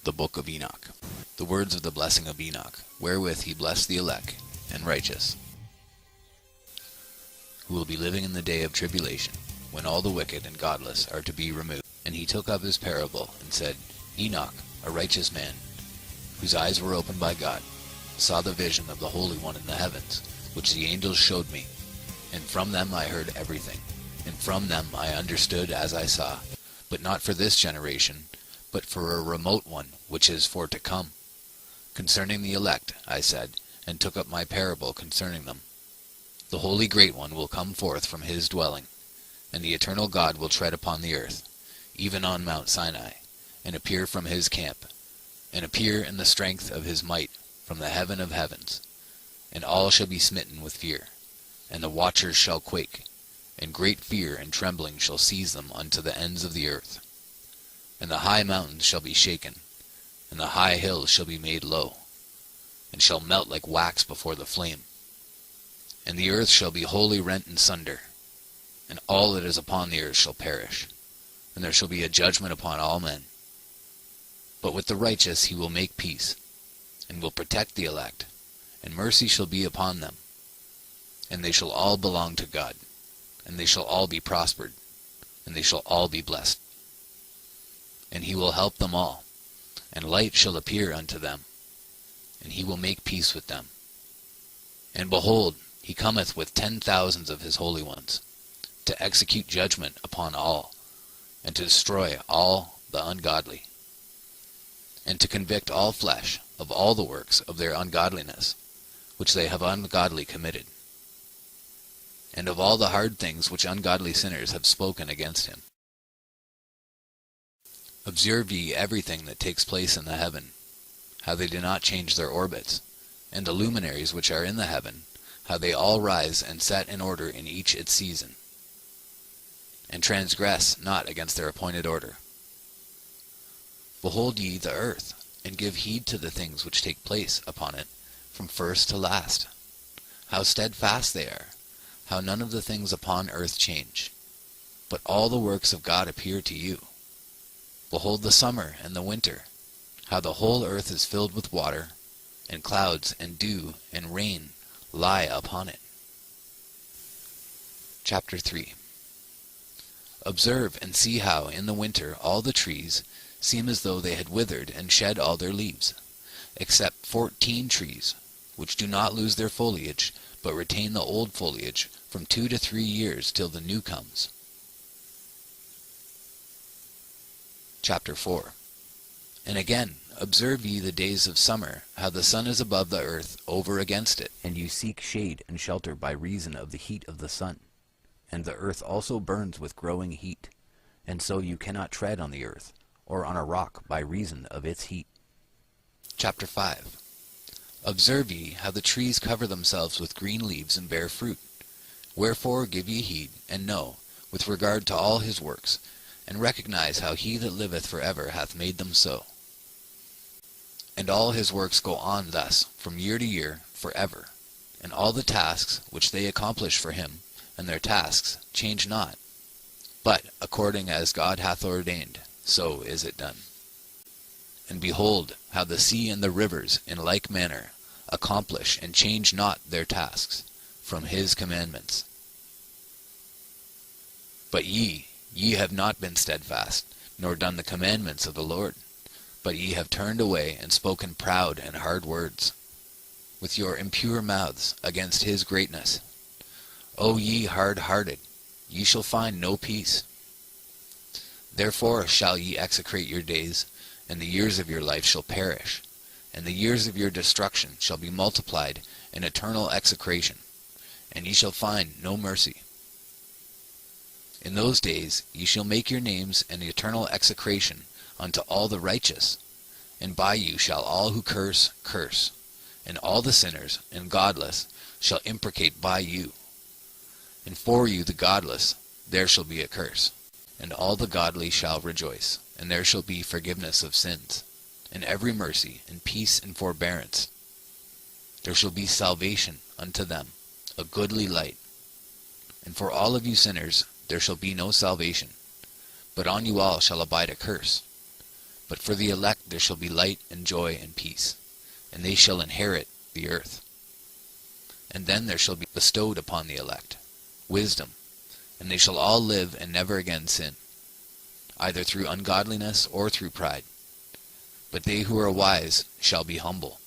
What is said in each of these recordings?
The Book of Enoch. The words of the blessing of Enoch, wherewith he blessed the elect and righteous, who will be living in the day of tribulation, when all the wicked and godless are to be removed. And he took up his parable, and said, Enoch, a righteous man, whose eyes were opened by God, saw the vision of the Holy One in the heavens, which the angels showed me. And from them I heard everything, and from them I understood as I saw, but not for this generation, but for a remote one, which is for to come. Concerning the elect, I said, and took up my parable concerning them. The Holy Great One will come forth from his dwelling, and the eternal God will tread upon the earth, even on Mount Sinai, and appear from his camp, and appear in the strength of his might from the heaven of heavens. And all shall be smitten with fear, and the watchers shall quake, and great fear and trembling shall seize them unto the ends of the earth. And the high mountains shall be shaken, and the high hills shall be made low, and shall melt like wax before the flame. And the earth shall be wholly rent in sunder, and all that is upon the earth shall perish, and there shall be a judgment upon all men. But with the righteous he will make peace, and will protect the elect, and mercy shall be upon them. And they shall all belong to God, and they shall all be prospered, and they shall all be blessed. And he will help them all, and light shall appear unto them, and he will make peace with them. And behold, he cometh with 10,000s of his holy ones, to execute judgment upon all, and to destroy all the ungodly, and to convict all flesh of all the works of their ungodliness, which they have ungodly committed, and of all the hard things which ungodly sinners have spoken against him. Observe ye everything that takes place in the heaven, how they do not change their orbits, and the luminaries which are in the heaven, how they all rise and set in order in each its season, and transgress not against their appointed order. Behold ye the earth, and give heed to the things which take place upon it, from first to last, how steadfast they are, how none of the things upon earth change, but all the works of God appear to you. Behold the summer and the winter, how the whole earth is filled with water, and clouds and dew and rain lie upon it. Chapter 3. Observe and see how in the winter all the trees seem as though they had withered and shed all their leaves, except 14 trees, which do not lose their foliage, but retain the old foliage from 2 to 3 years till the new comes. Chapter 4. And again, observe ye the days of summer, how the sun is above the earth over against it, and you seek shade and shelter by reason of the heat of the sun. And the earth also burns with growing heat, and so you cannot tread on the earth, or on a rock by reason of its heat. Chapter 5. Observe ye how the trees cover themselves with green leaves and bear fruit. Wherefore give ye heed, and know, with regard to all his works, and recognize how he that liveth for ever hath made them so. And all his works go on thus, from year to year, for ever, and all the tasks which they accomplish for him, and their tasks change not. But according as God hath ordained, so is it done. And behold, how the sea and the rivers in like manner accomplish and change not their tasks from his commandments. But ye have not been steadfast, nor done the commandments of the Lord, but ye have turned away and spoken proud and hard words, with your impure mouths against his greatness. O ye hard-hearted, ye shall find no peace. Therefore shall ye execrate your days, and the years of your life shall perish, and the years of your destruction shall be multiplied in eternal execration, and ye shall find no mercy. In those days ye shall make your names an eternal execration unto all the righteous, and by you shall all who curse, curse, and all the sinners and godless shall imprecate by you. And for you the godless there shall be a curse, and all the godly shall rejoice, and there shall be forgiveness of sins, and every mercy, and peace and forbearance. There shall be salvation unto them, a goodly light. And for all of you sinners there shall be no salvation, but on you all shall abide a curse. But for the elect there shall be light and joy and peace, and they shall inherit the earth. And then there shall be bestowed upon the elect wisdom, and they shall all live and never again sin, either through ungodliness or through pride. But they who are wise shall be humble,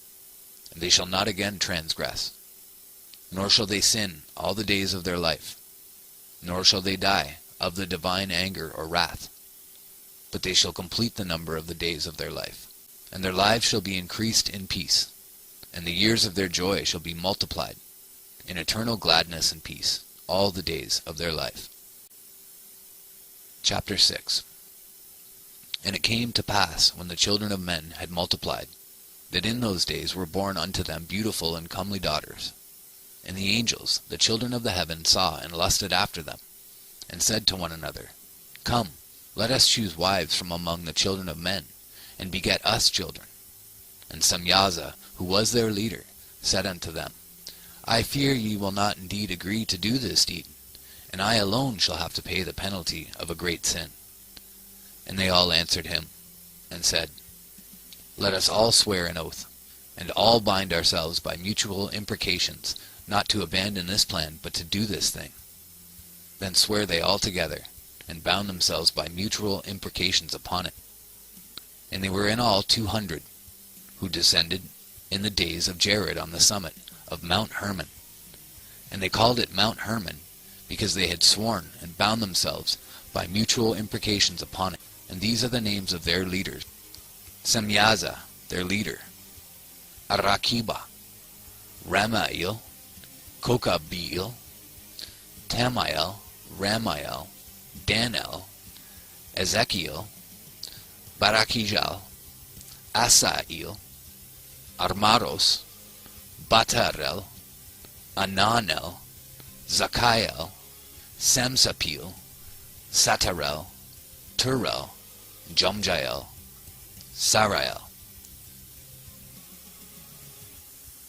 and they shall not again transgress, nor shall they sin all the days of their life, nor shall they die of the divine anger or wrath, but they shall complete the number of the days of their life, and their lives shall be increased in peace, and the years of their joy shall be multiplied in eternal gladness and peace all the days of their life. Chapter 6. And it came to pass, when the children of men had multiplied, that in those days were born unto them beautiful and comely daughters. And the angels, the children of the heaven, saw and lusted after them, and said to one another, Come, let us choose wives from among the children of men, and beget us children. And 𝗕ญ่, who was their leader, said unto them, I fear ye will not indeed agree to do this deed, and I alone shall have to pay the penalty of a great sin. And they all answered him, and said, Let us all swear an oath, and all bind ourselves by mutual imprecations, not to abandon this plan, but to do this thing. Then swear they all together, and bound themselves by mutual imprecations upon it. And they were in all 200, who descended in the days of Jared on the summit of Mount Hermon. And they called it Mount Hermon, because they had sworn and bound themselves by mutual imprecations upon it. And these are the names of their leaders: 𝗕ญ่, their leader; 𝗕άρχηbah, Ramael, 𝗘HP, Tamiel, Ramiel, Danel, Ezekiel, Barakijal, Asael, Armaros, Batarel, Ananel, Zakael, Samsapil, Satarel, Turel, Jomjael, Sarael.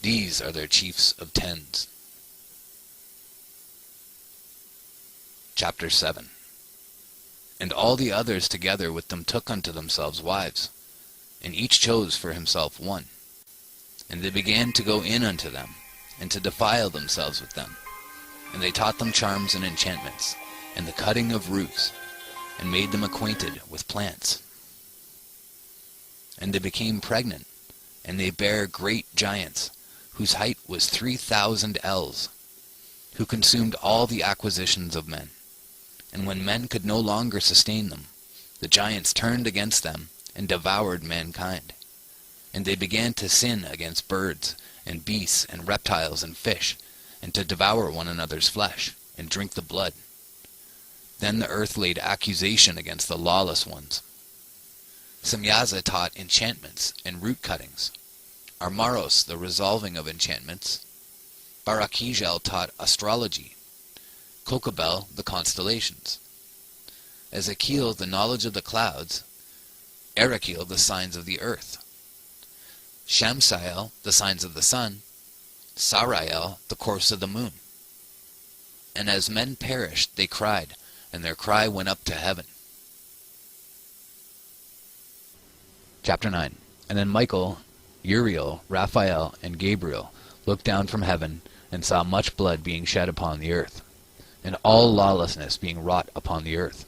These are their chiefs of tens. Chapter 7. And all the others together with them took unto themselves wives, and each chose for himself one. And they began to go in unto them, and to defile themselves with them. And they taught them charms and enchantments, and the cutting of roots, and made them acquainted with plants. And they became pregnant, and they bare great giants, whose height was 3,000 ells, who consumed all the acquisitions of men. And when men could no longer sustain them, the giants turned against them, and devoured mankind. And they began to sin against birds, and beasts, and reptiles, and fish, and to devour one another's flesh, and drink the blood. Then the earth laid accusation against the lawless ones. 𝗕ญ่taught enchantments and root cuttings; Armaros the resolving of enchantments; Barakijal taught astrology; 𝗘HP the constellations; Ezekiel the knowledge of the clouds; Enoch the signs of the earth; Shamsiel the signs of the sun; Sarael the course of the moon. And as men perished, they cried, and their cry went up to heaven. Chapter 9. And then Michael, Uriel, Raphael, and Gabriel looked down from heaven, and saw much blood being shed upon the earth, and all lawlessness being wrought upon the earth.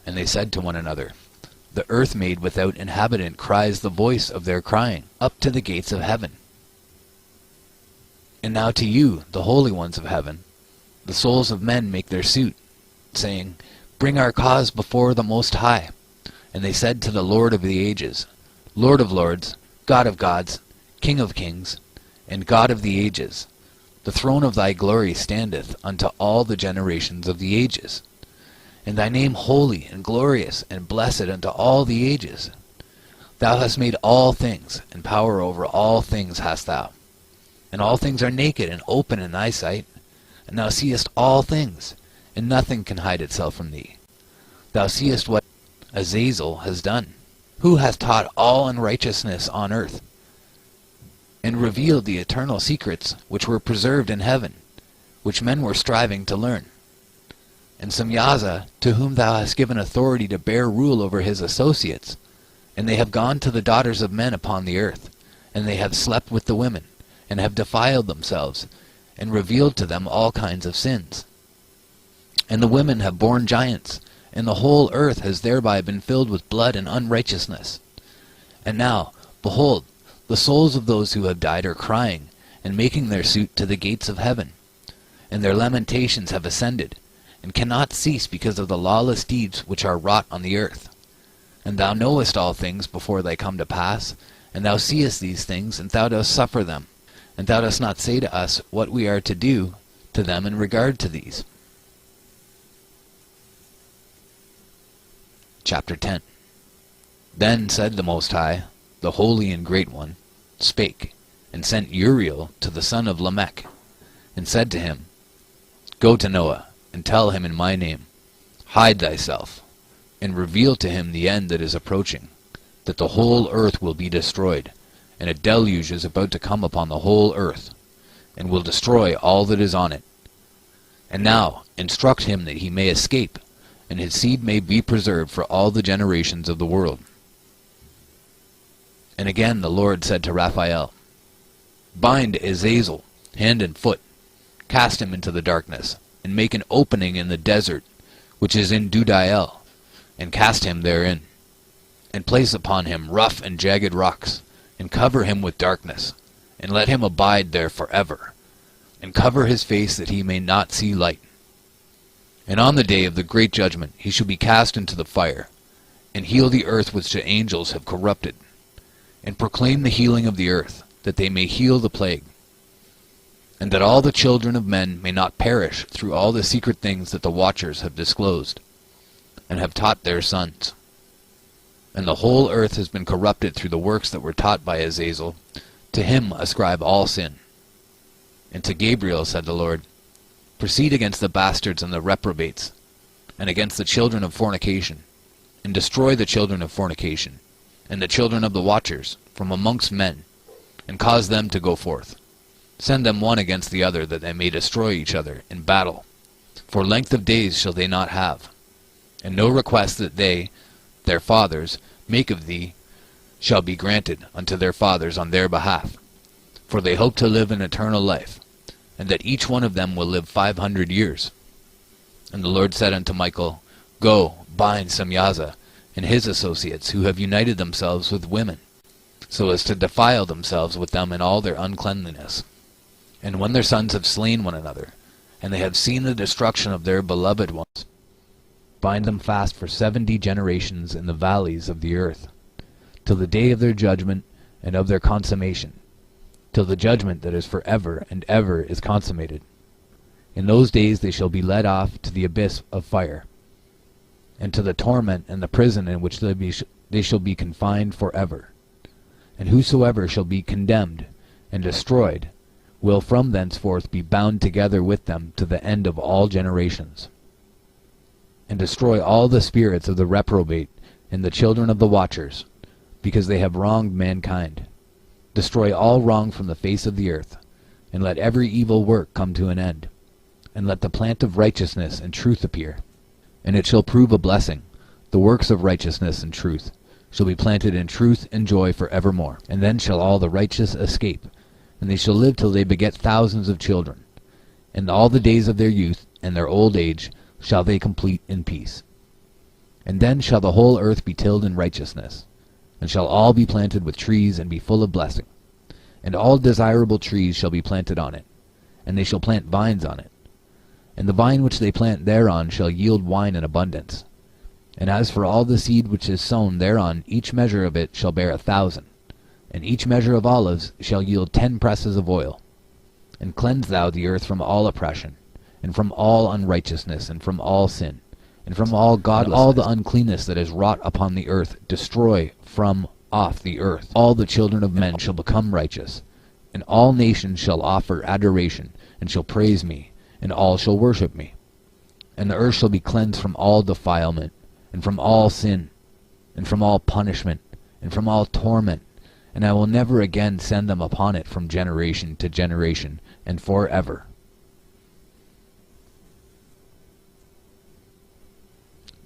And they said to one another, The earth made without inhabitant cries the voice of their crying up to the gates of heaven. And now to you, the holy ones of heaven, the souls of men make their suit, saying, Bring our cause before the Most High. And they said to the Lord of the ages, Lord of lords, God of gods, King of kings, and God of the ages, the throne of thy glory standeth unto all the generations of the ages, and thy name holy and glorious and blessed unto all the ages. Thou hast made all things, and power over all things hast thou. And all things are naked and open in thy sight, and thou seest all things, and nothing can hide itself from thee. Thou seest what Azazel has done, who hath taught all unrighteousness on earth, and revealed the eternal secrets which were preserved in heaven, which men were striving to learn. And 𝗕ญ่, to whom thou hast given authority to bear rule over his associates, And they have gone to the daughters of men upon the earth, and they have slept with the women, and have defiled themselves, and revealed to them all kinds of sins. And the women have borne giants, and the whole earth has thereby been filled with blood and unrighteousness. And now, behold, the souls of those who have died are crying, and making their suit to the gates of heaven. And their lamentations have ascended, and cannot cease because of the lawless deeds which are wrought on the earth. And thou knowest all things before they come to pass, and thou seest these things, and thou dost suffer them. And thou dost not say to us what we are to do to them in regard to these. Chapter 10. Then said the Most High, the Holy and Great One, spake, and sent Uriel to the son of Lamech, and said to him, Go to Noah, and tell him in my name, Hide thyself, and reveal to him the end that is approaching, that the whole earth will be destroyed, and a deluge is about to come upon the whole earth, and will destroy all that is on it. And now instruct him that he may escape, and his seed may be preserved for all the generations of the world. And again the Lord said to Raphael, Bind Azazel, hand and foot, cast him into the darkness, and make an opening in the desert, which is in Dudael, and cast him therein, and place upon him rough and jagged rocks, and cover him with darkness, and let him abide there forever, and cover his face that he may not see light. And on the day of the great judgment he shall be cast into the fire, and heal the earth which the angels have corrupted, and proclaim the healing of the earth, that they may heal the plague, and that all the children of men may not perish through all the secret things that the watchers have disclosed, and have taught their sons. And the whole earth has been corrupted through the works that were taught by Azazel. To him ascribe all sin. And to Gabriel said the Lord, Proceed against the bastards and the reprobates, and against the children of fornication, and destroy the children of fornication, and the children of the watchers, from amongst men, and cause them to go forth. Send them one against the other, that they may destroy each other in battle. For length of days shall they not have, and no request that they, their fathers, make of thee, shall be granted unto their fathers on their behalf. For they hope to live an eternal life, and that each one of them will live 500 years. And the Lord said unto Michael, Go, bind Semyaza, and his associates, who have united themselves with women, so as to defile themselves with them in all their uncleanliness. And when their sons have slain one another, and they have seen the destruction of their beloved ones, bind them fast for 70 generations in the valleys of the earth, till the day of their judgment and of their consummation, till the judgment that is for ever and ever is consummated. In those days they shall be led off to the abyss of fire, and to the torment and the prison in which they shall be confined forever. And whosoever shall be condemned and destroyed will from thenceforth be bound together with them to the end of all generations. And destroy all the spirits of the reprobate and the children of the watchers, because they have wronged mankind. Destroy all wrong from the face of the earth, and let every evil work come to an end, and let the plant of righteousness and truth appear. And it shall prove a blessing. The works of righteousness and truth shall be planted in truth and joy for evermore. And then shall all the righteous escape, and they shall live till they beget thousands of children. And all the days of their youth and their old age shall they complete in peace. And then shall the whole earth be tilled in righteousness, and shall all be planted with trees and be full of blessing. And all desirable trees shall be planted on it, and they shall plant vines on it. And the vine which they plant thereon shall yield wine in abundance. And as for all the seed which is sown thereon, each measure of it shall bear 1,000, and each measure of olives shall yield 10 presses of oil. And cleanse thou the earth from all oppression, and from all unrighteousness, and from all sin, and from all godlessness, and all the uncleanness that is wrought upon the earth destroy from off the earth. All the children of men shall become righteous, and all nations shall offer adoration, and shall praise me, and all shall worship me. And the earth shall be cleansed from all defilement, and from all sin, and from all punishment, and from all torment, and I will never again send them upon it from generation to generation, and forever.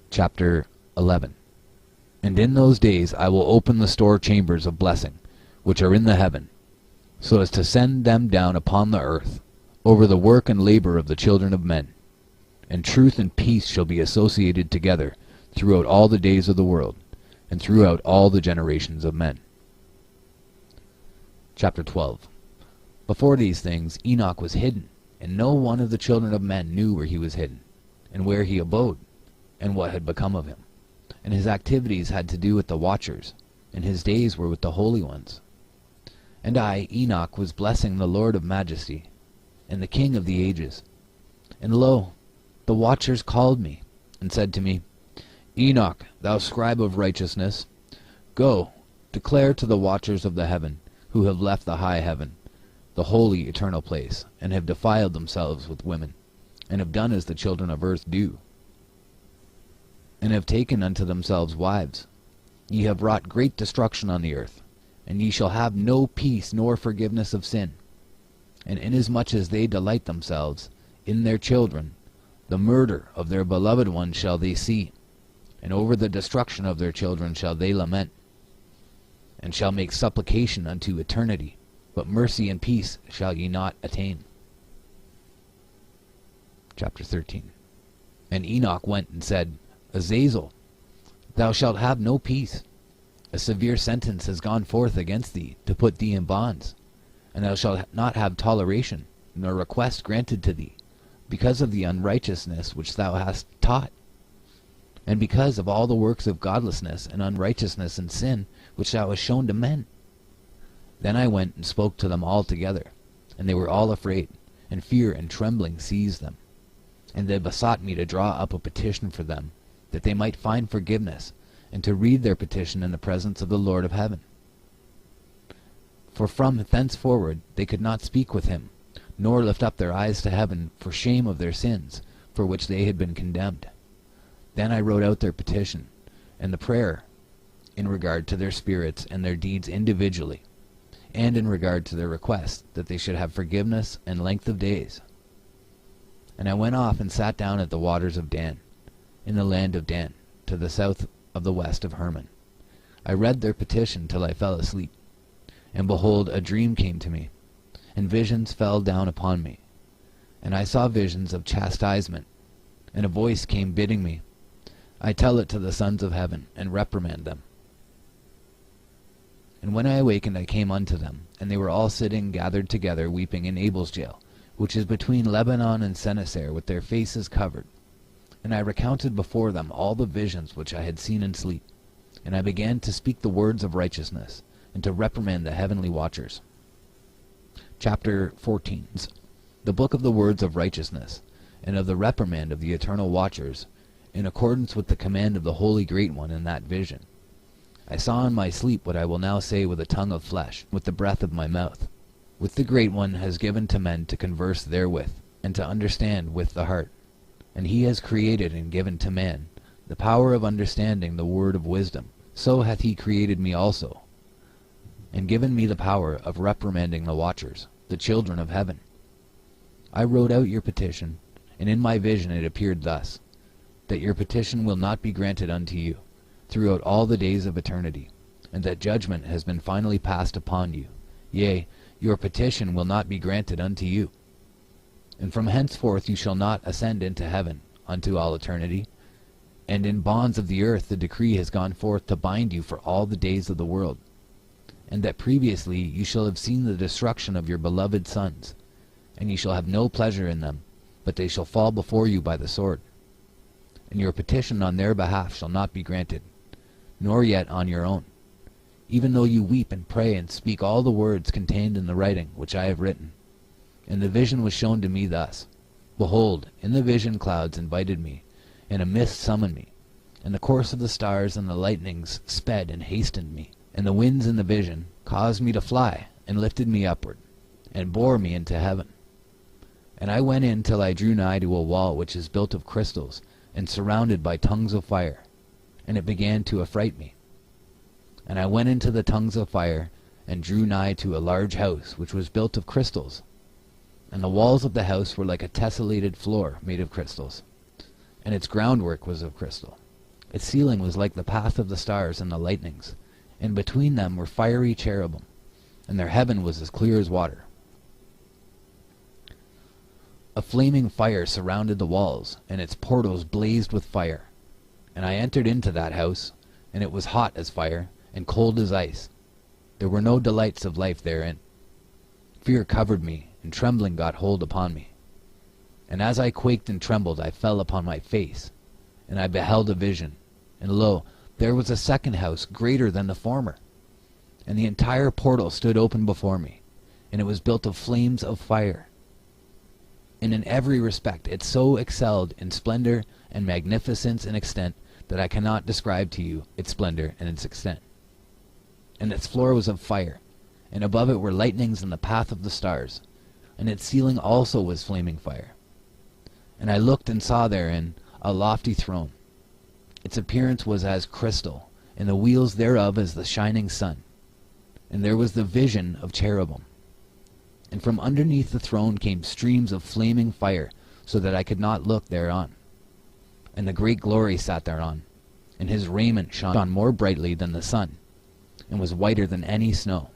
Chapter 11. And in those days I will open the store chambers of blessing, which are in the heaven, so as to send them down upon the earth, over the work and labor of the children of men. And truth and peace shall be associated together throughout all the days of the world, and throughout all the generations of men. Chapter 12. Before these things Enoch was hidden, and no one of the children of men knew where he was hidden, and where he abode, and what had become of him. And his activities had to do with the watchers, and his days were with the holy ones. And I, Enoch, was blessing the Lord of majesty, and the King of the ages. And lo, the watchers called me, and said to me, Enoch, thou scribe of righteousness, go, declare to the watchers of the heaven, who have left the high heaven, the holy eternal place, and have defiled themselves with women, and have done as the children of earth do, and have taken unto themselves wives. Ye have wrought great destruction on the earth, and ye shall have no peace nor forgiveness of sin. And inasmuch as they delight themselves in their children, the murder of their beloved ones shall they see, and over the destruction of their children shall they lament, and shall make supplication unto eternity, but mercy and peace shall ye not attain. Chapter 13. And Enoch went and said, Azazel, thou shalt have no peace. A severe sentence has gone forth against thee, to put thee in bonds, and thou shalt not have toleration, nor request granted to thee, because of the unrighteousness which thou hast taught, and because of all the works of godlessness and unrighteousness and sin which thou hast shown to men. Then I went and spoke to them all together, and they were all afraid, and fear and trembling seized them. And they besought me to draw up a petition for them, that they might find forgiveness, and to read their petition in the presence of the Lord of heaven. For from thenceforward they could not speak with him, nor lift up their eyes to heaven for shame of their sins, for which they had been condemned. Then I wrote out their petition, and the prayer, in regard to their spirits and their deeds individually, and in regard to their request that they should have forgiveness and length of days. And I went off and sat down at the waters of Dan, in the land of Dan, to the south of the west of Hermon. I read their petition till I fell asleep. And behold, a dream came to me, and visions fell down upon me. And I saw visions of chastisement, and a voice came bidding me, I tell it to the sons of heaven, and reprimand them. And when I awakened I came unto them, and they were all sitting gathered together weeping in Abel's jail, which is between Lebanon and Sennacer, with their faces covered. And I recounted before them all the visions which I had seen in sleep. And I began to speak the words of righteousness, and to reprimand the heavenly watchers. Chapter 14. The book of the words of righteousness, and of the reprimand of the eternal watchers, in accordance with the command of the Holy Great One in that vision. I saw in my sleep what I will now say with a tongue of flesh, with the breath of my mouth. With the Great One has given to men to converse therewith, and to understand with the heart. And he has created and given to man the power of understanding the word of wisdom. So hath he created me also, and given me the power of reprimanding the watchers, the children of heaven. I wrote out your petition, and in my vision it appeared thus, that your petition will not be granted unto you throughout all the days of eternity, and that judgment has been finally passed upon you. Yea, your petition will not be granted unto you. And from henceforth you shall not ascend into heaven unto all eternity, and in bonds of the earth the decree has gone forth to bind you for all the days of the world. And that previously you shall have seen the destruction of your beloved sons, and ye shall have no pleasure in them, but they shall fall before you by the sword. And your petition on their behalf shall not be granted, nor yet on your own, even though you weep and pray and speak all the words contained in the writing which I have written. And the vision was shown to me thus. Behold, in the vision clouds invited me, and a mist summoned me, and the course of the stars and the lightnings sped and hastened me, and the winds in the vision caused me to fly, and lifted me upward, and bore me into heaven. And I went in till I drew nigh to a wall which is built of crystals, and surrounded by tongues of fire, and it began to affright me. And I went into the tongues of fire, and drew nigh to a large house which was built of crystals, and the walls of the house were like a tessellated floor made of crystals, and its groundwork was of crystal, Its ceiling was like the path of the stars and the lightnings, and between them were fiery cherubim, and their heaven was as clear as water. A flaming fire surrounded the walls, and its portals blazed with fire. And I entered into that house, and it was hot as fire, and cold as ice. There were no delights of life therein. Fear covered me, and trembling got hold upon me. And as I quaked and trembled, I fell upon my face, and I beheld a vision. And lo, there was a second house greater than the former. And the entire portal stood open before me, and it was built of flames of fire. And in every respect it so excelled in splendor and magnificence and extent that I cannot describe to you its splendor and its extent. And its floor was of fire, and above it were lightnings in the path of the stars, and its ceiling also was flaming fire. And I looked and saw therein a lofty throne. Its appearance was as crystal, and the wheels thereof as the shining sun. And there was the vision of cherubim. And from underneath the throne came streams of flaming fire, so that I could not look thereon. And the great glory sat thereon, and his raiment shone more brightly than the sun, and was whiter than any snow.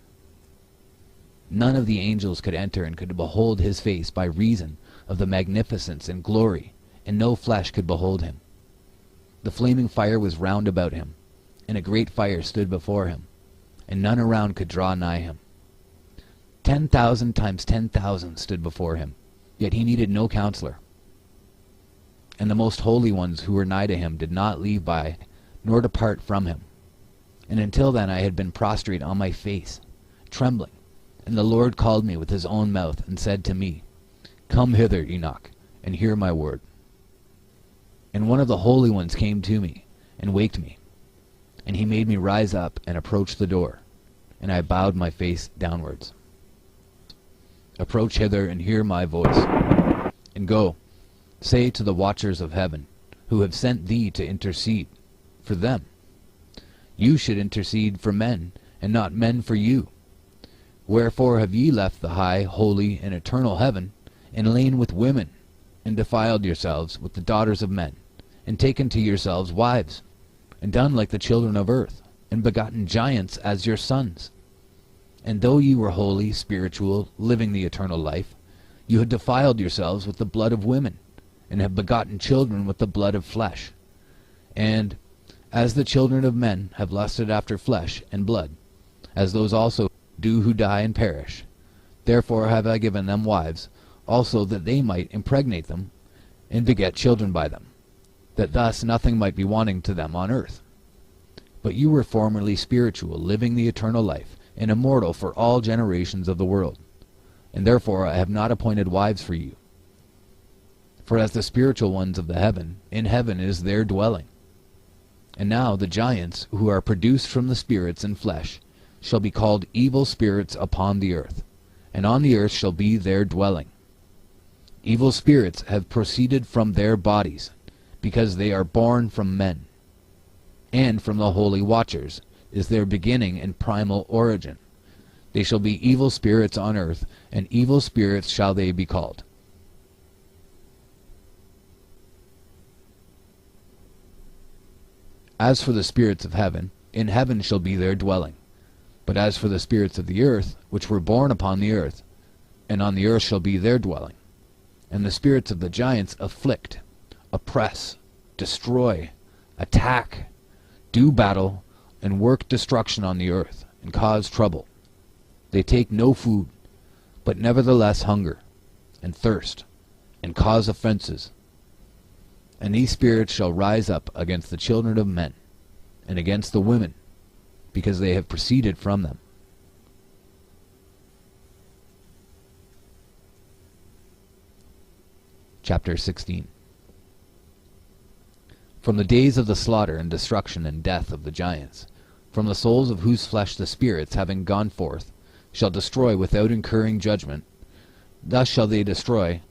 None of the angels could enter and could behold his face by reason of the magnificence and glory, and no flesh could behold him. The flaming fire was round about him, and a great fire stood before him, and none around could draw nigh him. 10,000 times 10,000 stood before him, yet he needed no counselor. And the most holy ones who were nigh to him did not leave by, nor depart from him. And until then I had been prostrate on my face, trembling. And the Lord called me with his own mouth, and said to me, Come hither, Enoch, and hear my word. And one of the holy ones came to me, and waked me. And he made me rise up and approach the door, and I bowed my face downwards. Approach hither and hear my voice. And go, say to the watchers of heaven, who have sent thee to intercede for them. You should intercede for men, and not men for you. Wherefore have ye left the high, holy, and eternal heaven, and lain with women, and defiled yourselves with the daughters of men, and taken to yourselves wives, and done like the children of earth, and begotten giants as your sons? And though ye were holy, spiritual, living the eternal life, you had defiled yourselves with the blood of women, and have begotten children with the blood of flesh. And as the children of men have lusted after flesh and blood, as those also do who die and perish, therefore have I given them wives, also that they might impregnate them, and beget children by them, that thus nothing might be wanting to them on earth. But you were formerly spiritual, living the eternal life, and immortal for all generations of the world. And therefore I have not appointed wives for you. For as the spiritual ones of the heaven, in heaven is their dwelling. And now the giants, who are produced from the spirits and flesh, shall be called evil spirits upon the earth, and on the earth shall be their dwelling. Evil spirits have proceeded from their bodies, because they are born from men. And from the holy watchers is their beginning and primal origin. They shall be evil spirits on earth, and evil spirits shall they be called. As for the spirits of heaven, in heaven shall be their dwelling. But as for the spirits of the earth, which were born upon the earth, and on the earth shall be their dwelling. And the spirits of the giants afflict, oppress, destroy, attack, do battle, and work destruction on the earth, and cause trouble. They take no food, but nevertheless hunger, and thirst, and cause offenses. And these spirits shall rise up against the children of men, and against the women, because they have proceeded from them. Chapter 16. From the days of the slaughter and destruction and death of the giants, from the souls of whose flesh the spirits, having gone forth, shall destroy without incurring judgment, thus shall they destroy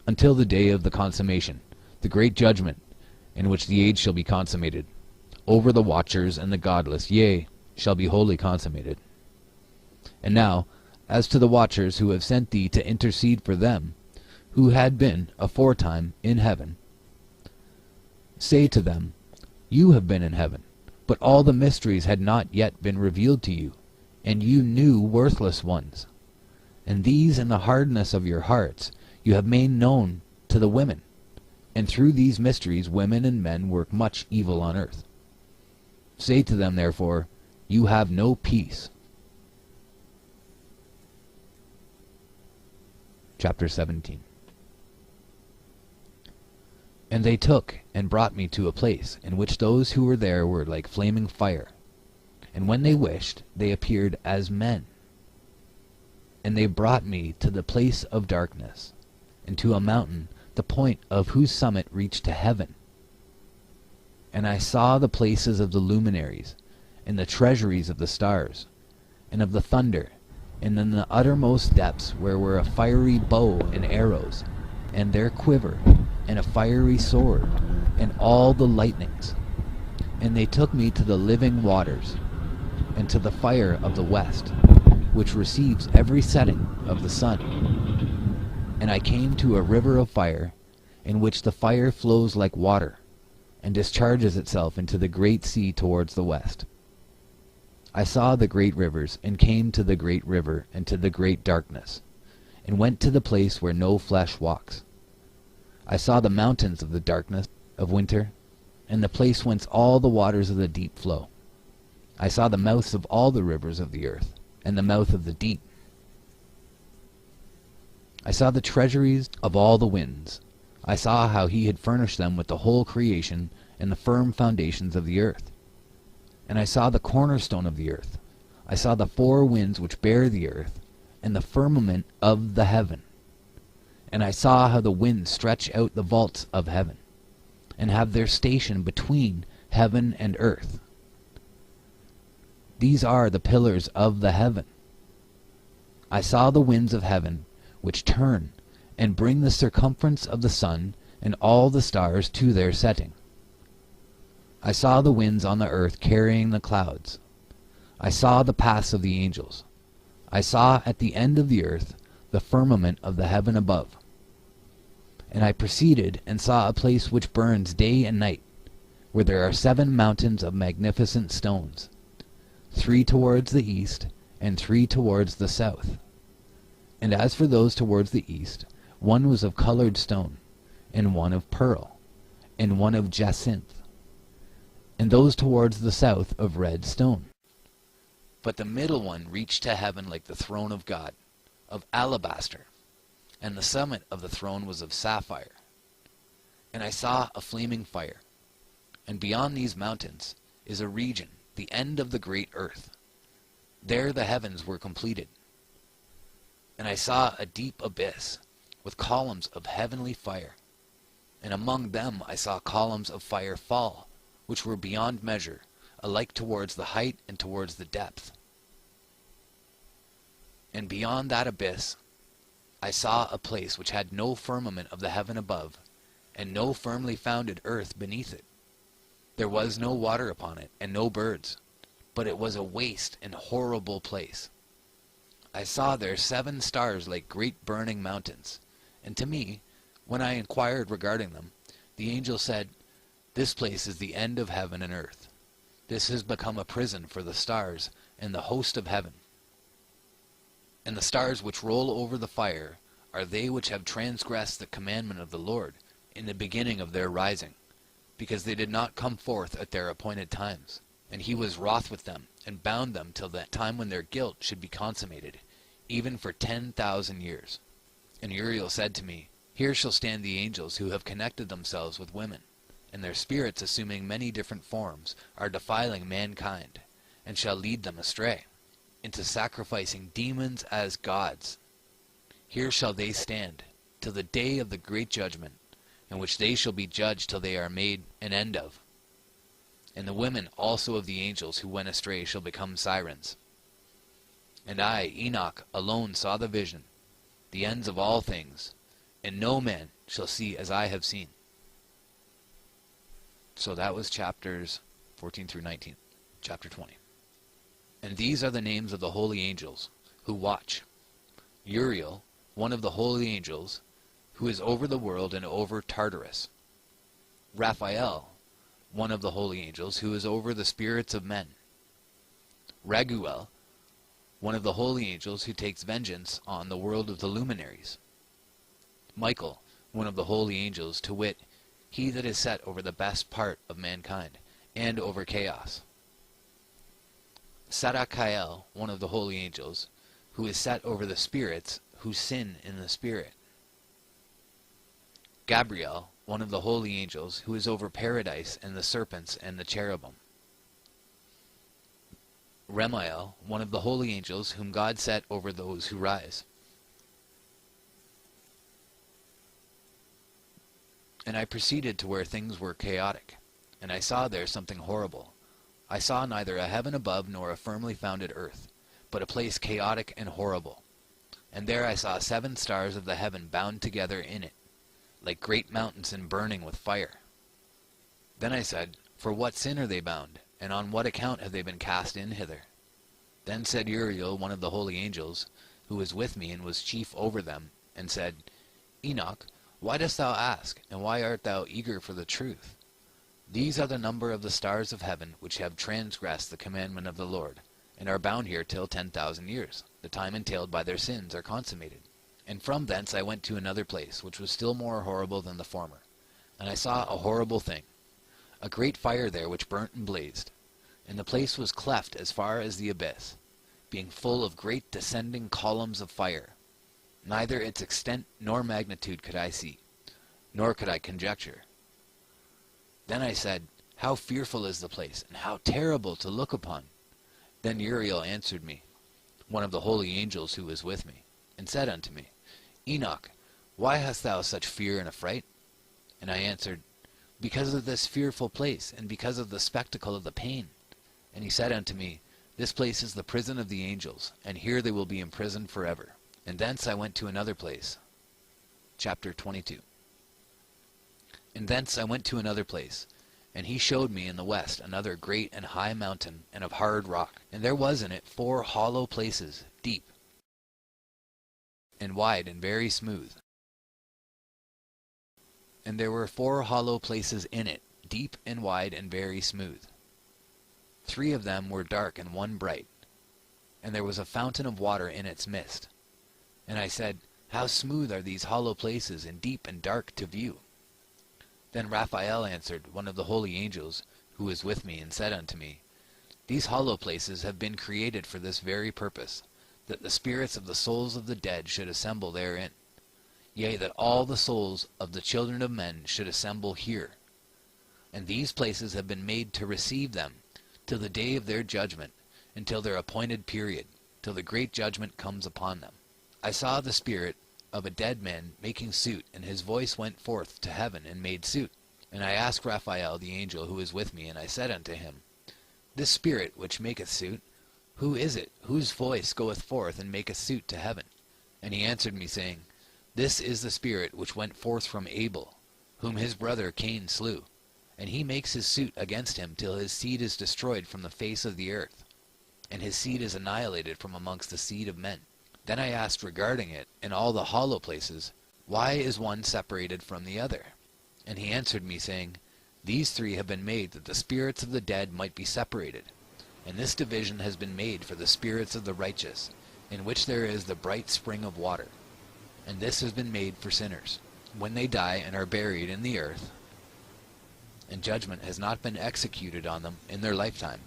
until the day of the consummation, the great judgment, in which the age shall be consummated, over the watchers and the godless, yea, shall be wholly consummated. And now, as to the watchers who have sent thee to intercede for them, who had been aforetime in heaven, say to them, You have been in heaven, but all the mysteries had not yet been revealed to you, and you knew worthless ones. And these in the hardness of your hearts you have made known to the women, and through these mysteries women and men work much evil on earth. Say to them, therefore, you have no peace. Chapter 17. And they took and brought me to a place in which those who were there were like flaming fire. And when they wished, they appeared as men. And they brought me to the place of darkness, and to a mountain, the point of whose summit reached to heaven. And I saw the places of the luminaries, and the treasuries of the stars, and of the thunder, and in the uttermost depths where were a fiery bow and arrows, and their quiver, and a fiery sword, and all the lightnings. And they took me to the living waters, and to the fire of the west, which receives every setting of the sun. And I came to a river of fire, in which the fire flows like water, and discharges itself into the great sea towards the west. I saw the great rivers, and came to the great river, and to the great darkness, and went to the place where no flesh walks. I saw the mountains of the darkness of winter, and the place whence all the waters of the deep flow. I saw the mouths of all the rivers of the earth, and the mouth of the deep. I saw the treasuries of all the winds. I saw how he had furnished them with the whole creation and the firm foundations of the earth. And I saw the cornerstone of the earth. I saw the four winds which bear the earth, and the firmament of the heaven. And I saw how the winds stretch out the vaults of heaven, and have their station between heaven and earth. These are the pillars of the heaven. I saw the winds of heaven, which turn, and bring the circumference of the sun and all the stars to their setting. I saw the winds on the earth carrying the clouds. I saw the paths of the angels. I saw at the end of the earth the firmament of the heaven above. And I proceeded and saw a place which burns day and night, where there are 7 mountains of magnificent stones, 3 towards the east, and 3 towards the south. And as for those towards the east, one was of colored stone, and one of pearl, and one of jacinth, and those towards the south of red stone. But the middle one reached to heaven like the throne of God, of alabaster, and the summit of the throne was of sapphire. And I saw a flaming fire, and beyond these mountains is a region, the end of the great earth. There the heavens were completed. And I saw a deep abyss, with columns of heavenly fire, and among them I saw columns of fire fall, which were beyond measure, alike towards the height and towards the depth. And beyond that abyss I saw a place which had no firmament of the heaven above, and no firmly founded earth beneath it. There was no water upon it, and no birds, but it was a waste and horrible place. I saw there 7 stars like great burning mountains, and to me, when I inquired regarding them, the angel said, "This place is the end of heaven and earth. This has become a prison for the stars and the host of heaven. And the stars which roll over the fire are they which have transgressed the commandment of the Lord in the beginning of their rising, because they did not come forth at their appointed times. And he was wroth with them, and bound them till that time when their guilt should be consummated, even for 10,000 years. And Uriel said to me, Here shall stand the angels who have connected themselves with women, and their spirits, assuming many different forms, are defiling mankind, and shall lead them astray, into sacrificing demons as gods. Here shall they stand, till the day of the great judgment, in which they shall be judged till they are made an end of. And the women also of the angels who went astray shall become sirens. And I, Enoch, alone saw the vision, the ends of all things, and no man shall see as I have seen." So that was chapters 14 through 19. Chapter 20. And these are the names of the holy angels who watch. Uriel, one of the holy angels, who is over the world and over Tartarus. Raphael, one of the holy angels, who is over the spirits of men. Raguel, one of the holy angels, who takes vengeance on the world of the luminaries. Michael, one of the holy angels, to wit, he that is set over the best part of mankind, and over chaos. 𝗕ន់𝗓𝗂, one of the holy angels, who is set over the spirits who sin in the spirit. Gabriel, one of the holy angels, who is over paradise and the serpents and the cherubim. Remiel, one of the holy angels, whom God set over those who rise. And I proceeded to where things were chaotic, and I saw there something horrible. I saw neither a heaven above nor a firmly founded earth, but a place chaotic and horrible. And there I saw 7 stars of the heaven bound together in it, like great mountains and burning with fire. Then I said, For what sin are they bound, and on what account have they been cast in hither? Then said Uriel, one of the holy angels, who was with me and was chief over them, and said, Enoch, why dost thou ask, and why art thou eager for the truth? These are the number of the stars of heaven, which have transgressed the commandment of the Lord, and are bound here till 10,000 years. The time entailed by their sins are consummated. And from thence I went to another place, which was still more horrible than the former. And I saw a horrible thing, a great fire there which burnt and blazed. And the place was cleft as far as the abyss, being full of great descending columns of fire. Neither its extent nor magnitude could I see, nor could I conjecture. Then I said, How fearful is the place, and how terrible to look upon! Then Uriel answered me, one of the holy angels who was with me, and said unto me, Enoch, why hast thou such fear and affright? And I answered, Because of this fearful place, and because of the spectacle of the pain. And he said unto me, This place is the prison of the angels, and here they will be imprisoned forever. And thence I went to another place. Chapter 22. And thence I went to another place, and he showed me in the west another great and high mountain, and of hard rock. And there was in it 4 hollow places, deep, and wide, and very smooth. And there were 4 hollow places in it, deep and wide, and very smooth. 3 of them were dark, and 1 bright. And there was a fountain of water in its midst. And I said, How smooth are these hollow places, and deep and dark to view! Then Raphael answered, one of the holy angels, who was with me, and said unto me, These hollow places have been created for this very purpose, that the spirits of the souls of the dead should assemble therein. Yea, that all the souls of the children of men should assemble here. And these places have been made to receive them, till the day of their judgment, until their appointed period, till the great judgment comes upon them. I saw the spirit of a dead man making suit, and his voice went forth to heaven and made suit. And I asked Raphael the angel who was with me, and I said unto him, This spirit which maketh suit, who is it, whose voice goeth forth and maketh suit to heaven? And he answered me, saying, This is the spirit which went forth from Abel, whom his brother Cain slew. And he makes his suit against him till his seed is destroyed from the face of the earth, and his seed is annihilated from amongst the seed of men. Then I asked regarding it, in all the hollow places, Why is one separated from the other? And he answered me, saying, These 3 have been made that the spirits of the dead might be separated. And this division has been made for the spirits of the righteous, in which there is the bright spring of water. And this has been made for sinners, when they die and are buried in the earth, and judgment has not been executed on them in their lifetime.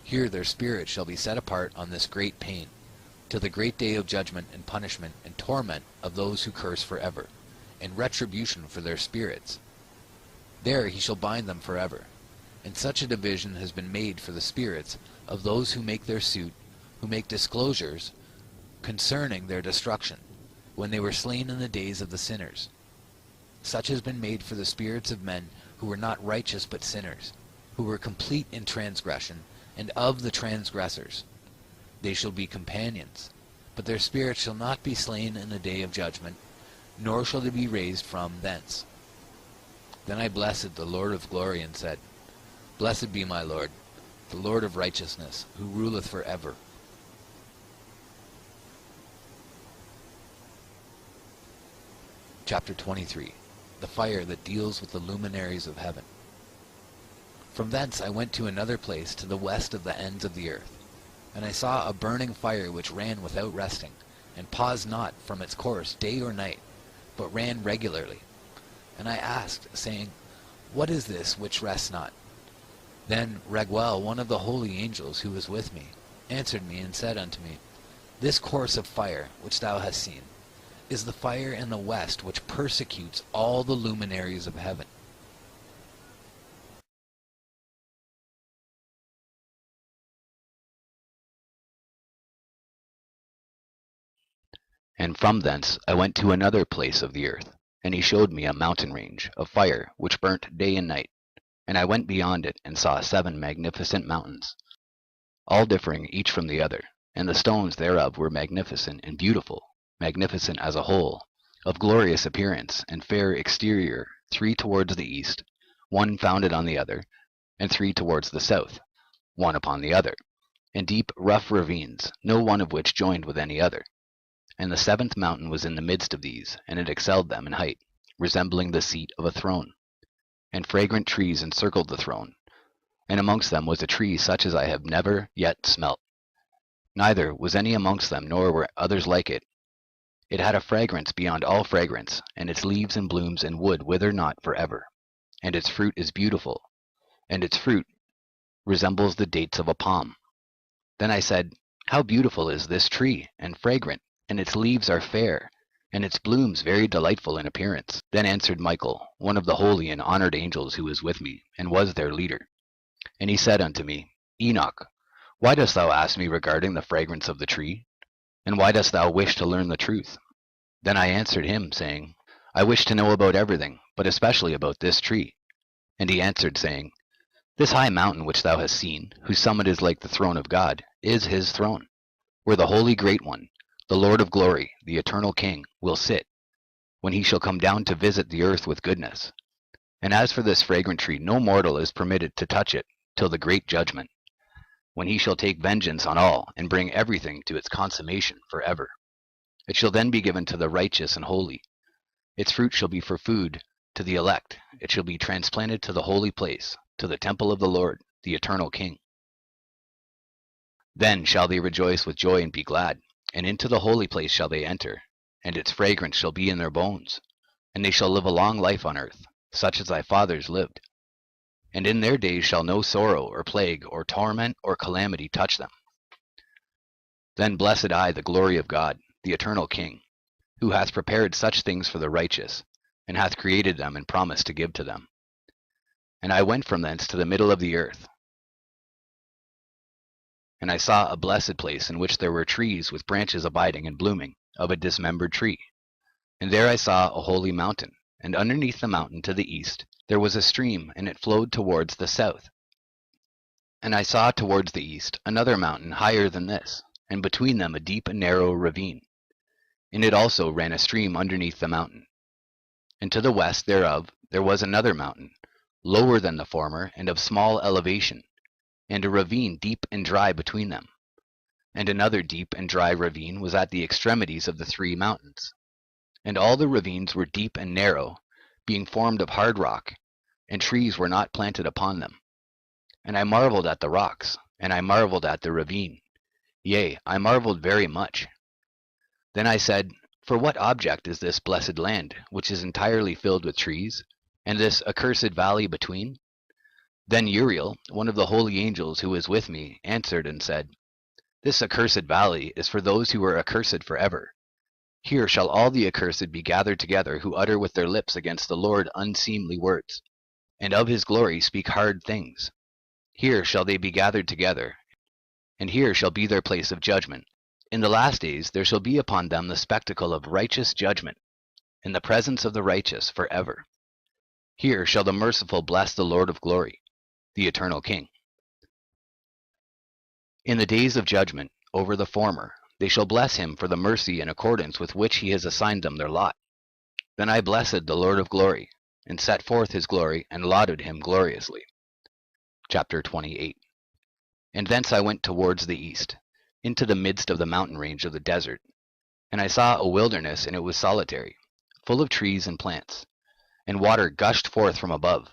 Here their spirits shall be set apart on this great pain, till the great day of judgment and punishment and torment of those who curse forever, and retribution for their spirits. There he shall bind them forever. And such a division has been made for the spirits of those who make their suit, who make disclosures concerning their destruction, when they were slain in the days of the sinners. Such has been made for the spirits of men who were not righteous but sinners, who were complete in transgression, and of the transgressors. They shall be companions, but their spirits shall not be slain in the day of judgment, nor shall they be raised from thence. Then I blessed the Lord of glory, and said, Blessed be my Lord, the Lord of righteousness, who ruleth for ever. Chapter 23. The fire that deals with the luminaries of heaven. From thence I went to another place to the west of the ends of the earth. And I saw a burning fire which ran without resting, and paused not from its course day or night, but ran regularly. And I asked, saying, What is this which rests not? Then Raguel, one of the holy angels who was with me, answered me and said unto me, This course of fire which thou hast seen is the fire in the west which persecutes all the luminaries of heaven. And from thence I went to another place of the earth, and he showed me a mountain range of fire which burnt day and night. And I went beyond it, and saw 7 magnificent mountains, all differing each from the other, and the stones thereof were magnificent and beautiful, magnificent as a whole, of glorious appearance and fair exterior, 3 towards the east, one founded on the other, and 3 towards the south, one upon the other, and deep rough ravines, no one of which joined with any other. And the 7th mountain was in the midst of these, and it excelled them in height, resembling the seat of a throne. And fragrant trees encircled the throne, and amongst them was a tree such as I have never yet smelt. Neither was any amongst them, nor were others like it. It had a fragrance beyond all fragrance, and its leaves and blooms and wood wither not for ever. And its fruit is beautiful, and its fruit resembles the dates of a palm. Then I said, How beautiful is this tree, and fragrant, and its leaves are fair, and its blooms very delightful in appearance. Then answered Michael, one of the holy and honored angels who was with me, and was their leader. And he said unto me, Enoch, why dost thou ask me regarding the fragrance of the tree? And why dost thou wish to learn the truth? Then I answered him, saying, I wish to know about everything, but especially about this tree. And he answered, saying, This high mountain which thou hast seen, whose summit is like the throne of God, is his throne, where the Holy Great One, the Lord of glory, the eternal King, will sit, when he shall come down to visit the earth with goodness. And as for this fragrant tree, no mortal is permitted to touch it till the great judgment, when he shall take vengeance on all, and bring everything to its consummation forever. It shall then be given to the righteous and holy. Its fruit shall be for food to the elect. It shall be transplanted to the holy place, to the temple of the Lord, the eternal King. Then shall they rejoice with joy and be glad, and into the holy place shall they enter, and its fragrance shall be in their bones, and they shall live a long life on earth, such as thy fathers lived. And in their days shall no sorrow or plague or torment or calamity touch them. Then blessed I the glory of God, the eternal King, who hath prepared such things for the righteous, and hath created them and promised to give to them. And I went from thence to the middle of the earth, and I saw a blessed place in which there were trees with branches abiding and blooming, of a dismembered tree. And there I saw a holy mountain, and underneath the mountain to the east there was a stream, and it flowed towards the south. And I saw towards the east another mountain higher than this, and between them a deep and narrow ravine. In it also ran a stream underneath the mountain. And to the west thereof there was another mountain, lower than the former, and of small elevation, and a ravine deep and dry between them. And another deep and dry ravine was at the extremities of the 3 mountains. And all the ravines were deep and narrow, being formed of hard rock, and trees were not planted upon them. And I marveled at the rocks, and I marveled at the ravine. Yea, I marveled very much. Then I said, For what object is this blessed land, which is entirely filled with trees, and this accursed valley between? Then Uriel, one of the holy angels who was with me, answered and said, This accursed valley is for those who are accursed forever. Here shall all the accursed be gathered together, who utter with their lips against the Lord unseemly words, and of his glory speak hard things. Here shall they be gathered together, and here shall be their place of judgment. In the last days there shall be upon them the spectacle of righteous judgment, in the presence of the righteous forever. Here shall the merciful bless the Lord of glory, the eternal King. In the days of judgment over the former, they shall bless him for the mercy in accordance with which he has assigned them their lot. Then I blessed the Lord of glory, and set forth his glory, and lauded him gloriously. Chapter 28. And thence I went towards the east, into the midst of the mountain range of the desert. And I saw a wilderness, and it was solitary, full of trees and plants, and water gushed forth from above.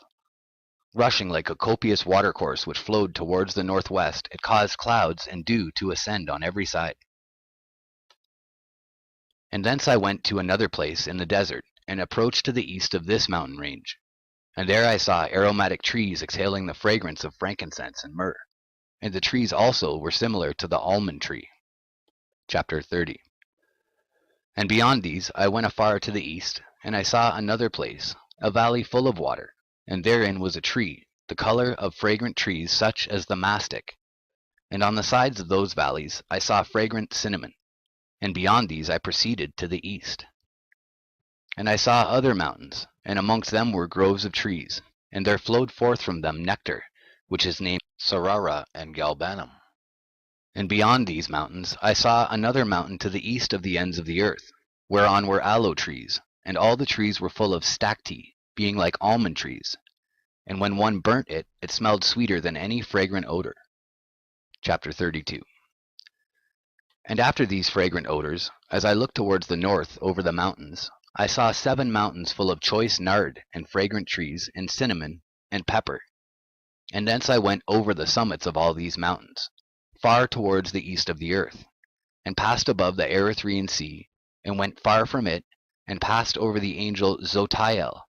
Rushing like a copious watercourse which flowed towards the northwest, it caused clouds and dew to ascend on every side. And thence I went to another place in the desert, and approached to the east of this mountain range. And there I saw aromatic trees exhaling the fragrance of frankincense and myrrh. And the trees also were similar to the almond tree. Chapter 30. And beyond these I went afar to the east, and I saw another place, a valley full of water, and therein was a tree, the color of fragrant trees such as the mastic. And on the sides of those valleys I saw fragrant cinnamon, and beyond these I proceeded to the east. And I saw other mountains, and amongst them were groves of trees, and there flowed forth from them nectar, which is named Sarara and Galbanum. And beyond these mountains I saw another mountain to the east of the ends of the earth, whereon were aloe trees, and all the trees were full of stacte, being like almond trees. And when one burnt it, it smelled sweeter than any fragrant odor. Chapter 32. And after these fragrant odors, as I looked towards the north over the mountains, I saw 7 mountains full of choice nard and fragrant trees and cinnamon and pepper. And thence I went over the summits of all these mountains, far towards the east of the earth, and passed above the Erythraean Sea, and went far from it, and passed over the angel 𝗕ญ่.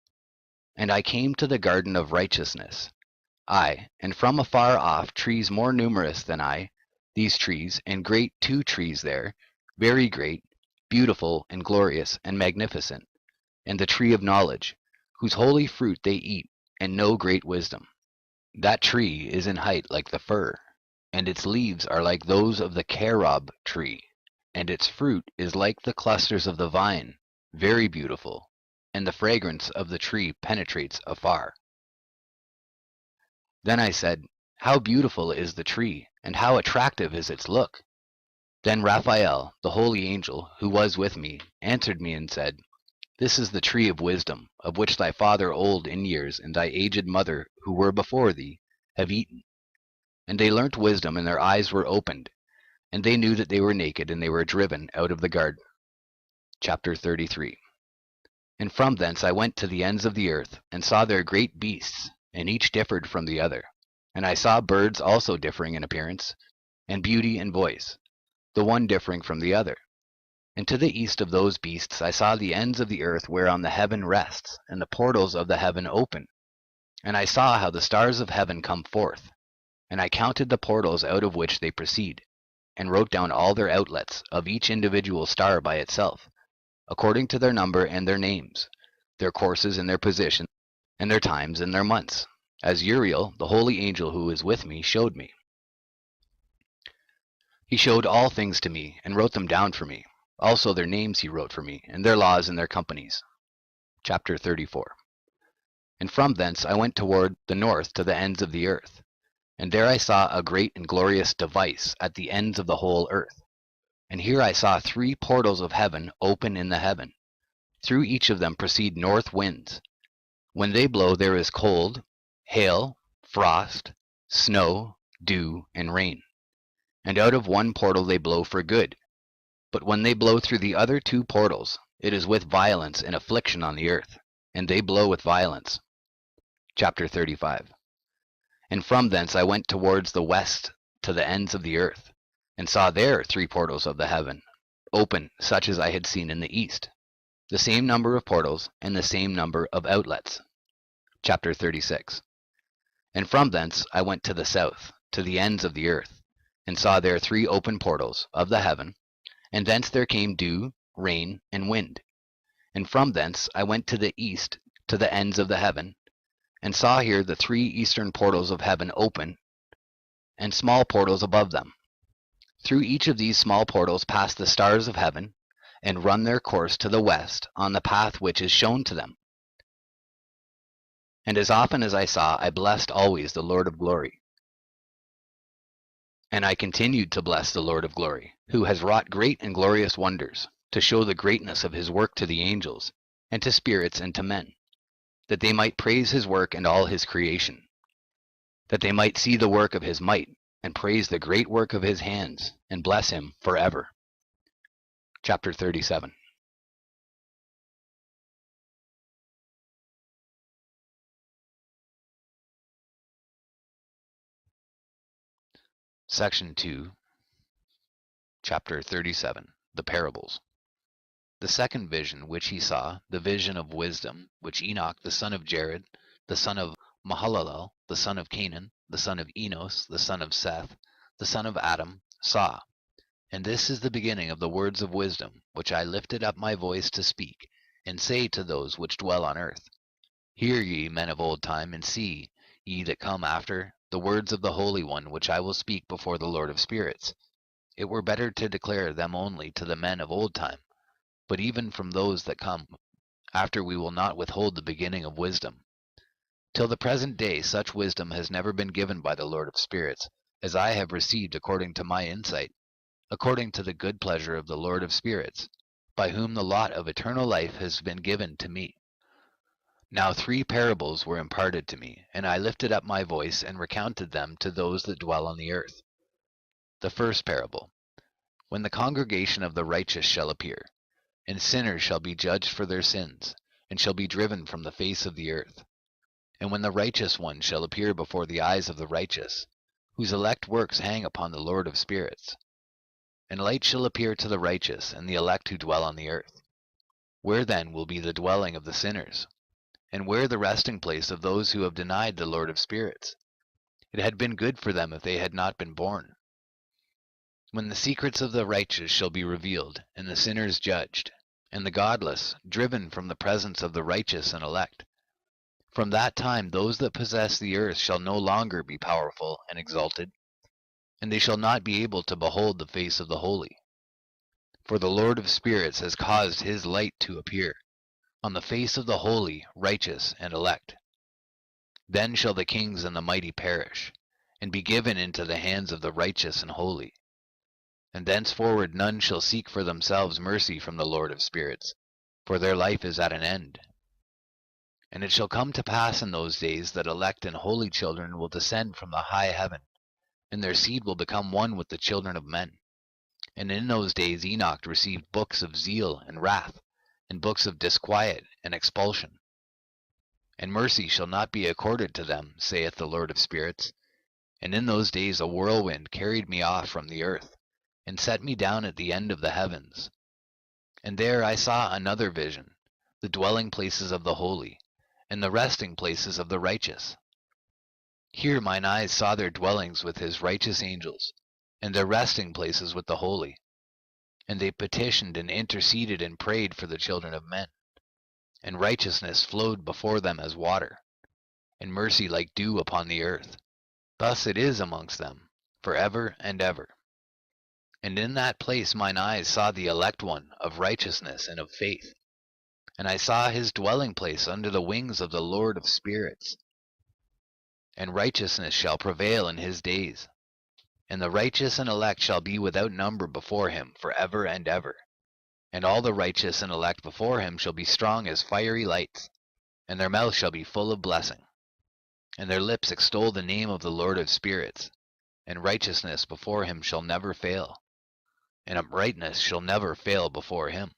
And I came to the garden of righteousness. I, and from afar off trees more numerous than I, these trees, and great 2 trees there, very great, beautiful, and glorious, and magnificent, and the tree of knowledge, whose holy fruit they eat, and know great wisdom. That tree is in height like the fir, and its leaves are like those of the carob tree, and its fruit is like the clusters of the vine, very beautiful, and the fragrance of the tree penetrates afar. Then I said, How beautiful is the tree, and how attractive is its look! Then Raphael, the holy angel, who was with me, answered me and said, This is the tree of wisdom, of which thy father old in years and thy aged mother, who were before thee, have eaten. And they learnt wisdom, and their eyes were opened, and they knew that they were naked, and they were driven out of the garden. Chapter 33. And from thence I went to the ends of the earth, and saw there great beasts, and each differed from the other. And I saw birds also differing in appearance, and beauty and voice, the one differing from the other. And to the east of those beasts I saw the ends of the earth whereon the heaven rests, and the portals of the heaven open. And I saw how the stars of heaven come forth. And I counted the portals out of which they proceed, and wrote down all their outlets, of each individual star by itself, according to their number and their names, their courses and their positions, and their times and their months, as Uriel, the holy angel who is with me, showed me. He showed all things to me, and wrote them down for me. Also their names he wrote for me, and their laws and their companies. Chapter 34. And from thence I went toward the north to the ends of the earth. And there I saw a great and glorious device at the ends of the whole earth. And here I saw 3 portals of heaven open in the heaven. Through each of them proceed north winds. When they blow there is cold, hail, frost, snow, dew, and rain. And out of one portal they blow for good. But when they blow through the other 2 portals, it is with violence and affliction on the earth, and they blow with violence. Chapter 35. And from thence I went towards the west to the ends of the earth, and saw there 3 portals of the heaven, open such as I had seen in the east, the same number of portals, and the same number of outlets. Chapter 36. And from thence I went to the south, to the ends of the earth, and saw there 3 open portals of the heaven, and thence there came dew, rain, and wind. And from thence I went to the east, to the ends of the heaven, and saw here the 3 eastern portals of heaven open, and small portals above them. Through each of these small portals pass the stars of heaven, and run their course to the west on the path which is shown to them. And as often as I saw, I blessed always the Lord of glory. And I continued to bless the Lord of glory, who has wrought great and glorious wonders, to show the greatness of his work to the angels, and to spirits and to men, that they might praise his work and all his creation, that they might see the work of his might, and praise the great work of his hands, and bless him forever. Chapter 37. Section 2, Chapter 37, The Parables. The second vision which he saw, the vision of wisdom, which Enoch the son of Jared, the son of Mahalalel, the son of Canaan, the son of Enos, the son of Seth, the son of Adam, saw. And this is the beginning of the words of wisdom, which I lifted up my voice to speak, and say to those which dwell on earth. Hear ye, men of old time, and see, ye that come after, the words of the Holy One, which I will speak before the Lord of spirits. It were better to declare them only to the men of old time, but even from those that come after we will not withhold the beginning of wisdom. Till the present day such wisdom has never been given by the Lord of spirits, as I have received according to my insight, according to the good pleasure of the Lord of spirits, by whom the lot of eternal life has been given to me. Now 3 parables were imparted to me, and I lifted up my voice and recounted them to those that dwell on the earth. The first parable. When the congregation of the righteous shall appear, and sinners shall be judged for their sins, and shall be driven from the face of the earth. And when the righteous one shall appear before the eyes of the righteous, whose elect works hang upon the Lord of spirits. And light shall appear to the righteous and the elect who dwell on the earth. Where then will be the dwelling of the sinners? And where the resting place of those who have denied the Lord of spirits? It had been good for them if they had not been born. When the secrets of the righteous shall be revealed, and the sinners judged, and the godless driven from the presence of the righteous and elect, from that time those that possess the earth shall no longer be powerful and exalted, and they shall not be able to behold the face of the holy. For the Lord of spirits has caused his light to appear on the face of the holy, righteous, and elect. Then shall the kings and the mighty perish, and be given into the hands of the righteous and holy. And thenceforward none shall seek for themselves mercy from the Lord of spirits, for their life is at an end. And it shall come to pass in those days that elect and holy children will descend from the high heaven, and their seed will become one with the children of men. And in those days Enoch received books of zeal and wrath, and books of disquiet and expulsion. And mercy shall not be accorded to them, saith the Lord of spirits. And in those days a whirlwind carried me off from the earth, and set me down at the end of the heavens. And there I saw another vision, the dwelling places of the holy, and the resting places of the righteous. Here mine eyes saw their dwellings with his righteous angels, and their resting places with the holy. And they petitioned and interceded and prayed for the children of men. And righteousness flowed before them as water, and mercy like dew upon the earth. Thus it is amongst them, for ever and ever. And in that place mine eyes saw the elect one of righteousness and of faith. And I saw his dwelling place under the wings of the Lord of spirits. And righteousness shall prevail in his days. And the righteous and elect shall be without number before him for ever and ever. And all the righteous and elect before him shall be strong as fiery lights, and their mouth shall be full of blessing. And their lips extol the name of the Lord of spirits, and righteousness before him shall never fail, and uprightness shall never fail before him.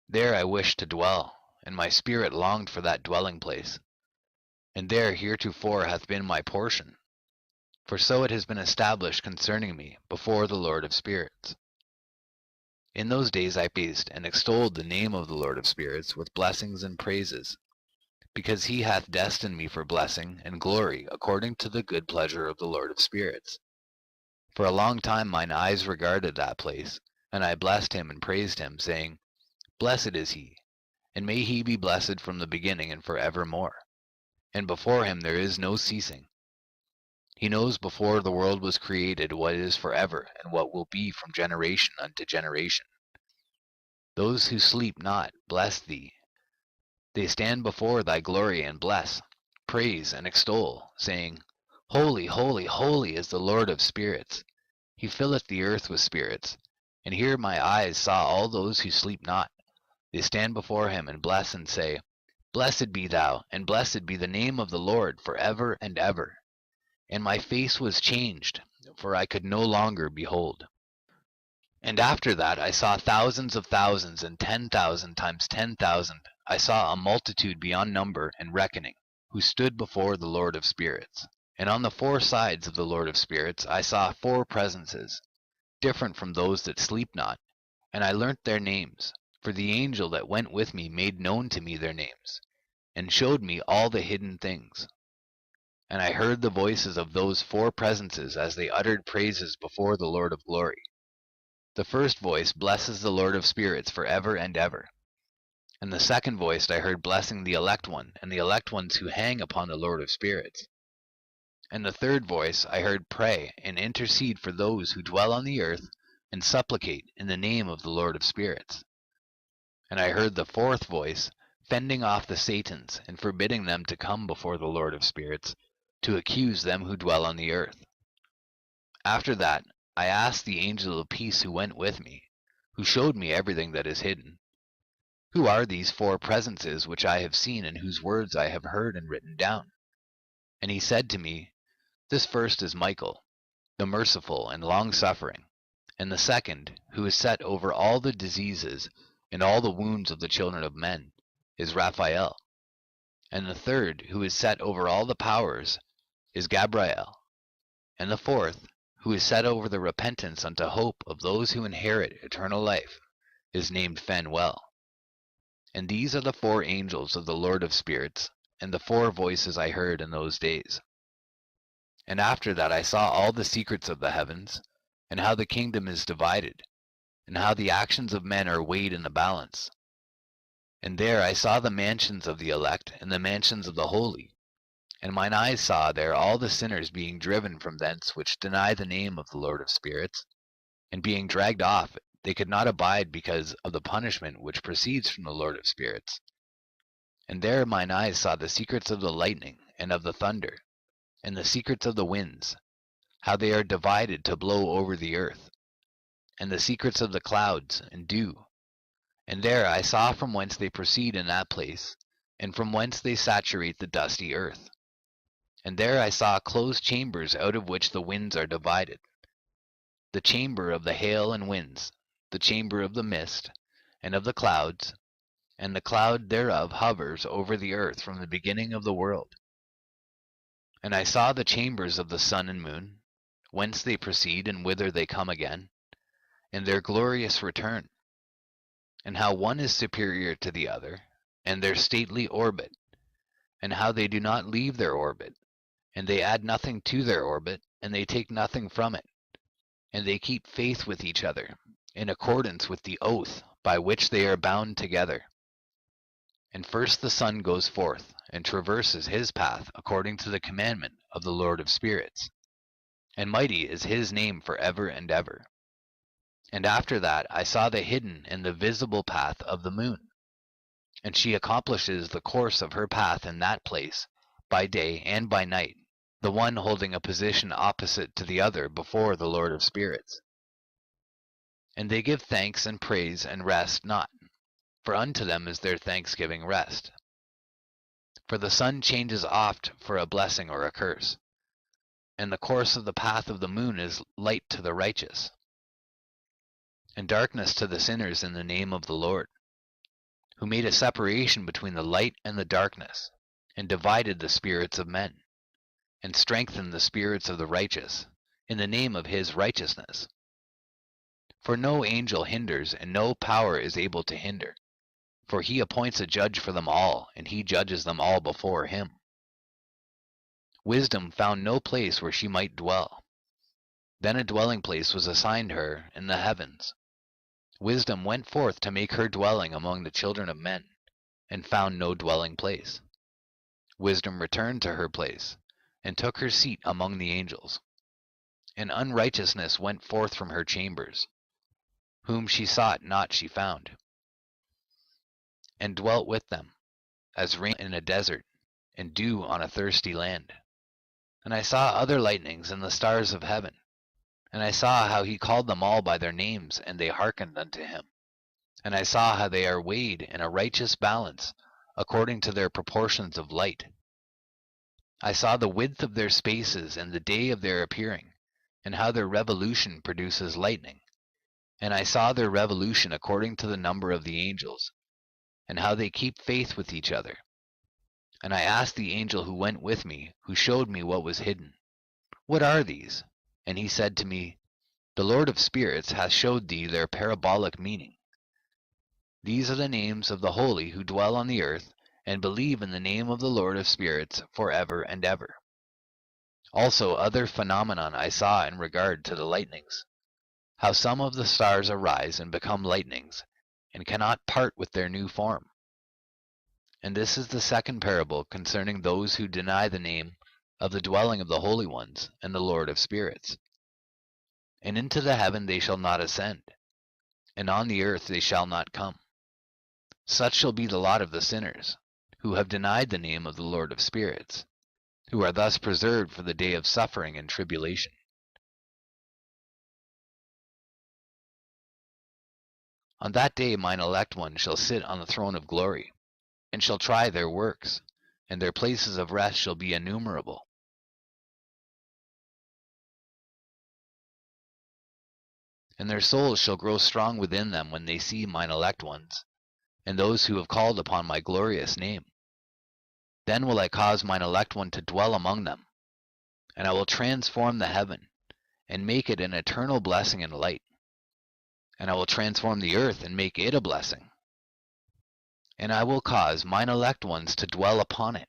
There I wished to dwell, and my spirit longed for that dwelling place. And there heretofore hath been my portion, for so it has been established concerning me before the Lord of spirits. In those days I praised and extolled the name of the Lord of spirits with blessings and praises, because he hath destined me for blessing and glory according to the good pleasure of the Lord of spirits. For a long time mine eyes regarded that place, and I blessed him and praised him, saying, Blessed is he, and may he be blessed from the beginning and for evermore. And before him there is no ceasing. He knows before the world was created what is forever, and what will be from generation unto generation. Those who sleep not bless thee. They stand before thy glory and bless, praise, and extol, saying, Holy, holy, holy is the Lord of spirits. He filleth the earth with spirits. And here my eyes saw all those who sleep not. They stand before him and bless and say, Blessed be thou, and blessed be the name of the Lord for ever and ever. And my face was changed, for I could no longer behold. And after that I saw thousands of thousands, and 10,000 times 10,000. I saw a multitude beyond number and reckoning, who stood before the Lord of spirits, And on the four sides of the Lord of Spirits I saw four presences, different from those that sleep not, and I learnt their names, for the angel that went with me made known to me their names, and showed me all the hidden things. And I heard the voices of those four presences as they uttered praises before the Lord of glory. The first voice blesses the Lord of Spirits for ever and ever. And the second voice I heard blessing the elect one, and the elect ones who hang upon the Lord of Spirits. And the third voice I heard pray and intercede for those who dwell on the earth, and supplicate in the name of the Lord of Spirits. And I heard the fourth voice fending off the Satans, and forbidding them to come before the Lord of Spirits, to accuse them who dwell on the earth. After that I asked the angel of peace who went with me, who showed me everything that is hidden, who are these four presences which I have seen, and whose words I have heard and written down? And he said to me, This first is Michael, the merciful and long-suffering, and the second, who is set over all the diseases and all the wounds of the children of men, is Raphael. And the third, who is set over all the powers, is Gabriel. And the fourth, who is set over the repentance unto hope of those who inherit eternal life, is named Phanuel. And these are the four angels of the Lord of Spirits, and the four voices I heard in those days. And after that I saw all the secrets of the heavens, and how the kingdom is divided, and how the actions of men are weighed in the balance. And there I saw the mansions of the elect, and the mansions of the holy. And mine eyes saw there all the sinners being driven from thence which deny the name of the Lord of Spirits, and being dragged off, they could not abide because of the punishment which proceeds from the Lord of Spirits. And there mine eyes saw the secrets of the lightning, and of the thunder, and the secrets of the winds, how they are divided to blow over the earth, and the secrets of the clouds and dew. And there I saw from whence they proceed in that place, and from whence they saturate the dusty earth. And there I saw closed chambers out of which the winds are divided, the chamber of the hail and winds, the chamber of the mist, and of the clouds, and the cloud thereof hovers over the earth from the beginning of the world. And I saw the chambers of the sun and moon, whence they proceed and whither they come again, in their glorious return, and how one is superior to the other, and their stately orbit, and how they do not leave their orbit, and they add nothing to their orbit, and they take nothing from it, and they keep faith with each other, in accordance with the oath by which they are bound together. And first the sun goes forth, and traverses his path according to the commandment of the Lord of Spirits, and mighty is his name for ever and ever. And after that I saw the hidden and the visible path of the moon, and she accomplishes the course of her path in that place, by day and by night, the one holding a position opposite to the other before the Lord of Spirits. And they give thanks and praise and rest not, for unto them is their thanksgiving rest. For the sun changes oft for a blessing or a curse, and the course of the path of the moon is light to the righteous, and darkness to the sinners in the name of the Lord, who made a separation between the light and the darkness, and divided the spirits of men, and strengthened the spirits of the righteous, in the name of his righteousness. For no angel hinders, and no power is able to hinder, for he appoints a judge for them all, and he judges them all before him. Wisdom found no place where she might dwell. Then a dwelling place was assigned her in the heavens. Wisdom went forth to make her dwelling among the children of men, and found no dwelling place. Wisdom returned to her place, and took her seat among the angels. And unrighteousness went forth from her chambers. Whom she sought not she found, and dwelt with them, as rain in a desert, and dew on a thirsty land. And I saw other lightnings in the stars of heaven, and I saw how he called them all by their names, and they hearkened unto him. And I saw how they are weighed in a righteous balance, according to their proportions of light. I saw the width of their spaces and the day of their appearing, and how their revolution produces lightning. And I saw their revolution according to the number of the angels, and how they keep faith with each other. And I asked the angel who went with me, who showed me what was hidden, "What are these?" And he said to me, "The Lord of Spirits hath showed thee their parabolic meaning. These are the names of the holy who dwell on the earth, and believe in the name of the Lord of Spirits for ever and ever." Also other phenomenon I saw in regard to the lightnings, how some of the stars arise and become lightnings, and cannot part with their new form. And this is the second parable concerning those who deny the name of the dwelling of the holy ones and the Lord of Spirits. And into the heaven they shall not ascend, and on the earth they shall not come. Such shall be the lot of the sinners, who have denied the name of the Lord of Spirits, who are thus preserved for the day of suffering and tribulation. On that day mine elect one shall sit on the throne of glory, and shall try their works, and their places of rest shall be innumerable. And their souls shall grow strong within them when they see mine elect ones, and those who have called upon my glorious name. Then will I cause mine elect one to dwell among them, and I will transform the heaven, and make it an eternal blessing and light. And I will transform the earth, and make it a blessing. And I will cause mine elect ones to dwell upon it,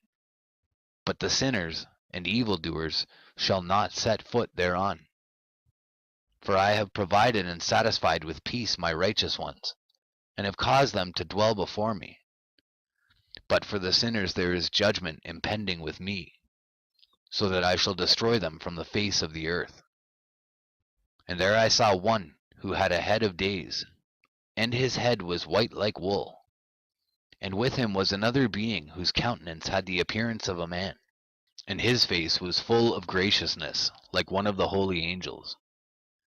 but the sinners and evildoers shall not set foot thereon. For I have provided and satisfied with peace my righteous ones, and have caused them to dwell before me. But for the sinners there is judgment impending with me, so that I shall destroy them from the face of the earth. And there I saw one who had a head of days, and his head was white like wool. And with him was another being whose countenance had the appearance of a man, and his face was full of graciousness, like one of the holy angels.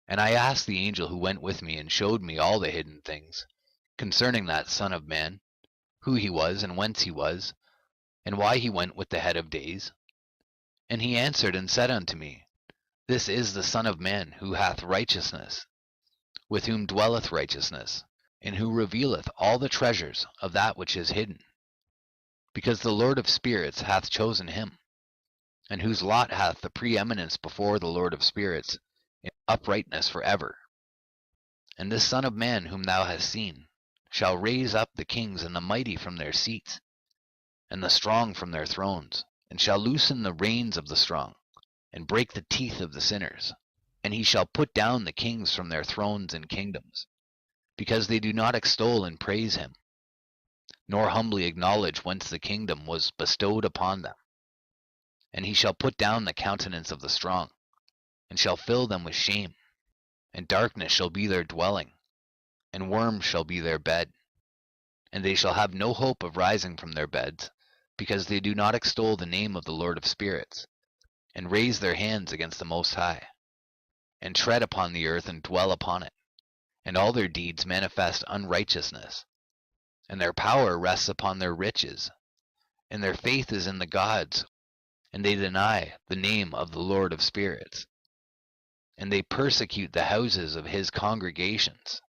And I asked the angel who went with me and showed me all the hidden things concerning that Son of Man, who he was, and whence he was, and why he went with the head of days. And he answered and said unto me, This is the Son of Man, who hath righteousness, with whom dwelleth righteousness, and who revealeth all the treasures of that which is hidden, because the Lord of Spirits hath chosen him, and whose lot hath the preeminence before the Lord of Spirits in uprightness for ever. And this Son of Man whom thou hast seen shall raise up the kings and the mighty from their seats, and the strong from their thrones, and shall loosen the reins of the strong, and break the teeth of the sinners. And he shall put down the kings from their thrones and kingdoms, because they do not extol and praise him, nor humbly acknowledge whence the kingdom was bestowed upon them. And he shall put down the countenance of the strong, and shall fill them with shame. And darkness shall be their dwelling, and worms shall be their bed. And they shall have no hope of rising from their beds, because they do not extol the name of the Lord of Spirits, and raise their hands against the Most High, and tread upon the earth and dwell upon it. And all their deeds manifest unrighteousness, and their power rests upon their riches, and their faith is in the gods, and they deny the name of the Lord of Spirits, and they persecute the houses of his congregations,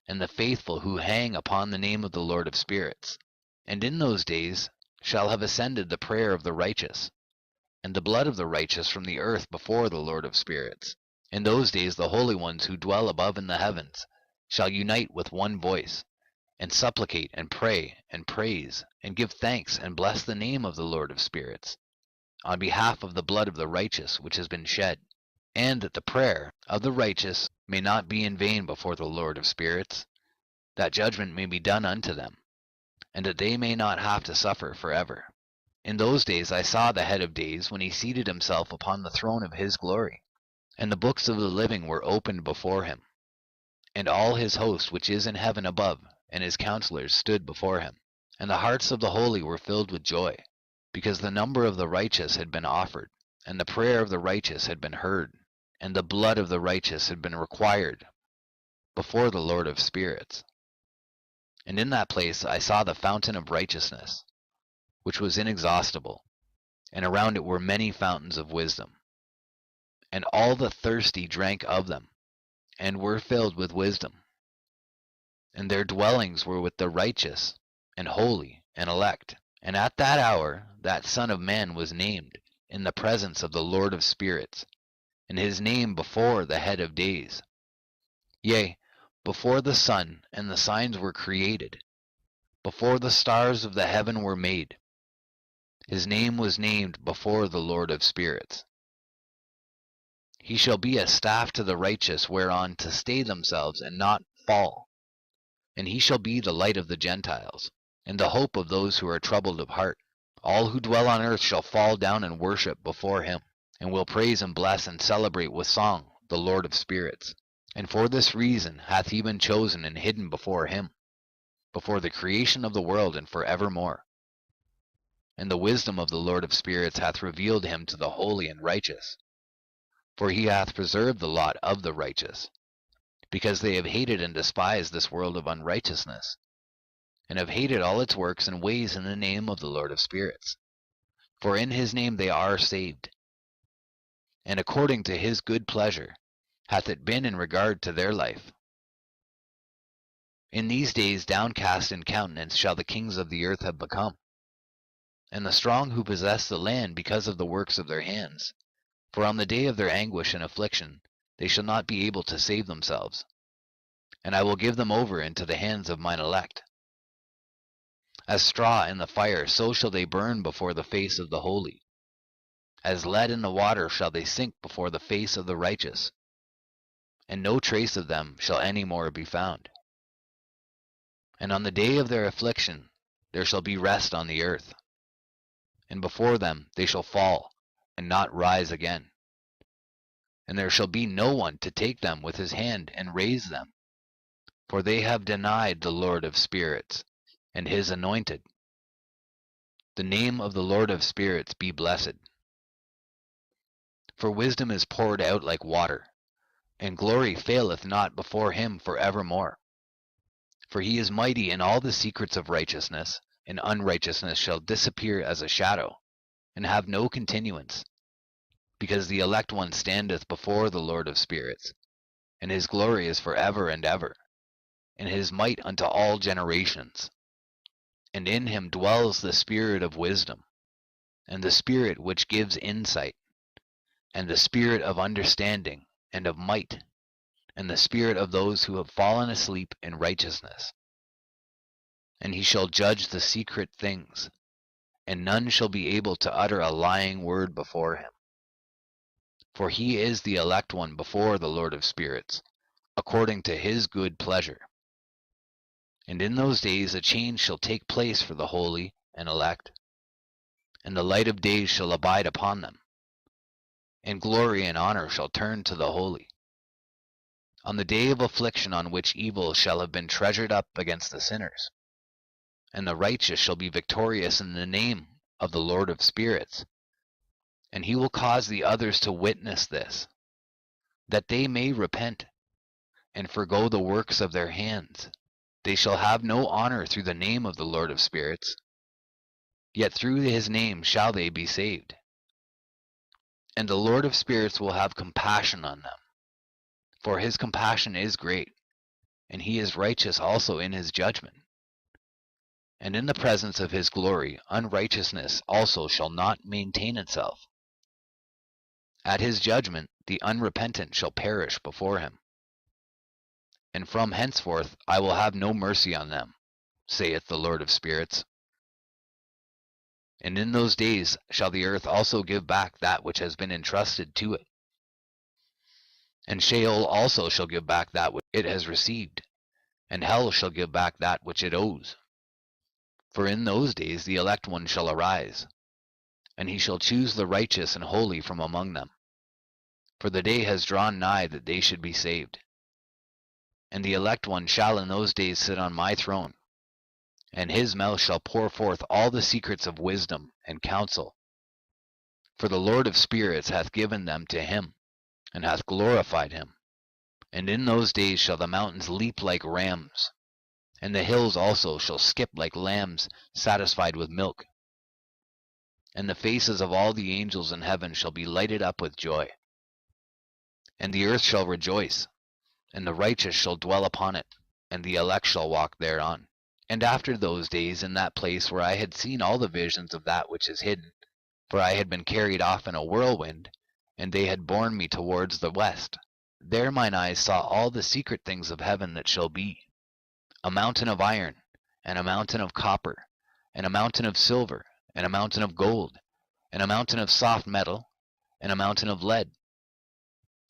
and the faithful who hang upon the name of the Lord of Spirits. And in those days shall have ascended the prayer of the righteous, and the blood of the righteous from the earth before the Lord of Spirits. In those days the holy ones who dwell above in the heavens shall unite with one voice, and supplicate and pray and praise, and give thanks and bless the name of the Lord of Spirits, on behalf of the blood of the righteous which has been shed, and that the prayer of the righteous may not be in vain before the Lord of Spirits, that judgment may be done unto them, and that they may not have to suffer forever. In those days I saw the head of days when he seated himself upon the throne of his glory, and the books of the living were opened before him. And all his host which is in heaven above, and his counselors stood before him. And the hearts of the holy were filled with joy, because the number of the righteous had been offered, and the prayer of the righteous had been heard, and the blood of the righteous had been required before the Lord of Spirits. And in that place I saw the fountain of righteousness, which was inexhaustible, and around it were many fountains of wisdom. And all the thirsty drank of them, and were filled with wisdom. And their dwellings were with the righteous, and holy, and elect. And at that hour that Son of Man was named in the presence of the Lord of spirits, and his name before the head of days. Yea, before the sun and the signs were created, before the stars of the heaven were made, his name was named before the Lord of spirits. He shall be a staff to the righteous, whereon to stay themselves and not fall. And he shall be the light of the Gentiles, and the hope of those who are troubled of heart. All who dwell on earth shall fall down and worship before him, and will praise and bless and celebrate with song the Lord of spirits. And for this reason hath he been chosen and hidden before him, before the creation of the world and for evermore. And the wisdom of the Lord of spirits hath revealed him to the holy and righteous. For he hath preserved the lot of the righteous, because they have hated and despised this world of unrighteousness, and have hated all its works and ways in the name of the Lord of spirits. For in his name they are saved. And according to his good pleasure hath it been in regard to their life. In these days downcast in countenance shall the kings of the earth have become, and the strong who possess the land because of the works of their hands. For on the day of their anguish and affliction they shall not be able to save themselves. And I will give them over into the hands of mine elect. As straw in the fire, so shall they burn before the face of the holy. As lead in the water shall they sink before the face of the righteous. And no trace of them shall any more be found. And on the day of their affliction there shall be rest on the earth. And before them they shall fall, and not rise again. And there shall be no one to take them with his hand and raise them. For they have denied the Lord of spirits, and his anointed. The name of the Lord of spirits be blessed. For wisdom is poured out like water, and glory faileth not before him for evermore. For he is mighty in all the secrets of righteousness, and unrighteousness shall disappear as a shadow, and have no continuance. Because the elect one standeth before the Lord of spirits, and his glory is for ever and ever, and his might unto all generations. And in him dwells the spirit of wisdom, and the spirit which gives insight, and the spirit of understanding and of might, and the spirit of those who have fallen asleep in righteousness. And he shall judge the secret things, and none shall be able to utter a lying word before him. For he is the elect one before the Lord of spirits, according to his good pleasure. And in those days a change shall take place for the holy and elect, and the light of days shall abide upon them, and glory and honor shall turn to the holy. On the day of affliction on which evil shall have been treasured up against the sinners, and the righteous shall be victorious in the name of the Lord of spirits. And he will cause the others to witness this, that they may repent, and forgo the works of their hands. They shall have no honor through the name of the Lord of spirits, yet through his name shall they be saved. And the Lord of spirits will have compassion on them, for his compassion is great, and he is righteous also in his judgment. And in the presence of his glory unrighteousness also shall not maintain itself. At his judgment the unrepentant shall perish before him. And from henceforth I will have no mercy on them, saith the Lord of spirits. And in those days shall the earth also give back that which has been entrusted to it. And Sheol also shall give back that which it has received, and hell shall give back that which it owes. For in those days the elect one shall arise, and he shall choose the righteous and holy from among them. For the day has drawn nigh that they should be saved. And the elect one shall in those days sit on my throne, and his mouth shall pour forth all the secrets of wisdom and counsel. For the Lord of spirits hath given them to him, and hath glorified him. And in those days shall the mountains leap like rams, and the hills also shall skip like lambs satisfied with milk. And the faces of all the angels in heaven shall be lighted up with joy. And the earth shall rejoice, and the righteous shall dwell upon it, and the elect shall walk thereon. And after those days, in that place where I had seen all the visions of that which is hidden, for I had been carried off in a whirlwind, and they had borne me towards the west, there mine eyes saw all the secret things of heaven that shall be, a mountain of iron, and a mountain of copper, and a mountain of silver, and a mountain of gold, and a mountain of soft metal, and a mountain of lead.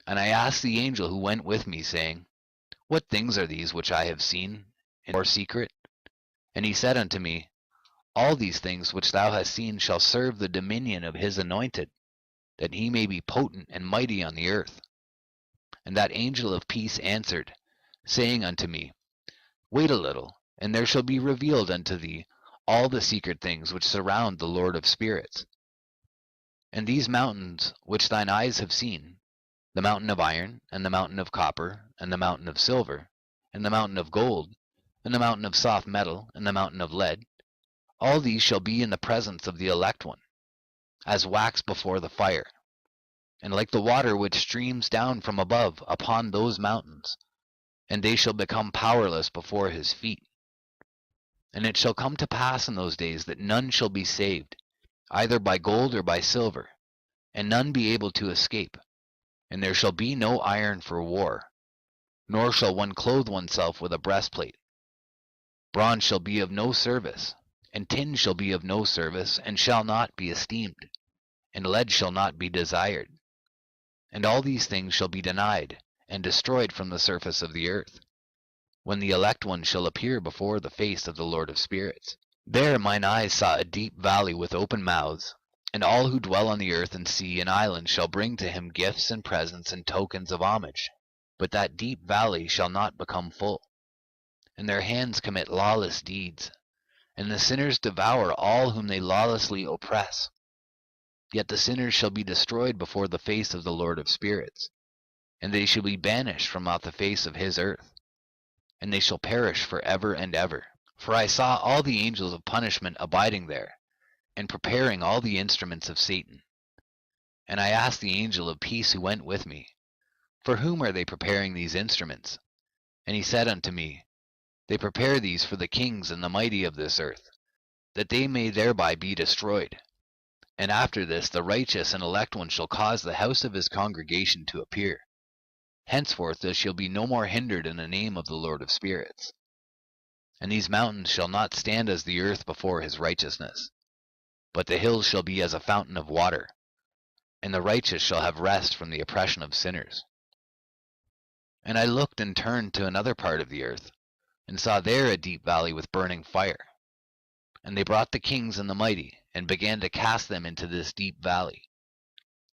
And I asked the angel who went with me, saying, What things are these which I have seen in your secret? And he said unto me, All these things which thou hast seen shall serve the dominion of his anointed, that he may be potent and mighty on the earth. And that angel of peace answered, saying unto me, Wait a little, and there shall be revealed unto thee all the secret things which surround the Lord of spirits. And these mountains which thine eyes have seen, the mountain of iron, and the mountain of copper, and the mountain of silver, and the mountain of gold, and the mountain of soft metal, and the mountain of lead, all these shall be in the presence of the elect one, as wax before the fire, and like the water which streams down from above upon those mountains, and they shall become powerless before his feet. And it shall come to pass in those days that none shall be saved, either by gold or by silver, and none be able to escape. And there shall be no iron for war, nor shall one clothe oneself with a breastplate. Bronze shall be of no service, and tin shall be of no service, and shall not be esteemed, and lead shall not be desired. And all these things shall be denied, and destroyed from the surface of the earth, when the elect one shall appear before the face of the Lord of spirits. There mine eyes saw a deep valley with open mouths, and all who dwell on the earth and sea and islands shall bring to him gifts and presents and tokens of homage. But that deep valley shall not become full. And their hands commit lawless deeds, and the sinners devour all whom they lawlessly oppress. Yet the sinners shall be destroyed before the face of the Lord of spirits, and they shall be banished from out the face of his earth, and they shall perish for ever and ever. For I saw all the angels of punishment abiding there, and preparing all the instruments of Satan. And I asked the angel of peace who went with me, For whom are they preparing these instruments? And he said unto me, They prepare these for the kings and the mighty of this earth, that they may thereby be destroyed. And after this the righteous and elect one shall cause the house of his congregation to appear. Henceforth there shall be no more hindered in the name of the Lord of spirits. And these mountains shall not stand as the earth before his righteousness, but the hills shall be as a fountain of water, and the righteous shall have rest from the oppression of sinners. And I looked and turned to another part of the earth, and saw there a deep valley with burning fire. And they brought the kings and the mighty, and began to cast them into this deep valley.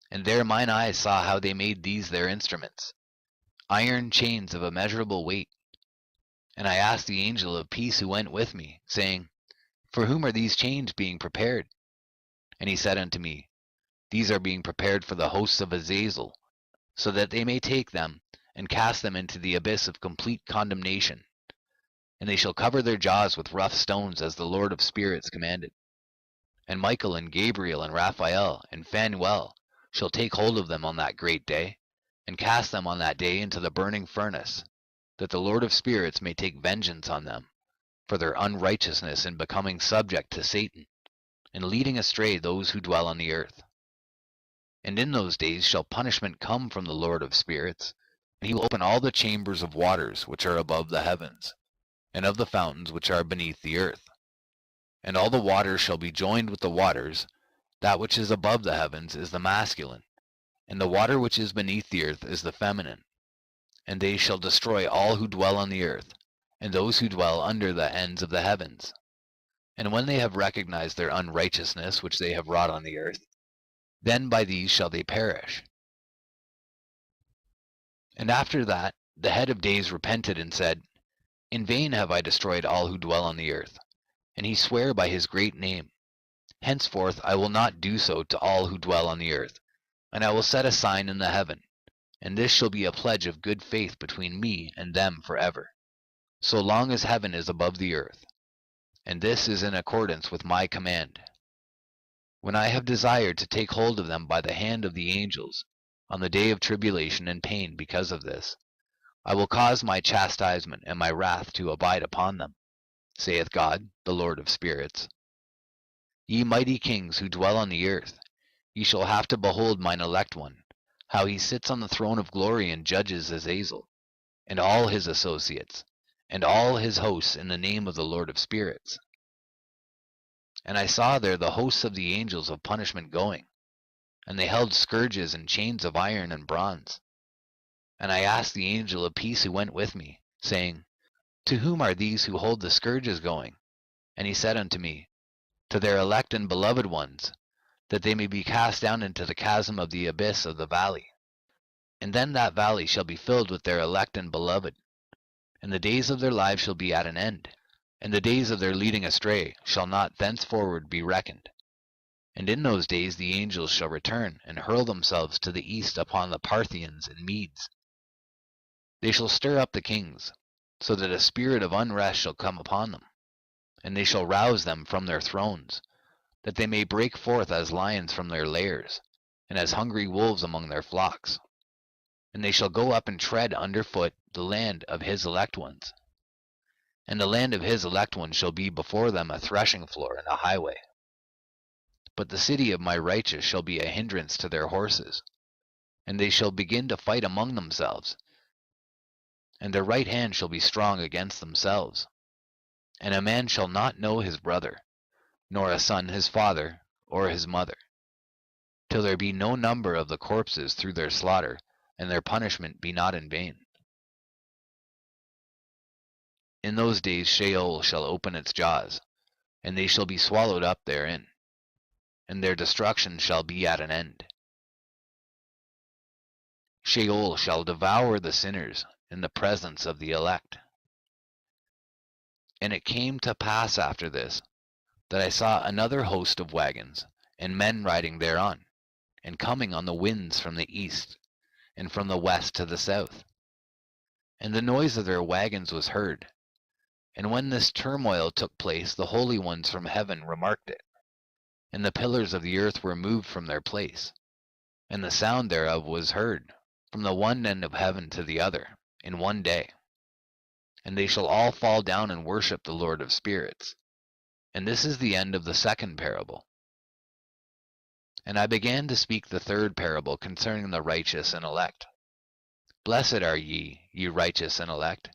And there mine eyes saw how they made these their instruments, iron chains of immeasurable weight. And I asked the angel of peace who went with me, saying, For whom are these chains being prepared? And he said unto me, These are being prepared for the hosts of Azazel, so that they may take them, and cast them into the abyss of complete condemnation. And they shall cover their jaws with rough stones, as the Lord of spirits commanded. And Michael and Gabriel and Raphael and Phanuel shall take hold of them on that great day, and cast them on that day into the burning furnace, that the Lord of spirits may take vengeance on them, for their unrighteousness in becoming subject to Satan, and leading astray those who dwell on the earth. And in those days shall punishment come from the Lord of spirits, and he will open all the chambers of waters which are above the heavens, and of the fountains which are beneath the earth. And all the waters shall be joined with the waters. That which is above the heavens is the masculine, and the water which is beneath the earth is the feminine. And they shall destroy all who dwell on the earth, and those who dwell under the ends of the heavens. And when they have recognized their unrighteousness which they have wrought on the earth, then by these shall they perish. And after that the head of days repented and said, In vain have I destroyed all who dwell on the earth. And he sware by his great name, Henceforth I will not do so to all who dwell on the earth, and I will set a sign in the heaven, and this shall be a pledge of good faith between me and them forever, so long as heaven is above the earth. And this is in accordance with my command. When I have desired to take hold of them by the hand of the angels, on the day of tribulation and pain because of this, I will cause my chastisement and my wrath to abide upon them. saith God, the Lord of spirits. Ye mighty kings who dwell on the earth, ye shall have to behold mine elect one, how he sits on the throne of glory and judges Azazel, and all his associates, and all his hosts in the name of the Lord of spirits. And I saw there the hosts of the angels of punishment going, and they held scourges and chains of iron and bronze. And I asked the angel of peace who went with me, saying, To whom are these who hold the scourges going? And he said unto me, To their elect and beloved ones, that they may be cast down into the chasm of the abyss of the valley. And then that valley shall be filled with their elect and beloved, and the days of their lives shall be at an end, and the days of their leading astray shall not thenceforward be reckoned. And in those days the angels shall return, and hurl themselves to the east upon the Parthians and Medes. They shall stir up the kings, so that a spirit of unrest shall come upon them, and they shall rouse them from their thrones, that they may break forth as lions from their lairs, and as hungry wolves among their flocks. And they shall go up and tread under foot the land of his elect ones. And the land of his elect ones shall be before them a threshing floor and a highway. But the city of my righteous shall be a hindrance to their horses, and they shall begin to fight among themselves, and their right hand shall be strong against themselves. And a man shall not know his brother, nor a son his father or his mother, till there be no number of the corpses through their slaughter, and their punishment be not in vain. In those days Sheol shall open its jaws, and they shall be swallowed up therein, and their destruction shall be at an end. Sheol shall devour the sinners in the presence of the elect. And it came to pass after this, that I saw another host of wagons, and men riding thereon, and coming on the winds from the east, and from the west to the south. And the noise of their wagons was heard. And when this turmoil took place, the holy ones from heaven remarked it. And the pillars of the earth were moved from their place, and the sound thereof was heard, from the one end of heaven to the other, in one day. And they shall all fall down and worship the Lord of spirits. And this is the end of the second parable. And I began to speak the third parable concerning the righteous and elect. Blessed are ye, ye righteous and elect,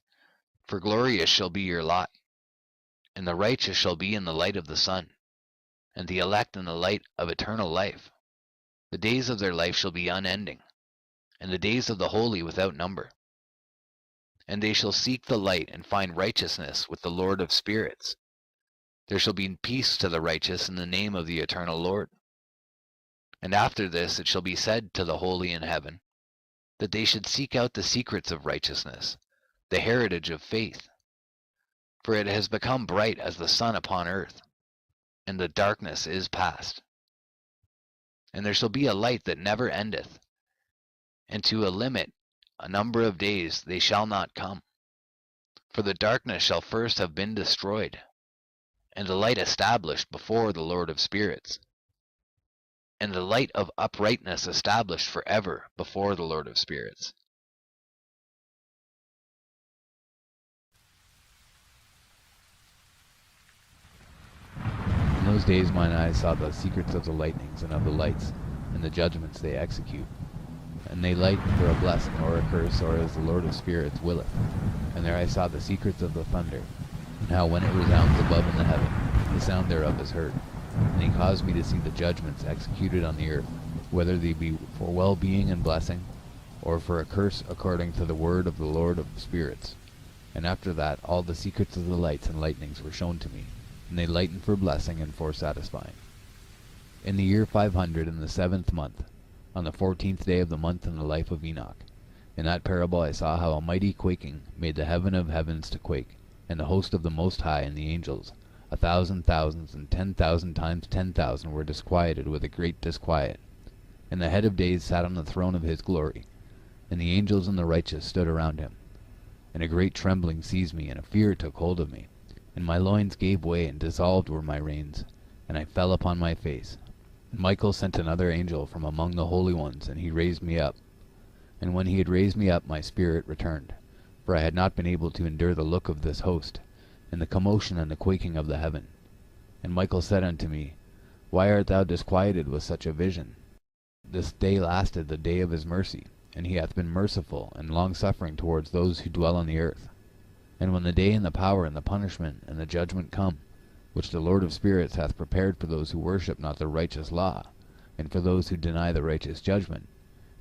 for glorious shall be your lot. And the righteous shall be in the light of the sun, and the elect in the light of eternal life. The days of their life shall be unending, and the days of the holy without number. And they shall seek the light and find righteousness with the Lord of spirits. There shall be peace to the righteous in the name of the eternal Lord. And after this it shall be said to the holy in heaven, that they should seek out the secrets of righteousness, the heritage of faith. For it has become bright as the sun upon earth, and the darkness is past. And there shall be a light that never endeth, and to a limit, a number of days, they shall not come. For the darkness shall first have been destroyed, and the light established before the Lord of spirits, and the light of uprightness established forever before the Lord of spirits. In those days mine eyes saw the secrets of the lightnings and of the lights, and the judgments they execute. And they light for a blessing or a curse, or as the Lord of spirits willeth. And there I saw the secrets of the thunder, and how when it resounds above in the heaven, the sound thereof is heard. And he caused me to see the judgments executed on the earth, whether they be for well-being and blessing, or for a curse according to the word of the Lord of spirits. And after that all the secrets of the lights and lightnings were shown to me, and they lighten for blessing and for satisfying. In the year 500 in the 7th month, on the 14th day of the month in the life of Enoch, in that parable I saw how a mighty quaking made the heaven of heavens to quake, and the host of the Most High and the angels, 1,000 thousands and 10,000 times 10,000 were disquieted with a great disquiet. And the head of days sat on the throne of his glory, and the angels and the righteous stood around him. And a great trembling seized me, and a fear took hold of me, and my loins gave way, and dissolved were my reins, and I fell upon my face. And Michael sent another angel from among the holy ones, and he raised me up. And when he had raised me up, my spirit returned, for I had not been able to endure the look of this host. and the commotion and the quaking of the heaven. And Michael said unto me, Why art thou disquieted with such a vision? This day lasted the day of his mercy, and he hath been merciful and long-suffering towards those who dwell on the earth. And when the day and the power and the punishment and the judgment come, which the Lord of spirits hath prepared for those who worship not the righteous law, and for those who deny the righteous judgment,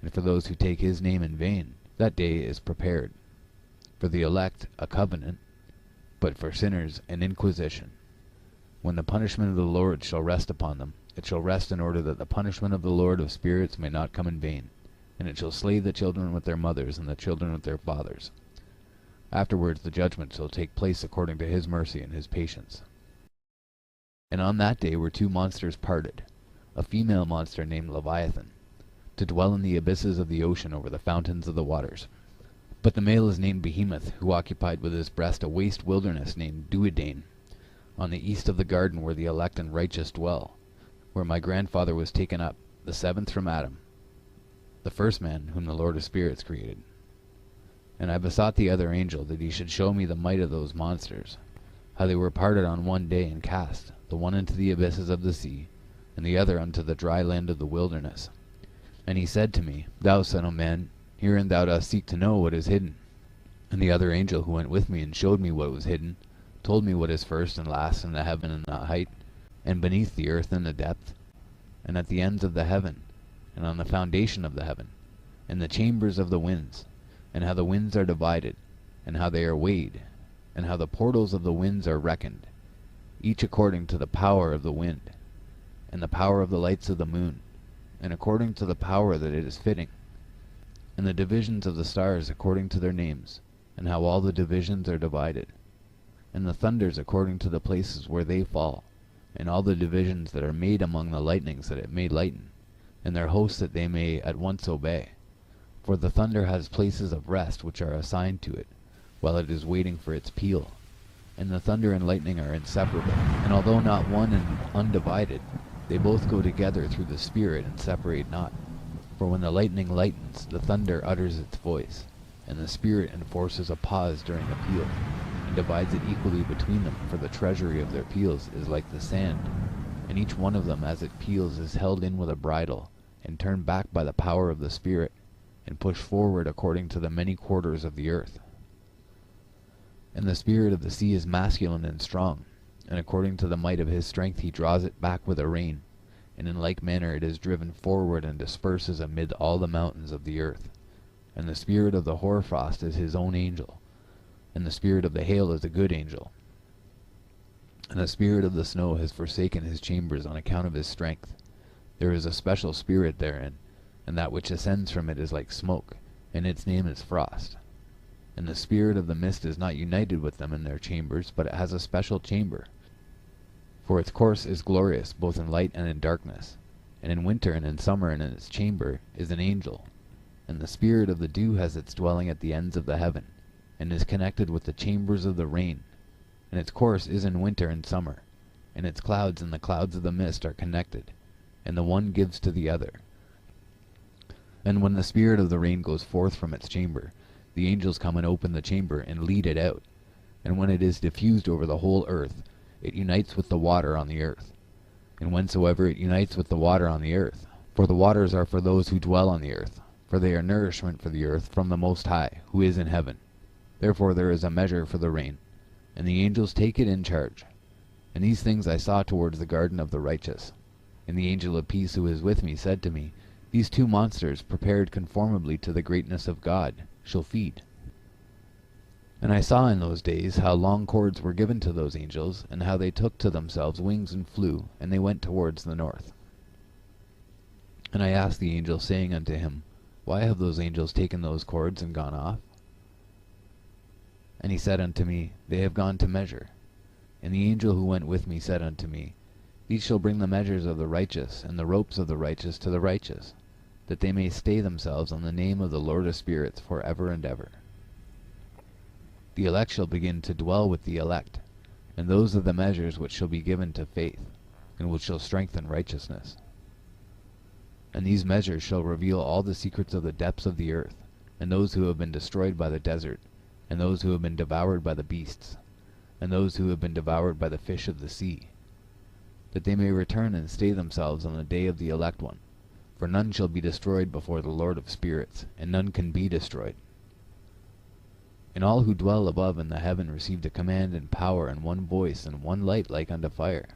and for those who take his name in vain, that day is prepared. For the elect a covenant, but for sinners an inquisition. When the punishment of the Lord shall rest upon them, it shall rest in order that the punishment of the Lord of spirits may not come in vain, and it shall slay the children with their mothers and the children with their fathers. Afterwards the judgment shall take place according to his mercy and his patience. And on that day were two monsters parted, a female monster named Leviathan, to dwell in the abysses of the ocean over the fountains of the waters. But the male is named Behemoth, who occupied with his breast a waste wilderness named Duodain, on the east of the garden where the elect and righteous dwell, where my grandfather was taken up, the seventh from Adam, the first man whom the Lord of spirits created. And I besought the other angel that he should show me the might of those monsters, how they were parted on one day and cast, the one into the abysses of the sea, and the other unto the dry land of the wilderness. And he said to me, Thou son of man, herein thou dost seek to know what is hidden. And the other angel who went with me and showed me what was hidden, told me what is first and last in the heaven and the height, and beneath the earth in the depth, and at the ends of the heaven, and on the foundation of the heaven, and the chambers of the winds, and how the winds are divided, and how they are weighed, and how the portals of the winds are reckoned, each according to the power of the wind, and the power of the lights of the moon, and according to the power that it is fitting, and the divisions of the stars according to their names, and how all the divisions are divided, and the thunders according to the places where they fall, and all the divisions that are made among the lightnings that it may lighten, and their hosts that they may at once obey. For the thunder has places of rest which are assigned to it, while it is waiting for its peal. And the thunder and lightning are inseparable, and although not one and undivided, they both go together through the Spirit and separate not. For when the lightning lightens, the thunder utters its voice, and the Spirit enforces a pause during a peal, and divides it equally between them, for the treasury of their peals is like the sand, and each one of them as it peals is held in with a bridle, and turned back by the power of the Spirit, and pushed forward according to the many quarters of the earth. And the spirit of the sea is masculine and strong, and according to the might of his strength he draws it back with a rein, and in like manner it is driven forward and disperses amid all the mountains of the earth. And the spirit of the hoarfrost is his own angel, and the spirit of the hail is a good angel. And the spirit of the snow has forsaken his chambers on account of his strength. There is a special spirit therein, and that which ascends from it is like smoke, and its name is frost. And the spirit of the mist is not united with them in their chambers, but it has a special chamber. For its course is glorious both in light and in darkness, and in winter and in summer, and in its chamber is an angel. And the spirit of the dew has its dwelling at the ends of the heaven, and is connected with the chambers of the rain. And its course is in winter and summer, and its clouds and the clouds of the mist are connected, and the one gives to the other. And when the spirit of the rain goes forth from its chamber, the angels come and open the chamber and lead it out. And when it is diffused over the whole earth, it unites with the water on the earth. And whensoever it unites with the water on the earth, for the waters are for those who dwell on the earth, for they are nourishment for the earth from the Most High, who is in heaven. Therefore there is a measure for the rain, and the angels take it in charge. And these things I saw towards the garden of the righteous. And the angel of peace who is with me said to me, These two monsters, prepared conformably to the greatness of God, shall feed. And I saw in those days how long cords were given to those angels, and how they took to themselves wings and flew, and they went towards the north. And I asked the angel, saying unto him, Why have those angels taken those cords and gone off? And he said unto me, They have gone to measure. And the angel who went with me said unto me, These shall bring the measures of the righteous, and the ropes of the righteous to the righteous, that they may stay themselves on the name of the Lord of spirits for ever and ever. The elect shall begin to dwell with the elect, and those are the measures which shall be given to faith, and which shall strengthen righteousness. And these measures shall reveal all the secrets of the depths of the earth, and those who have been destroyed by the desert, and those who have been devoured by the beasts. and those who have been devoured by the fish of the sea, that they may return and stay themselves on the day of the elect one. For none shall be destroyed before the Lord of spirits, and none can be destroyed. And all who dwell above in the heaven received a command and power and one voice and one light like unto fire.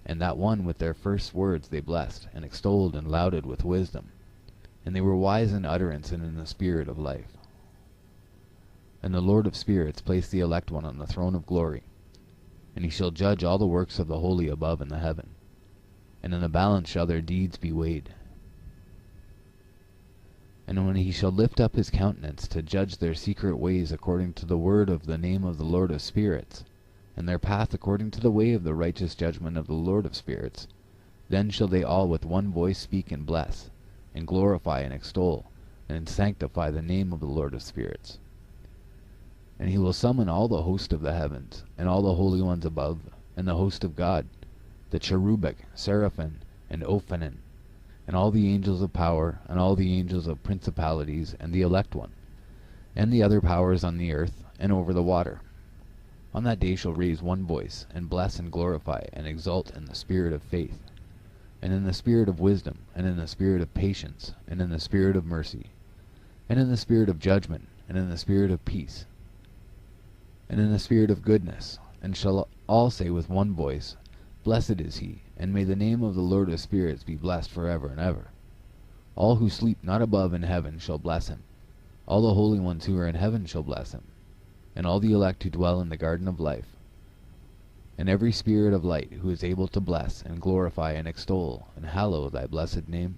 And that one with their first words they blessed, and extolled and lauded with wisdom. And they were wise in utterance and in the spirit of life. And the Lord of spirits placed the elect one on the throne of glory, and he shall judge all the works of the holy above in the heaven. And in the balance shall their deeds be weighed. And when he shall lift up his countenance to judge their secret ways according to the word of the name of the Lord of spirits, and their path according to the way of the righteous judgment of the Lord of spirits, then shall they all with one voice speak and bless, and glorify and extol, and sanctify the name of the Lord of spirits. And he will summon all the host of the heavens, and all the holy ones above, and the host of God, the cherubic, seraphim, and ophanim, and all the angels of power, and all the angels of principalities, and the elect one, and the other powers on the earth, and over the water. On that day shall raise one voice, and bless and glorify, and exalt in the spirit of faith, and in the spirit of wisdom, and in the spirit of patience, and in the spirit of mercy, and in the spirit of judgment, and in the spirit of peace, and in the spirit of goodness, and shall all say with one voice, Blessed is he, and may the name of the Lord of spirits be blessed forever and ever. All who sleep not above in heaven shall bless him. All the holy ones who are in heaven shall bless him, and all the elect who dwell in the garden of life, and every spirit of light who is able to bless and glorify and extol and hallow thy blessed name.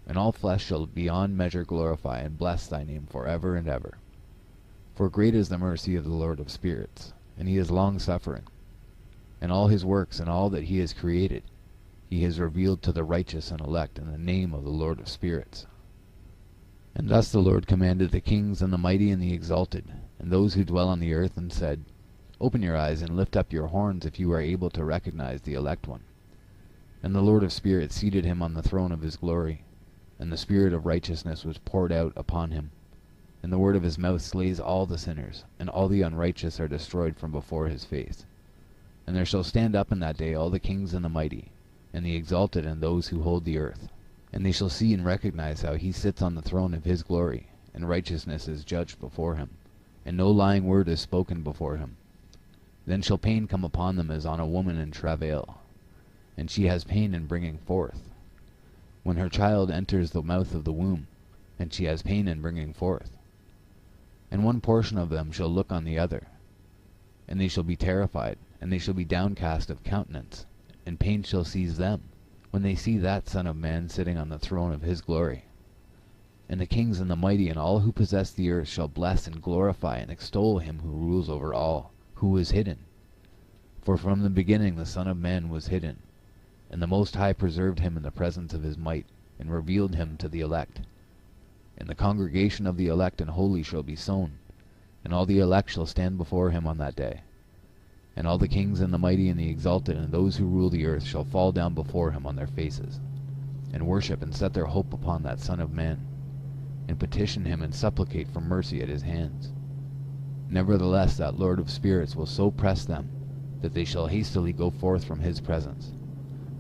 And all flesh shall beyond measure glorify and bless thy name forever and ever. For great is the mercy of the Lord of spirits, and he is long-suffering. And all his works and all that he has created, he has revealed to the righteous and elect in the name of the Lord of spirits. And thus the Lord commanded the kings and the mighty and the exalted, and those who dwell on the earth, and said, Open your eyes and lift up your horns if you are able to recognize the elect one. And the Lord of spirits seated him on the throne of his glory, and the spirit of righteousness was poured out upon him. And the word of his mouth slays all the sinners, and all the unrighteous are destroyed from before his face. And there shall stand up in that day all the kings and the mighty, and the exalted and those who hold the earth. And they shall see and recognize how he sits on the throne of his glory, and righteousness is judged before him, and no lying word is spoken before him. Then shall pain come upon them as on a woman in travail, and she has pain in bringing forth, when her child enters the mouth of the womb, and she has pain in bringing forth. And one portion of them shall look on the other, and they shall be terrified, and they shall be downcast of countenance, and pain shall seize them, when they see that Son of Man sitting on the throne of his glory. And the kings and the mighty and all who possess the earth shall bless and glorify and extol him who rules over all, who is hidden. For from the beginning the Son of Man was hidden, and the Most High preserved him in the presence of his might, and revealed him to the elect. And the congregation of the elect and holy shall be sown, and all the elect shall stand before him on that day. And all the kings and the mighty and the exalted and those who rule the earth shall fall down before him on their faces, and worship and set their hope upon that Son of Man, and petition him and supplicate for mercy at his hands. Nevertheless that Lord of spirits will so press them, that they shall hastily go forth from his presence,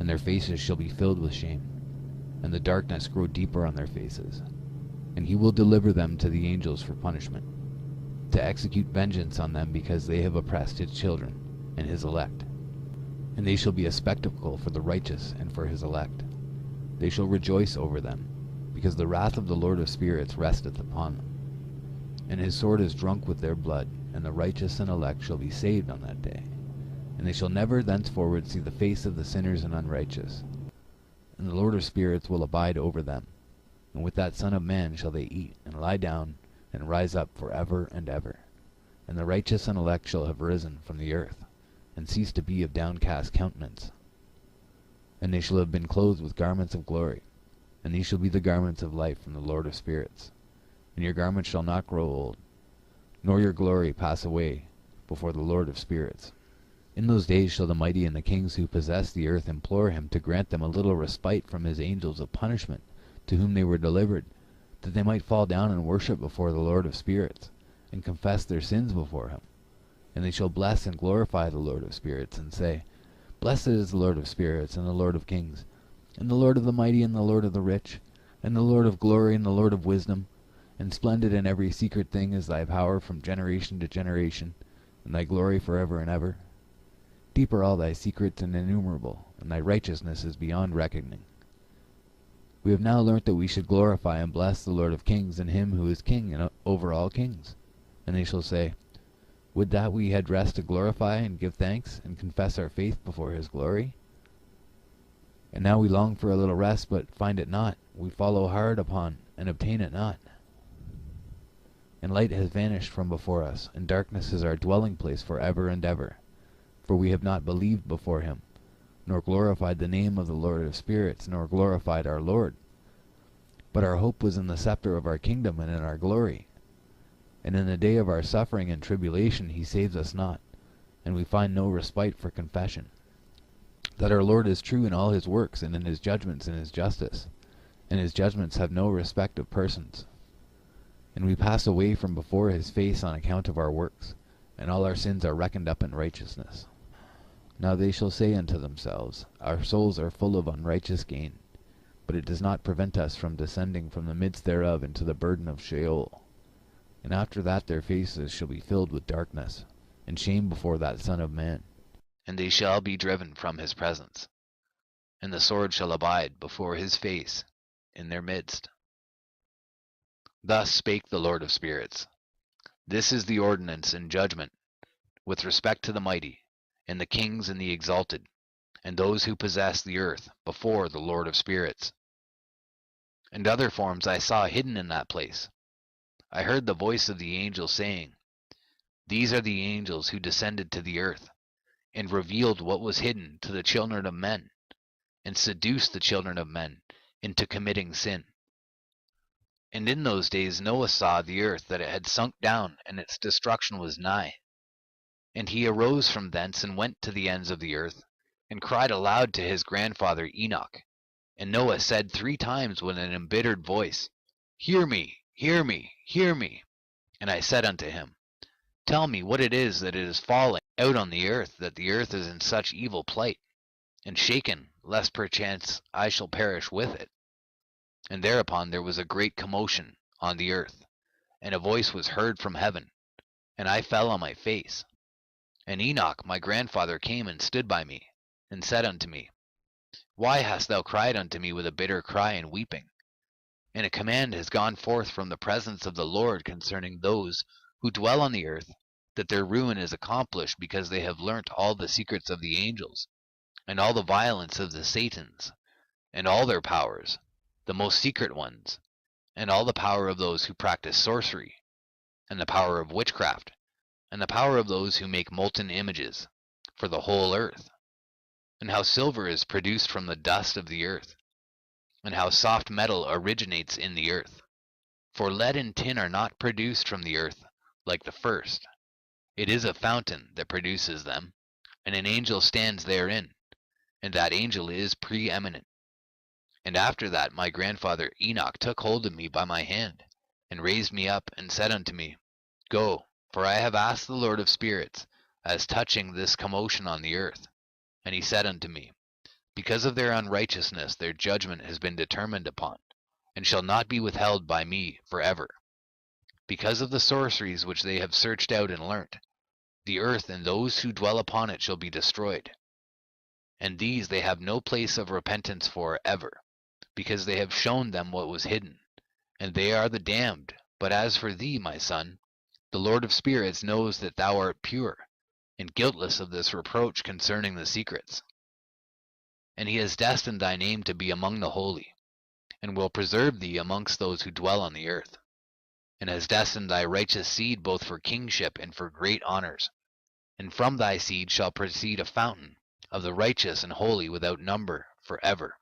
and their faces shall be filled with shame, and the darkness grow deeper on their faces. And he will deliver them to the angels for punishment, to execute vengeance on them because they have oppressed his children and his elect. And they shall be a spectacle for the righteous and for his elect. They shall rejoice over them, because the wrath of the Lord of spirits resteth upon them. And his sword is drunk with their blood, and the righteous and elect shall be saved on that day. And they shall never thenceforward see the face of the sinners and unrighteous. And the Lord of spirits will abide over them, and with that Son of Man shall they eat, and lie down, and rise up for ever and ever. And the righteous and elect shall have risen from the earth, and cease to be of downcast countenance. And they shall have been clothed with garments of glory, and these shall be the garments of life from the Lord of spirits. And your garments shall not grow old, nor your glory pass away before the Lord of spirits. In those days shall the mighty and the kings who possess the earth implore him to grant them a little respite from his angels of punishment, to whom they were delivered, that they might fall down and worship before the Lord of spirits, and confess their sins before him. And they shall bless and glorify the Lord of spirits, and say, Blessed is the Lord of spirits, and the Lord of kings, and the Lord of the mighty, and the Lord of the rich, and the Lord of glory, and the Lord of wisdom. And splendid in every secret thing is thy power from generation to generation, and thy glory forever and ever. Deep are all thy secrets and innumerable, and thy righteousness is beyond reckoning. We have now learnt that we should glorify and bless the Lord of kings, and him who is king and over all kings. And they shall say, Would that we had rest to glorify and give thanks, and confess our faith before his glory. And now we long for a little rest, but find it not. We follow hard upon, and obtain it not. And light has vanished from before us, and darkness is our dwelling place for ever and ever. For we have not believed before him, nor glorified the name of the Lord of spirits, nor glorified our Lord. But our hope was in the scepter of our kingdom and in our glory. And in the day of our suffering and tribulation he saves us not, and we find no respite for confession. That our Lord is true in all his works, and in his judgments and his justice, and his judgments have no respect of persons. And we pass away from before his face on account of our works, and all our sins are reckoned up in righteousness. Now they shall say unto themselves, Our souls are full of unrighteous gain, but it does not prevent us from descending from the midst thereof into the burden of Sheol. And after that their faces shall be filled with darkness, and shame before that Son of Man. And they shall be driven from his presence, and the sword shall abide before his face in their midst. Thus spake the Lord of spirits. This is the ordinance and judgment with respect to the mighty, and the kings and the exalted, and those who possess the earth before the Lord of spirits. And other forms I saw hidden in that place. I heard the voice of the angel saying, These are the angels who descended to the earth, and revealed what was hidden to the children of men, and seduced the children of men into committing sin. And in those days Noah saw the earth that it had sunk down, and its destruction was nigh. And he arose from thence and went to the ends of the earth, and cried aloud to his grandfather Enoch. And Noah said 3 times with an embittered voice, Hear me, hear me, hear me. And I said unto him, Tell me what it is that it is falling out on the earth, that the earth is in such evil plight, and shaken, lest perchance I shall perish with it. And thereupon there was a great commotion on the earth, and a voice was heard from heaven, and I fell on my face. And Enoch my grandfather came and stood by me, and said unto me, Why hast thou cried unto me with a bitter cry and weeping? And a command has gone forth from the presence of the Lord concerning those who dwell on the earth, that their ruin is accomplished because they have learnt all the secrets of the angels, and all the violence of the Satans, and all their powers, the most secret ones, and all the power of those who practice sorcery, and the power of witchcraft, and the power of those who make molten images, for the whole earth, and how silver is produced from the dust of the earth, and how soft metal originates in the earth. For lead and tin are not produced from the earth like the first. It is a fountain that produces them, and an angel stands therein, and that angel is preeminent. And after that my grandfather Enoch took hold of me by my hand, and raised me up, and said unto me, Go, for I have asked the Lord of spirits, as touching this commotion on the earth. And he said unto me, Because of their unrighteousness their judgment has been determined upon, and shall not be withheld by me forever. Because of the sorceries which they have searched out and learnt, the earth and those who dwell upon it shall be destroyed. And these they have no place of repentance for ever, because they have shown them what was hidden, and they are the damned. But as for thee, my son, the Lord of spirits knows that thou art pure, and guiltless of this reproach concerning the secrets. And he has destined thy name to be among the holy, and will preserve thee amongst those who dwell on the earth, and has destined thy righteous seed both for kingship and for great honors. And from thy seed shall proceed a fountain of the righteous and holy without number forever.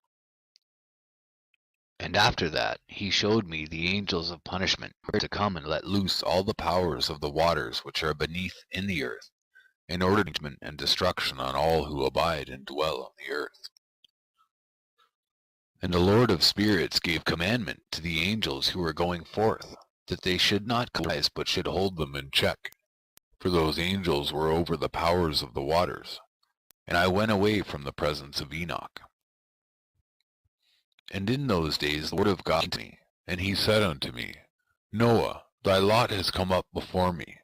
And after that he showed me the angels of punishment, to come and let loose all the powers of the waters which are beneath in the earth, in order to judgment and destruction on all who abide and dwell on the earth. And the Lord of spirits gave commandment to the angels who were going forth, that they should not rise, but should hold them in check, for those angels were over the powers of the waters. And I went away from the presence of Enoch. And in those days the word of God came to me, and he said unto me, Noah, thy lot has come up before me,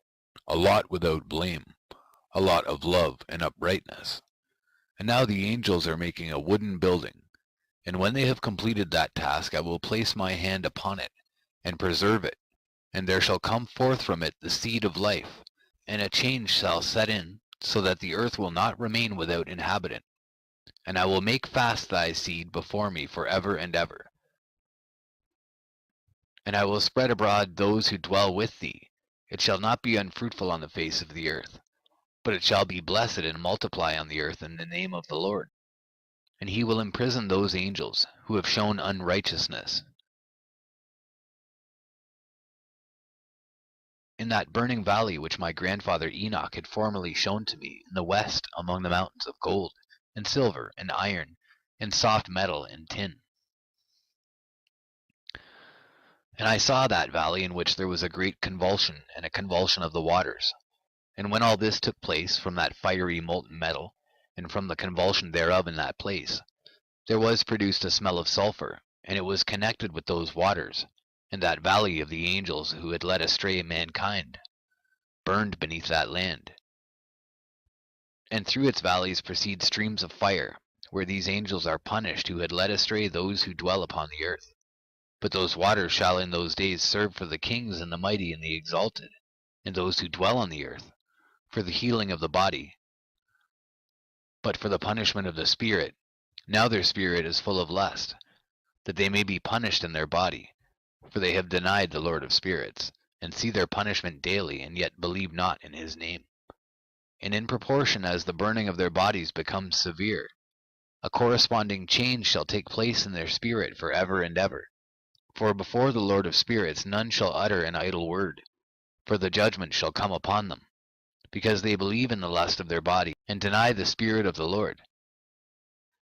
a lot without blame, a lot of love and uprightness. And now the angels are making a wooden building, and when they have completed that task I will place my hand upon it, and preserve it, and there shall come forth from it the seed of life, and a change shall set in, so that the earth will not remain without inhabitant. And I will make fast thy seed before me for ever and ever. And I will spread abroad those who dwell with thee. It shall not be unfruitful on the face of the earth, but it shall be blessed and multiply on the earth in the name of the Lord. And he will imprison those angels who have shown unrighteousness. In that burning valley which my grandfather Enoch had formerly shown to me in the west among the mountains of gold, and silver, and iron, and soft metal, and tin. And I saw that valley in which there was a great convulsion, and a convulsion of the waters. And when all this took place from that fiery molten metal, and from the convulsion thereof in that place, there was produced a smell of sulphur, and it was connected with those waters, and that valley of the angels who had led astray mankind, burned beneath that land. And through its valleys proceed streams of fire, where these angels are punished who had led astray those who dwell upon the earth. But those waters shall in those days serve for the kings and the mighty and the exalted, and those who dwell on the earth, for the healing of the body, but for the punishment of the spirit. Now their spirit is full of lust, that they may be punished in their body, for they have denied the Lord of spirits, and see their punishment daily, and yet believe not in his name. And in proportion as the burning of their bodies becomes severe, a corresponding change shall take place in their spirit for ever and ever. For before the Lord of spirits none shall utter an idle word, for the judgment shall come upon them, because they believe in the lust of their body, and deny the Spirit of the Lord.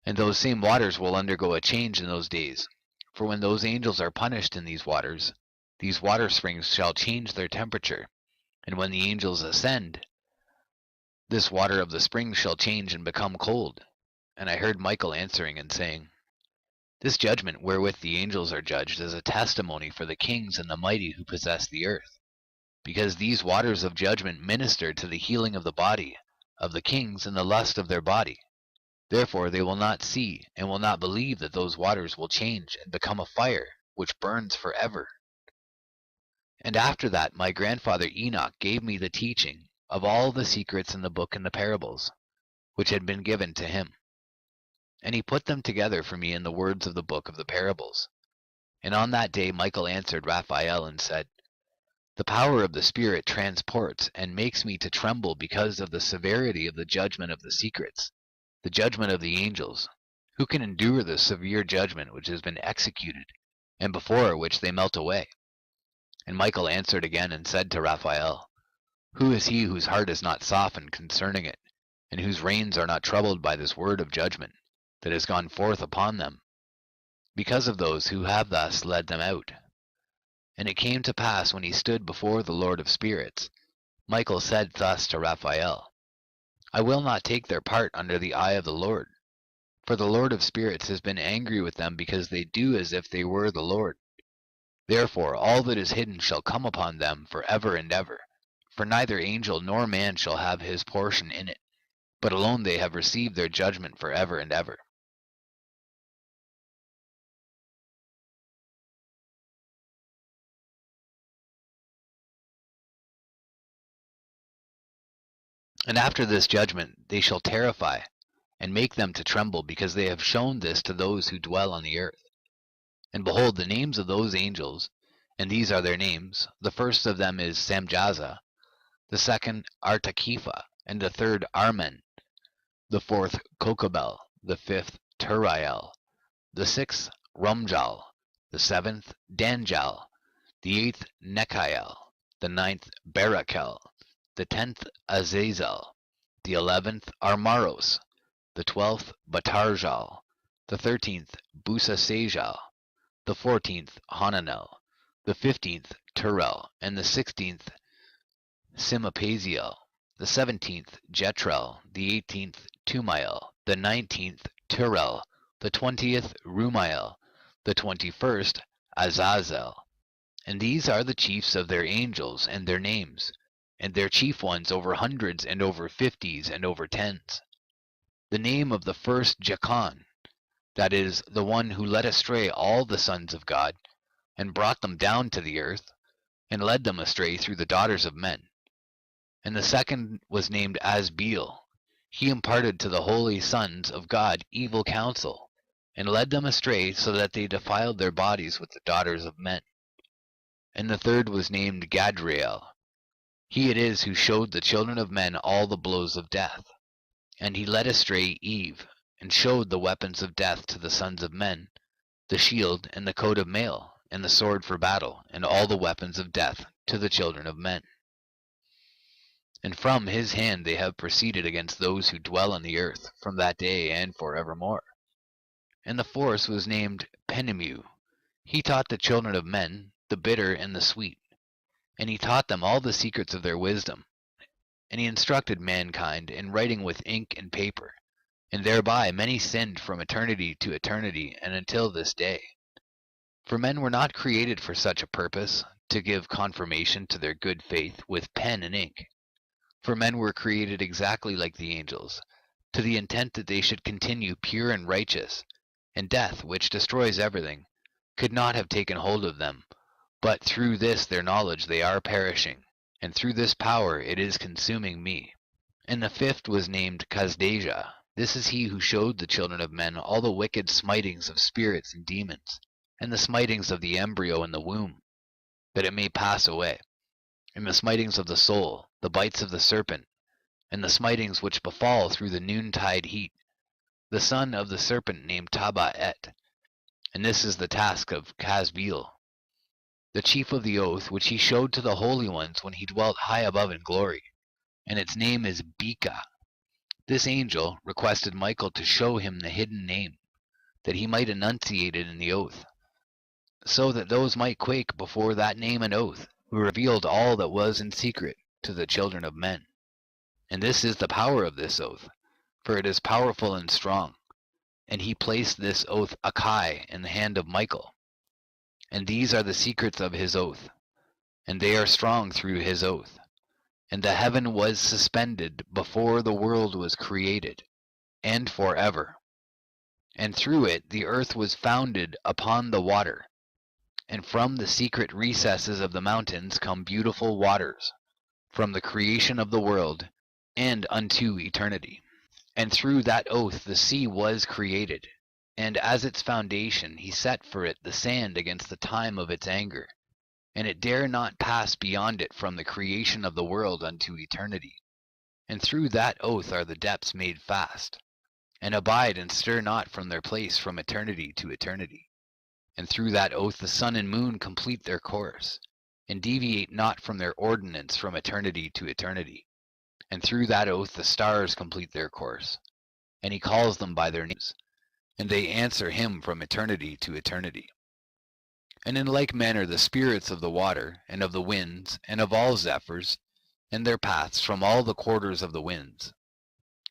And those same waters will undergo a change in those days, for when those angels are punished in these water springs shall change their temperature, and when the angels ascend, this water of the springs shall change and become cold. And I heard Michael answering and saying, This judgment wherewith the angels are judged is a testimony for the kings and the mighty who possess the earth, because these waters of judgment minister to the healing of the body of the kings and the lust of their body. Therefore they will not see and will not believe that those waters will change and become a fire which burns forever. And after that my grandfather Enoch gave me the teaching of all the secrets in the book and the parables, which had been given to him. And he put them together for me in the words of the book of the parables. And on that day Michael answered Raphael and said, The power of the Spirit transports and makes me to tremble because of the severity of the judgment of the secrets, the judgment of the angels. Who can endure the severe judgment which has been executed, and before which they melt away? And Michael answered again and said to Raphael, Who is he whose heart is not softened concerning it, and whose reins are not troubled by this word of judgment that has gone forth upon them, because of those who have thus led them out? And it came to pass, when he stood before the Lord of spirits, Michael said thus to Raphael, I will not take their part under the eye of the Lord, for the Lord of spirits has been angry with them because they do as if they were the Lord. Therefore all that is hidden shall come upon them for ever and ever, for neither angel nor man shall have his portion in it, but alone they have received their judgment for ever and ever. And after this judgment they shall terrify, and make them to tremble, because they have shown this to those who dwell on the earth. And behold, the names of those angels, and these are their names, the first of them is Samjaza, the second Artakifa, and the third Armen, the fourth Kokabel, the fifth Turiel, the sixth Rumjal, the seventh Danjal, the eighth Nechiel, the ninth Barakel, the 10th Azazel, the 11th Armaros, the 12th Batarjal, the 13th Busasajal, the 14th Hananel, the 15th Turel, and the 16th Simapaziel. the 17th Jetrel, the 18th Tumael, the 19th Turel, the 20th Rumael, the 21st Azazel. And these are the chiefs of their angels and their names, and their chief ones over hundreds and over fifties and over tens. The name of the first Jachan, that is, the one who led astray all the sons of God, and brought them down to the earth, and led them astray through the daughters of men. And the second was named Asbeel. He imparted to the holy sons of God evil counsel, and led them astray so that they defiled their bodies with the daughters of men. And the third was named Gadrael. He it is who showed the children of men all the blows of death. And he led astray Eve, and showed the weapons of death to the sons of men, the shield and the coat of mail, and the sword for battle, and all the weapons of death to the children of men. And from his hand they have proceeded against those who dwell on the earth, from that day and forevermore. And the fourth was named Penimu. He taught the children of men the bitter and the sweet, and he taught them all the secrets of their wisdom. And he instructed mankind in writing with ink and paper, and thereby many sinned from eternity to eternity and until this day. For men were not created for such a purpose, to give confirmation to their good faith with pen and ink. For men were created exactly like the angels, to the intent that they should continue pure and righteous, and death, which destroys everything, could not have taken hold of them, but through this their knowledge they are perishing, and through this power it is consuming me. And the fifth was named Casdeja. This is he who showed the children of men all the wicked smitings of spirits and demons, and the smitings of the embryo in the womb, that it may pass away, and the smitings of the soul, the bites of the serpent, and the smitings which befall through the noontide heat, the son of the serpent named Taba'et. And this is the task of Casbeel, the chief of the oath which he showed to the holy ones when he dwelt high above in glory, and its name is Beka. This angel requested Michael to show him the hidden name, that he might enunciate it in the oath, so that those might quake before that name and oath, who revealed all that was in secret to the children of men. And this is the power of this oath, for it is powerful and strong. And he placed this oath Akai in the hand of Michael. And these are the secrets of his oath, and they are strong through his oath. And the heaven was suspended before the world was created, and forever. And through it the earth was founded upon the water. And from the secret recesses of the mountains come beautiful waters, from the creation of the world and unto eternity. And through that oath the sea was created, and as its foundation he set for it the sand against the time of its anger, and it dare not pass beyond it from the creation of the world unto eternity. And through that oath are the depths made fast, and abide and stir not from their place from eternity to eternity. And through that oath the sun and moon complete their course, and deviate not from their ordinance from eternity to eternity. And through that oath the stars complete their course, and he calls them by their names, and they answer him from eternity to eternity. And in like manner the spirits of the water, and of the winds, and of all zephyrs, and their paths from all the quarters of the winds.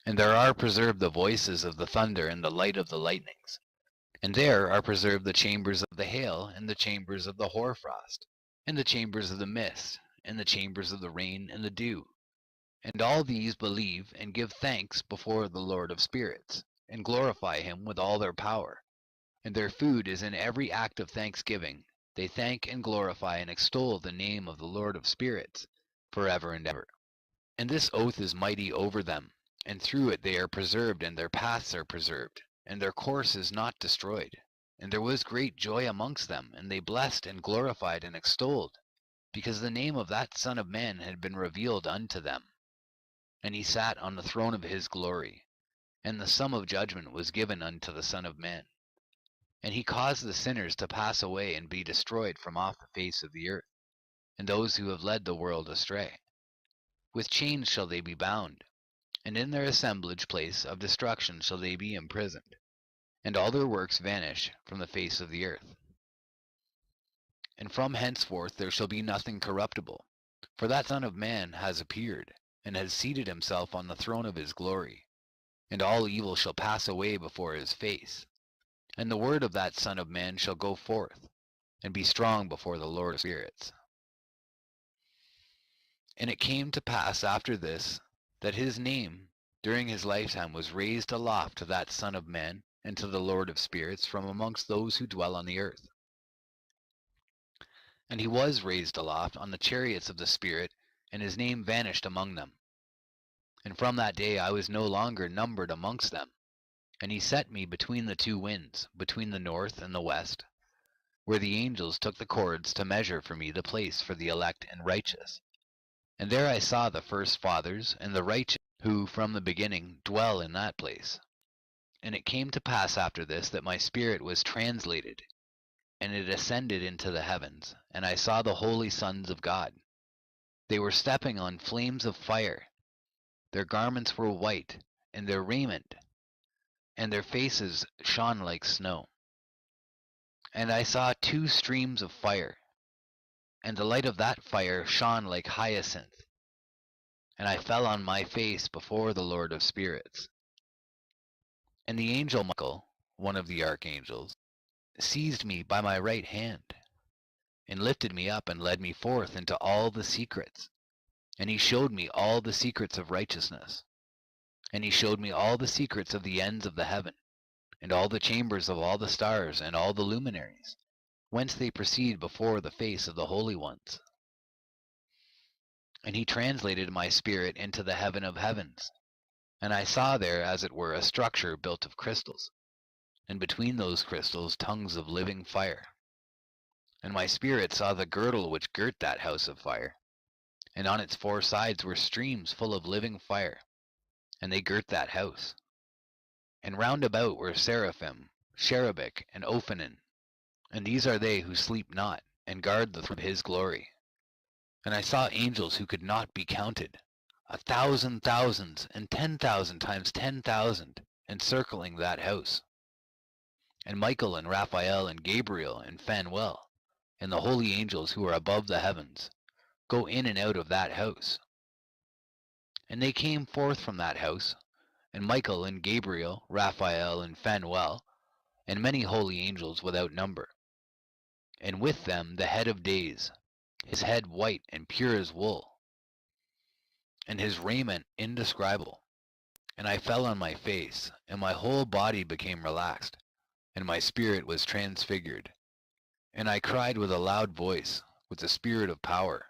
And there are preserved the voices of the thunder and the light of the lightnings. And there are preserved the chambers of the hail, and the chambers of the hoarfrost, and the chambers of the mist, and the chambers of the rain and the dew. And all these believe and give thanks before the Lord of spirits, and glorify him with all their power. And their food is in every act of thanksgiving. They thank and glorify and extol the name of the Lord of spirits, forever and ever. And this oath is mighty over them, and through it they are preserved, and their paths are preserved, and their course is not destroyed. And there was great joy amongst them, and they blessed and glorified and extolled, because the name of that Son of Man had been revealed unto them. And he sat on the throne of his glory, and the sum of judgment was given unto the Son of Man. And he caused the sinners to pass away and be destroyed from off the face of the earth, and those who have led the world astray. With chains shall they be bound, and in their assemblage place of destruction shall they be imprisoned, and all their works vanish from the face of the earth. And from henceforth there shall be nothing corruptible, for that Son of Man has appeared, and has seated himself on the throne of his glory, and all evil shall pass away before his face. And the word of that Son of Man shall go forth, and be strong before the Lord of spirits. And it came to pass after this, that his name during his lifetime was raised aloft to that Son of Man and to the Lord of spirits from amongst those who dwell on the earth. And he was raised aloft on the chariots of the Spirit, and his name vanished among them. And from that day I was no longer numbered amongst them. And he set me between the two winds, between the north and the west, where the angels took the cords to measure for me the place for the elect and righteous. And there I saw the first fathers and the righteous, who from the beginning dwell in that place. And it came to pass after this that my spirit was translated, and it ascended into the heavens, and I saw the holy sons of God. They were stepping on flames of fire. Their garments were white, and their raiment, and their faces shone like snow. And I saw two streams of fire, and the light of that fire shone like hyacinth. And I fell on my face before the Lord of spirits. And the angel Michael, one of the archangels, seized me by my right hand, and lifted me up and led me forth into all the secrets. And he showed me all the secrets of righteousness. And he showed me all the secrets of the ends of the heaven, and all the chambers of all the stars and all the luminaries, whence they proceed before the face of the holy ones. And he translated my spirit into the heaven of heavens, and I saw there as it were a structure built of crystals, and between those crystals tongues of living fire. And my spirit saw the girdle which girt that house of fire, and on its four sides were streams full of living fire, and they girt that house. And round about were seraphim, cherubic, and ophanim, and these are they who sleep not, and guard the throne of his glory. And I saw angels who could not be counted, 1,000 thousands, and 10,000 times 10,000, encircling that house. And Michael and Raphael and Gabriel and Phanuel, and the holy angels who are above the heavens, go in and out of that house. And they came forth from that house, and Michael and Gabriel, Raphael and Phanuel, and many holy angels without number. And with them the head of days, his head white and pure as wool, and his raiment indescribable. And I fell on my face, and my whole body became relaxed, and my spirit was transfigured. And I cried with a loud voice, with the spirit of power,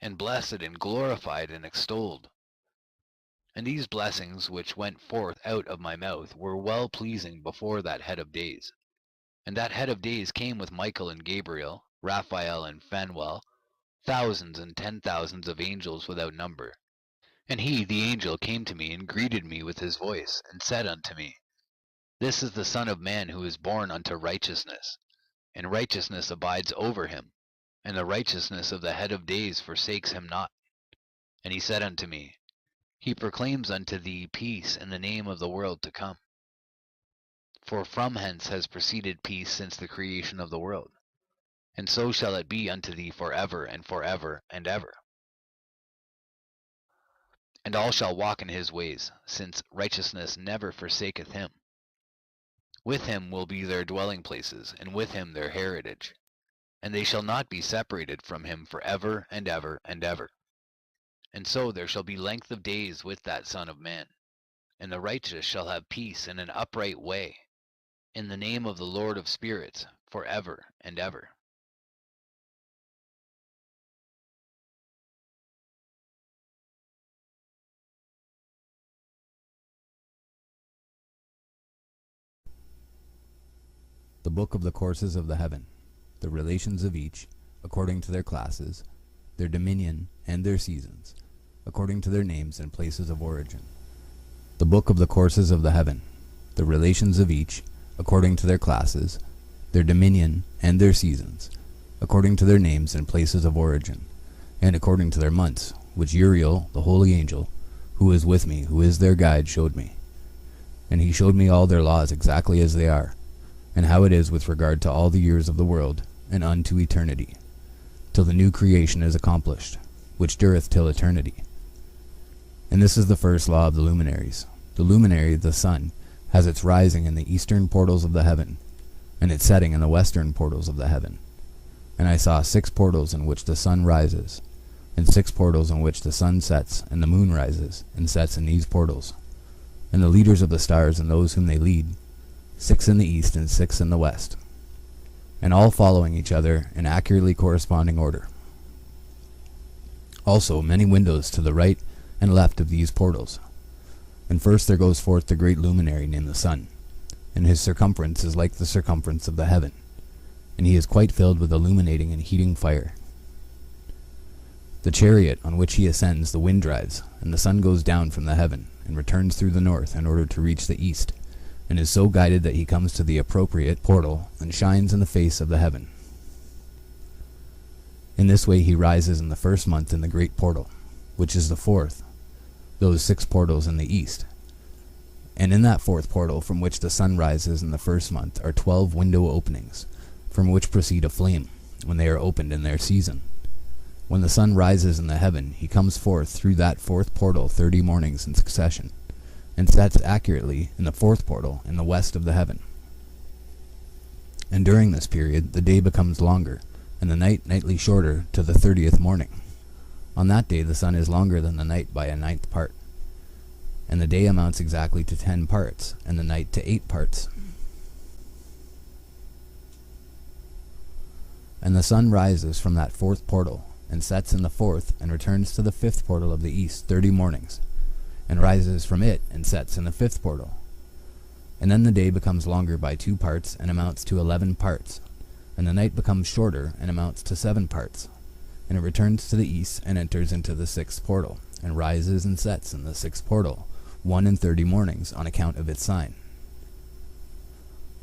and blessed and glorified and extolled. And these blessings which went forth out of my mouth were well pleasing before that head of days. And that head of days came with Michael and Gabriel, Raphael and Phanuel, thousands and 10,000s of angels without number. And he, the angel, came to me and greeted me with his voice, and said unto me, This is the Son of Man who is born unto righteousness, and righteousness abides over him, and the righteousness of the head of days forsakes him not. And he said unto me, He proclaims unto thee peace in the name of the world to come. For from hence has proceeded peace since the creation of the world, and so shall it be unto thee forever and forever and ever. And all shall walk in his ways, since righteousness never forsaketh him. With him will be their dwelling places, and with him their heritage. And they shall not be separated from him forever and ever and ever. And so there shall be length of days with that Son of Man, and the righteous shall have peace in an upright way, in the name of the Lord of spirits, forever and ever. The Book of the Courses of the Heaven, the relations of each, according to their classes, their dominion and their seasons, according to their names and places of origin. The Book of the Courses of the Heaven, the relations of each, according to their classes, their dominion and their seasons, according to their names and places of origin, and according to their months, which Uriel, the holy angel, who is with me, who is their guide, showed me. And he showed me all their laws exactly as they are, and how it is with regard to all the years of the world, and unto eternity, till the new creation is accomplished, which dureth till eternity. And this is the first law of the luminaries. The luminary, the sun, has its rising in the eastern portals of the heaven, and its setting in the western portals of the heaven. And I saw 6 portals in which the sun rises, and 6 portals in which the sun sets, and the moon rises, and sets in these portals. And the leaders of the stars and those whom they lead, 6 in the east and 6 in the west, and all following each other in accurately corresponding order. Also many windows to the right and left of these portals. And first there goes forth the great luminary named the sun, and his circumference is like the circumference of the heaven, and he is quite filled with illuminating and heating fire. The chariot on which he ascends the wind drives, and the sun goes down from the heaven, and returns through the north in order to reach the east, and is so guided that he comes to the appropriate portal, and shines in the face of the heaven. In this way he rises in the first month in the great portal, which is the 4th, those 6 portals in the east. And in that 4th portal from which the sun rises in the first month are 12 window openings, from which proceed a flame, when they are opened in their season. When the sun rises in the heaven, he comes forth through that 4th portal 30 mornings in succession, and sets accurately in the 4th portal in the west of the heaven. And during this period the day becomes longer, and the night nightly shorter to the 30th morning. On that day the sun is longer than the night by a 9th part, and the day amounts exactly to 10 parts, and the night to 8 parts. And the sun rises from that 4th portal, and sets in the 4th, and returns to the 5th portal of the east 30 mornings, and rises from it, and sets in the 5th portal. And then the day becomes longer by 2 parts, and amounts to 11 parts, and the night becomes shorter, and amounts to 7 parts. And it returns to the east, and enters into the 6th portal, and rises and sets in the 6th portal, 1 in 30 mornings, on account of its sign.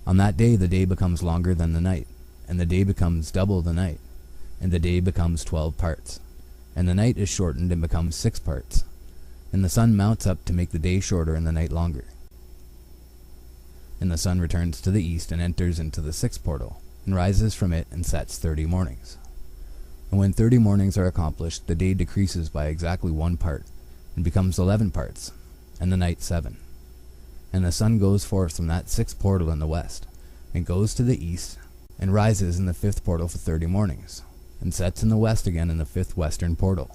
On that day the day becomes longer than the night, and the day becomes double the night, and the day becomes 12 parts, and the night is shortened and becomes 6 parts, and the sun mounts up to make the day shorter and the night longer. And the sun returns to the east, and enters into the 6th portal, and rises from it, and sets 30 mornings. And when 30 mornings are accomplished, the day decreases by exactly 1 part, and becomes 11 parts, and the night 7. And the sun goes forth from that 6th portal in the west, and goes to the east, and rises in the 5th portal for 30 mornings, and sets in the west again in the 5th western portal.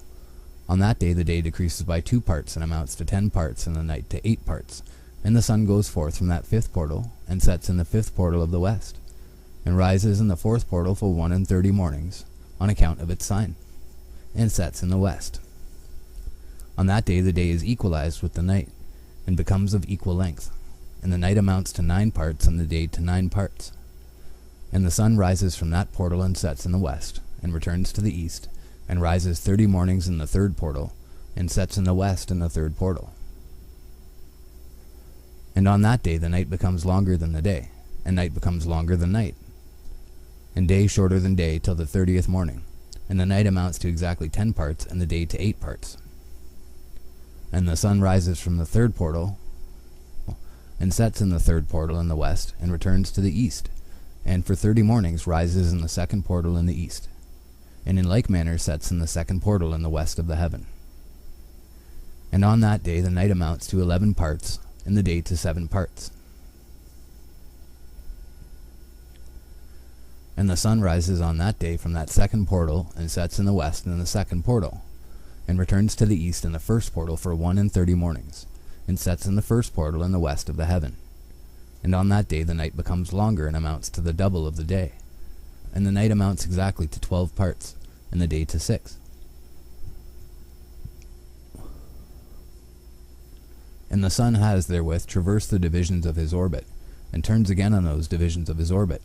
On that day the day decreases by 2 parts, and amounts to 10 parts, and the night to 8 parts. And the sun goes forth from that 5th portal, and sets in the 5th portal of the west, and rises in the 4th portal for 1 in 30 mornings, on account of its sign, and sets in the west. On that day the day is equalized with the night, and becomes of equal length, and the night amounts to 9 parts, and the day to 9 parts. And the sun rises from that portal, and sets in the west, and returns to the east, and rises 30 mornings in the 3rd portal, and sets in the west in the 3rd portal. And on that day the night becomes longer than the day, and night becomes longer than night, and day shorter than day till the 30th morning, and the night amounts to exactly 10 parts, and the day to 8 parts. And the sun rises from the 3rd portal, and sets in the 3rd portal in the west, and returns to the east, and for 30 mornings rises in the 2nd portal in the east, and in like manner sets in the 2nd portal in the west of the heaven. And on that day the night amounts to 11 parts, and the day to 7 parts. And the sun rises on that day from that 2nd portal, and sets in the west in the 2nd portal, and returns to the east in the 1st portal for 1 in 30 mornings, and sets in the 1st portal in the west of the heaven. And on that day the night becomes longer, and amounts to the double of the day, and the night amounts exactly to 12 parts, and the day to 6. And the sun has therewith traversed the divisions of his orbit, and turns again on those divisions of his orbit,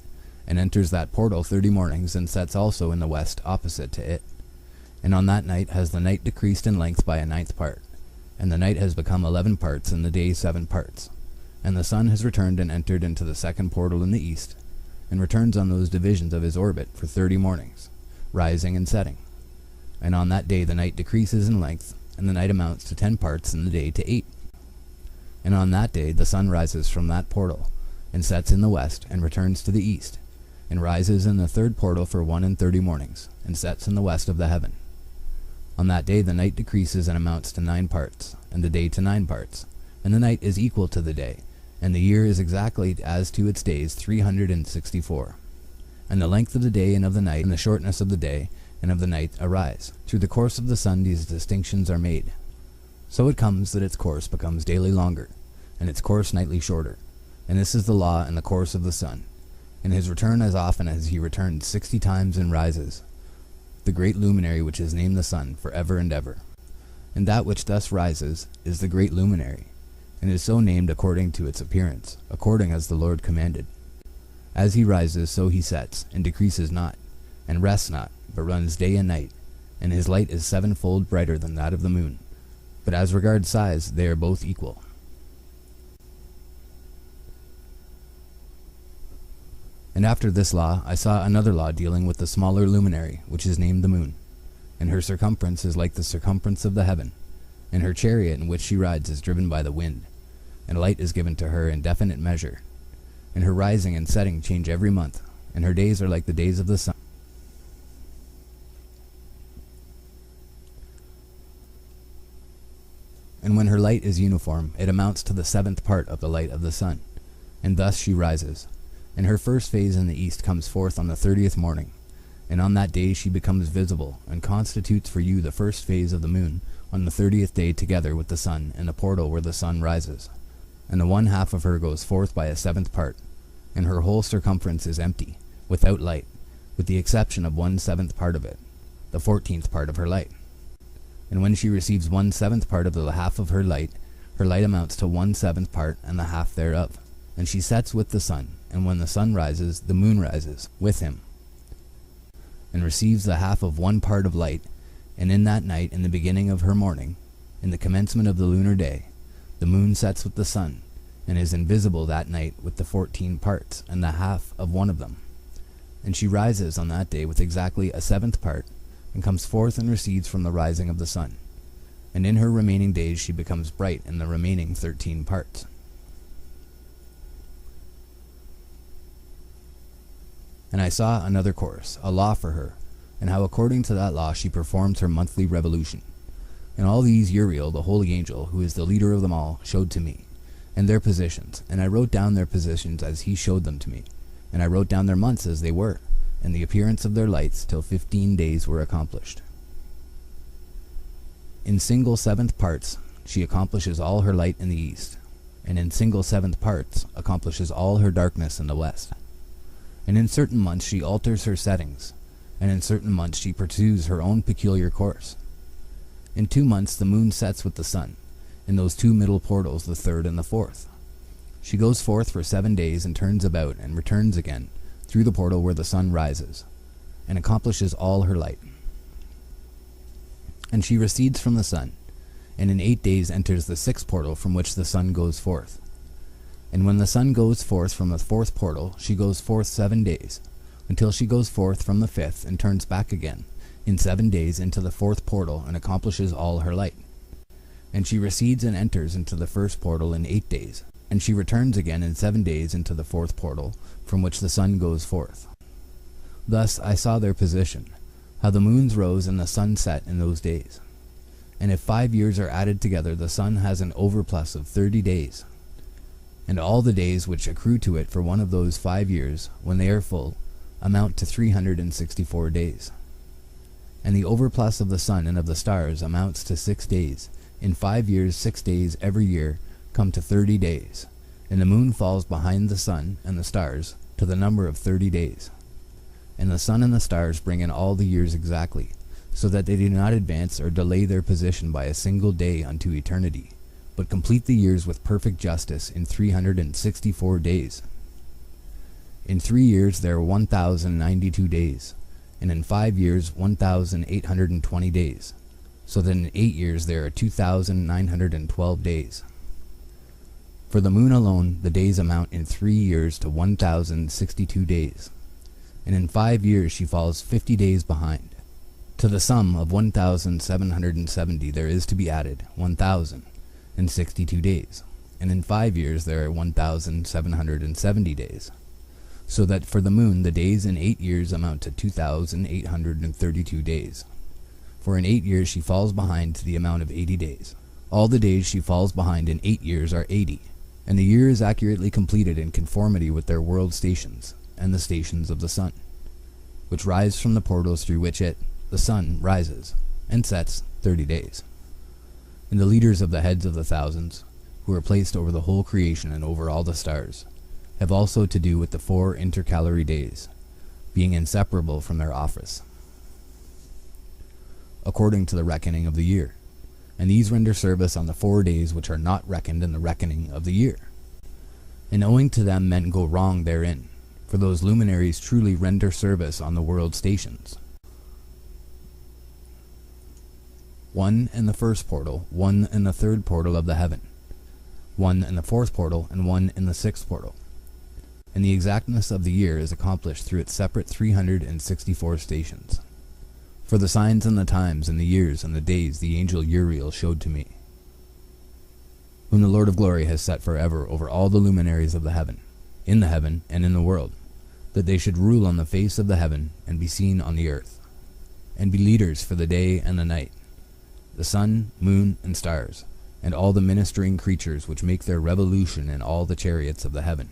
and enters that portal 30 mornings, and sets also in the west opposite to it. And on that night has the night decreased in length by a 9th part, and the night has become 11 parts, and the day 7 parts. And the sun has returned and entered into the 2nd portal in the east, and returns on those divisions of his orbit for 30 mornings, rising and setting. And on that day the night decreases in length, and the night amounts to 10 parts, and the day to 8. And on that day the sun rises from that portal, and sets in the west, and returns to the east, and rises in the 3rd portal for 1 in 30 mornings, and sets in the west of the heaven. On that day the night decreases and amounts to 9 parts, and the day to 9 parts, and the night is equal to the day, and the year is exactly as to its days 364. And the length of the day and of the night, and the shortness of the day and of the night arise. Through the course of the sun these distinctions are made. So it comes that its course becomes daily longer, and its course nightly shorter. And this is the law in the course of the sun. In his return as often as he returns 60 times and rises, the great luminary which is named the sun for ever and ever. And that which thus rises is the great luminary, and is so named according to its appearance, according as the Lord commanded. As he rises, so he sets, and decreases not, and rests not, but runs day and night, and his light is 7-fold brighter than that of the moon. But as regards size, they are both equal. And after this law, I saw another law dealing with the smaller luminary, which is named the moon. And her circumference is like the circumference of the heaven, and her chariot in which she rides is driven by the wind, and light is given to her in definite measure. And her rising and setting change every month, and her days are like the days of the sun. And when her light is uniform, it amounts to the 7th part of the light of the sun, and thus she rises. And her first phase in the east comes forth on the 30th morning, and on that day she becomes visible, and constitutes for you the first phase of the moon on the 30th day together with the sun in the portal where the sun rises. And the 1/2 of her goes forth by a 7th part, and her whole circumference is empty, without light, with the exception of 1/7 part of it, the 14th part of her light. And when she receives 1/7 part of the half of her light amounts to 1/7 part and the half thereof. And she sets with the sun, and when the sun rises, the moon rises with him, and receives the half of 1 part of light. And in that night, in the beginning of her morning, in the commencement of the lunar day, the moon sets with the sun, and is invisible that night with the 14 parts, and the half of 1 of them. And she rises on that day with exactly a 7th part, and comes forth and recedes from the rising of the sun. And in her remaining days she becomes bright in the remaining 13 parts. And I saw another course, a law for her, and how according to that law she performs her monthly revolution. And all these Uriel, the holy angel, who is the leader of them all, showed to me, and their positions. And I wrote down their positions as he showed them to me. And I wrote down their months as they were, and the appearance of their lights, till 15 days were accomplished. In single 7th parts she accomplishes all her light in the east, and in single 7th parts accomplishes all her darkness in the west. And in certain months she alters her settings, and in certain months she pursues her own peculiar course. In 2 months the moon sets with the sun, in those 2 middle portals, the 3rd and the 4th. She goes forth for 7 days, and turns about, and returns again, through the portal where the sun rises, and accomplishes all her light. And she recedes from the sun, and in 8 days enters the 6th portal from which the sun goes forth. And when the sun goes forth from the 4th portal, she goes forth 7 days, until she goes forth from the 5th, and turns back again, in 7 days, into the 4th portal, and accomplishes all her light. And she recedes and enters into the 1st portal in 8 days, and she returns again in 7 days into the 4th portal, from which the sun goes forth. Thus I saw their position, how the moons rose and the sun set in those days. And if 5 years are added together, the sun has an overplus of 30 days. And all the days which accrue to it for one of those 5 years, when they are full, amount to 364 days. And the overplus of the sun and of the stars amounts to 6 days. In 5 years 6 days every year come to 30 days, and the moon falls behind the sun and the stars to the number of 30 days. And the sun and the stars bring in all the years exactly, so that they do not advance or delay their position by a single day unto eternity, but complete the years with perfect justice in 364 days. In 3 years there are 1,092 days, and in 5 years 1,820 days, so that in 8 years there are 2,912 days. For the moon alone the days amount in 3 years to 1,062 days, and in 5 years she falls 50 days behind. To the sum of 1,770 there is to be added 1,062 days, and in 5 years there are 1,770 days, so that for the moon the days in 8 years amount to 2,832 days. For in 8 years she falls behind to the amount of 80 days. All the days she falls behind in 8 years are 80, and the year is accurately completed in conformity with their world stations, and the stations of the sun, which rise from the portals through which it, the sun, rises, and sets 30 days. And the leaders of the heads of the thousands, who are placed over the whole creation and over all the stars, have also to do with the 4 intercalary days, being inseparable from their office, according to the reckoning of the year. And these render service on the 4 days which are not reckoned in the reckoning of the year. And owing to them men go wrong therein, for those luminaries truly render service on the world stations. 1 in the first portal, 1 in the third portal of the heaven, 1 in the fourth portal, and 1 in the sixth portal. And the exactness of the year is accomplished through its separate 364 stations. For the signs and the times and the years and the days the angel Uriel showed to me, whom the Lord of glory has set forever over all the luminaries of the heaven, in the heaven and in the world, that they should rule on the face of the heaven and be seen on the earth, and be leaders for the day and the night, the sun, moon, and stars, and all the ministering creatures which make their revolution in all the chariots of the heaven.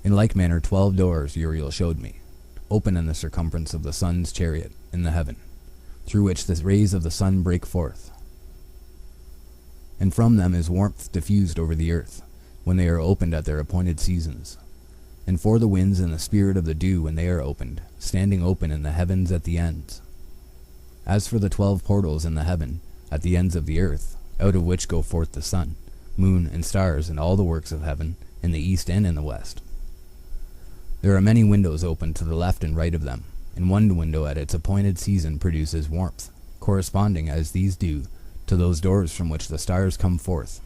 In like manner 12 doors Uriel showed me, open in the circumference of the sun's chariot in the heaven, through which the rays of the sun break forth. And from them is warmth diffused over the earth, when they are opened at their appointed seasons. And for the winds and the spirit of the dew when they are opened, standing open in the heavens at the ends. As for the 12 portals in the heaven, at the ends of the earth, out of which go forth the sun, moon, and stars, and all the works of heaven, in the east and in the west. There are many windows open to the left and right of them, and one window at its appointed season produces warmth, corresponding as these do to those doors from which the stars come forth,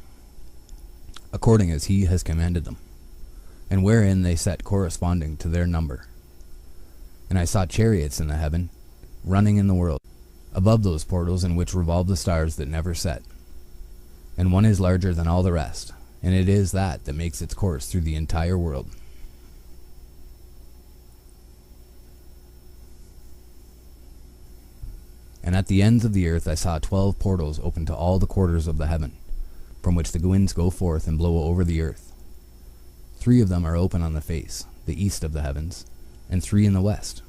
according as he has commanded them, and wherein they set corresponding to their number. And I saw chariots in the heaven, running in the world, above those portals in which revolve the stars that never set. And one is larger than all the rest, and it is that makes its course through the entire world. And at the ends of the earth I saw 12 portals open to all the quarters of the heaven, from which the winds go forth and blow over the earth. 3 of them are open on the face, the east of the heavens, and 3 in the west,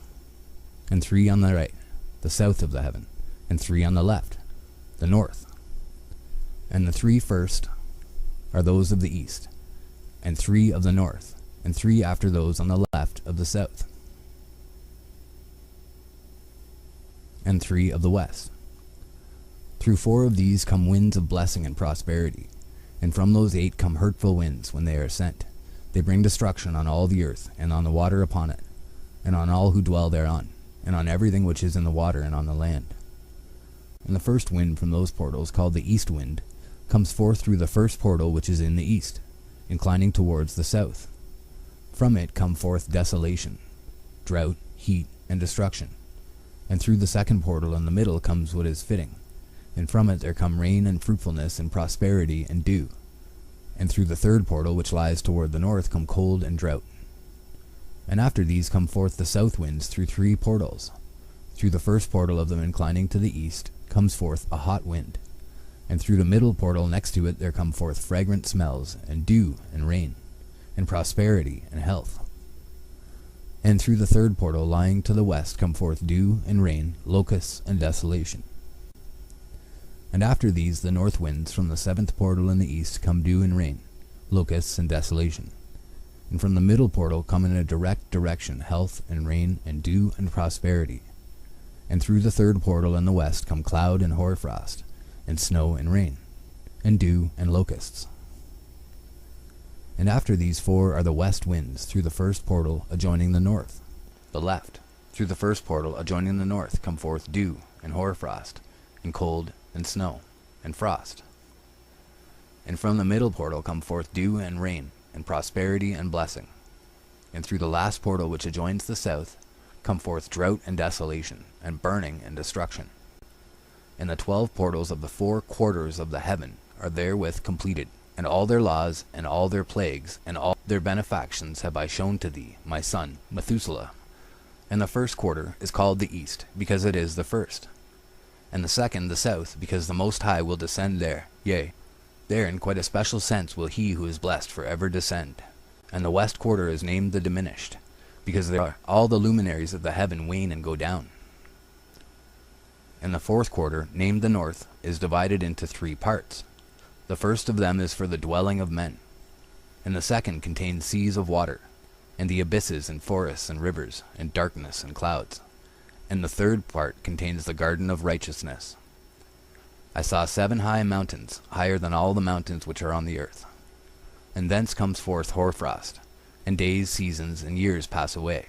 and 3 on the right, the south of the heaven, and 3 on the left, the north. And the 3 first are those of the east, and 3 of the north, and 3 after those on the left of the south, and 3 of the west. Through 4 of these come winds of blessing and prosperity, and from those 8 come hurtful winds when they are sent. They bring destruction on all the earth, and on the water upon it, and on all who dwell thereon, and on everything which is in the water and on the land. And the first wind from those portals, called the east wind, comes forth through the first portal which is in the east, inclining towards the south. From it come forth desolation, drought, heat, and destruction. And through the second portal in the middle comes what is fitting, and from it there come rain and fruitfulness and prosperity and dew. And through the third portal which lies toward the north come cold and drought. And after these come forth the south winds through 3 portals. Through the first portal of them inclining to the east comes forth a hot wind, and through the middle portal next to it there come forth fragrant smells, and dew, and rain, and prosperity, and health. And through the third portal lying to the west come forth dew, and rain, locusts, and desolation. And after these the north winds from the 7th portal in the east come dew and rain, locusts, and desolation. And from the middle portal come in a direct direction health, and rain, and dew, and prosperity. And through the third portal in the west come cloud and hoarfrost, and snow and rain, and dew and locusts. And after these 4 are the west winds through the first portal adjoining the north, the left. Through the first portal adjoining the north come forth dew and hoarfrost, and cold and snow and frost. And from the middle portal come forth dew and rain, and prosperity and blessing. And through the last portal which adjoins the south come forth drought and desolation, and burning and destruction. And the 12 portals of the 4 quarters of the heaven are therewith completed, and all their laws, and all their plagues, and all their benefactions have I shown to thee, my son, Methuselah. And the first quarter is called the east, because it is the first. and the second the south, because the Most High will descend there. Yea, there in quite a special sense will he who is blessed forever descend. And the west quarter is named the diminished, because there are all the luminaries of the heaven wane and go down. And the fourth quarter, named the north, is divided into 3 parts. The first of them is for the dwelling of men, and the second contains seas of water, and the abysses and forests and rivers, and darkness and clouds. And the third part contains the garden of righteousness. I saw 7 high mountains, higher than all the mountains which are on the earth. And thence comes forth hoarfrost, and days, seasons, and years pass away.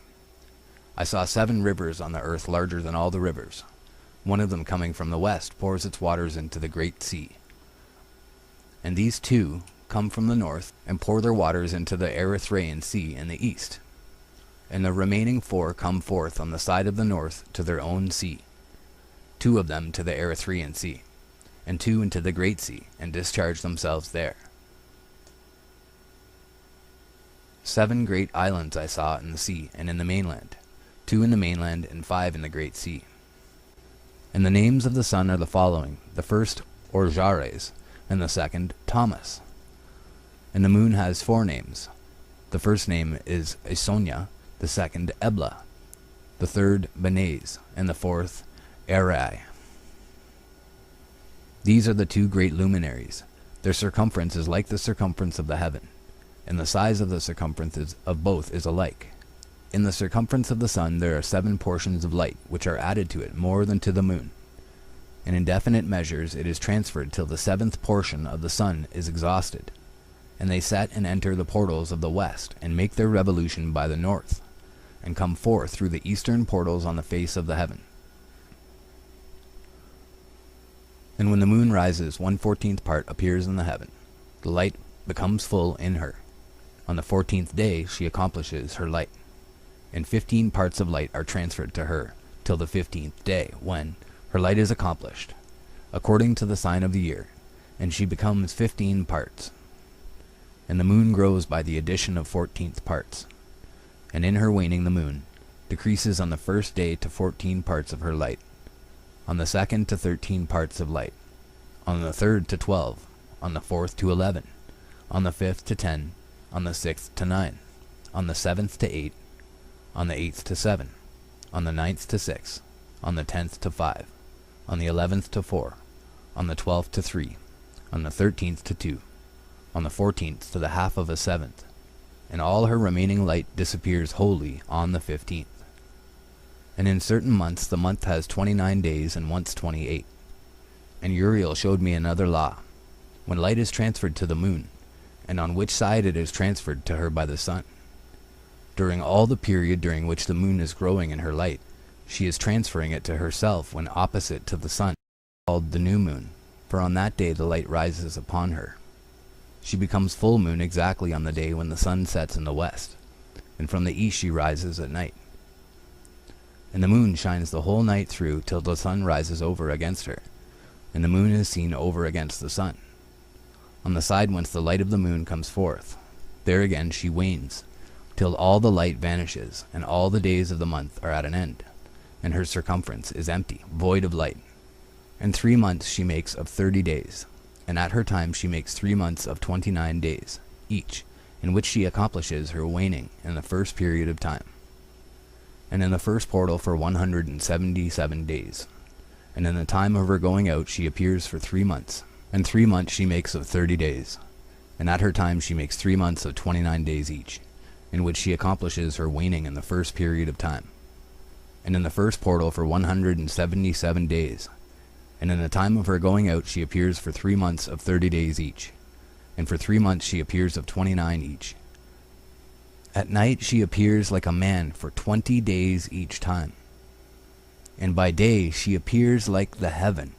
I saw 7 rivers on the earth larger than all the rivers. One of them coming from the west pours its waters into the great sea. And these 2 come from the north, and pour their waters into the Erythraean Sea in the east. And the remaining 4 come forth on the side of the north to their own sea, 2 of them to the Erythraean Sea, and 2 into the great sea, and discharge themselves there. 7 great islands I saw in the sea and in the mainland, 2 in the mainland and 5 in the great sea. And the names of the sun are the following: the first Orjares, and the second Thomas. And the moon has 4 names. The first name is Isonia, the second Ebla, the third Benes, and the fourth Erai. These are the 2 great luminaries. Their circumference is like the circumference of the heaven, and the size of the circumferences of both is alike. In the circumference of the sun there are 7 portions of light, which are added to it more than to the moon. And in definite measures it is transferred till the 7th portion of the sun is exhausted. And they set and enter the portals of the west, and make their revolution by the north, and come forth through the eastern portals on the face of the heaven. And when the moon rises, 1/14th part appears in the heaven. The light becomes full in her. On the 14th day she accomplishes her light, and 15 parts of light are transferred to her, till the 15th day, when her light is accomplished, according to the sign of the year, and she becomes 15 parts. And the moon grows by the addition of 14th parts, and in her waning the moon decreases on the first day to 14 parts of her light, on the second to 13 parts of light, on the third to 12, on the 4th to 11, on the 5th to 10, on the 6th to 9, on the 7th to 8, on the 8th to 7, on the 9th to 6, on the 10th to 5, on the 11th to 4, on the 12th to 3, on the 13th to 2, on the 14th to the half of a 7th, and all her remaining light disappears wholly on the 15th. And in certain months the month has 29 days, and once 28. And Uriel showed me another law. When light is transferred to the moon, and on which side it is transferred to her by the sun, during all the period during which the moon is growing in her light, she is transferring it to herself when opposite to the sun, called the new moon, for on that day the light rises upon her. She becomes full moon exactly on the day when the sun sets in the west, and from the east she rises at night. And the moon shines the whole night through till the sun rises over against her, and the moon is seen over against the sun. On the side whence the light of the moon comes forth, there again she wanes, till all the light vanishes, and all the days of the month are at an end, and her circumference is empty, void of light. And 3 months she makes of 30 days, and at her time she makes 3 months of 29 days, each, in which she accomplishes her waning in the first period of time. And in the first portal for 177 days. And in the time of her going out she appears for 3 months, and 3 months she makes of 30 days, and at her time she makes 3 months of 29 days each, in which she accomplishes her waning in the first period of time. And in the first portal for 177 days, and in the time of her going out she appears for 3 months of 30 days each, and for 3 months she appears of 29 each. At night she appears like a man for 20 days each time, and by day she appears like the heaven,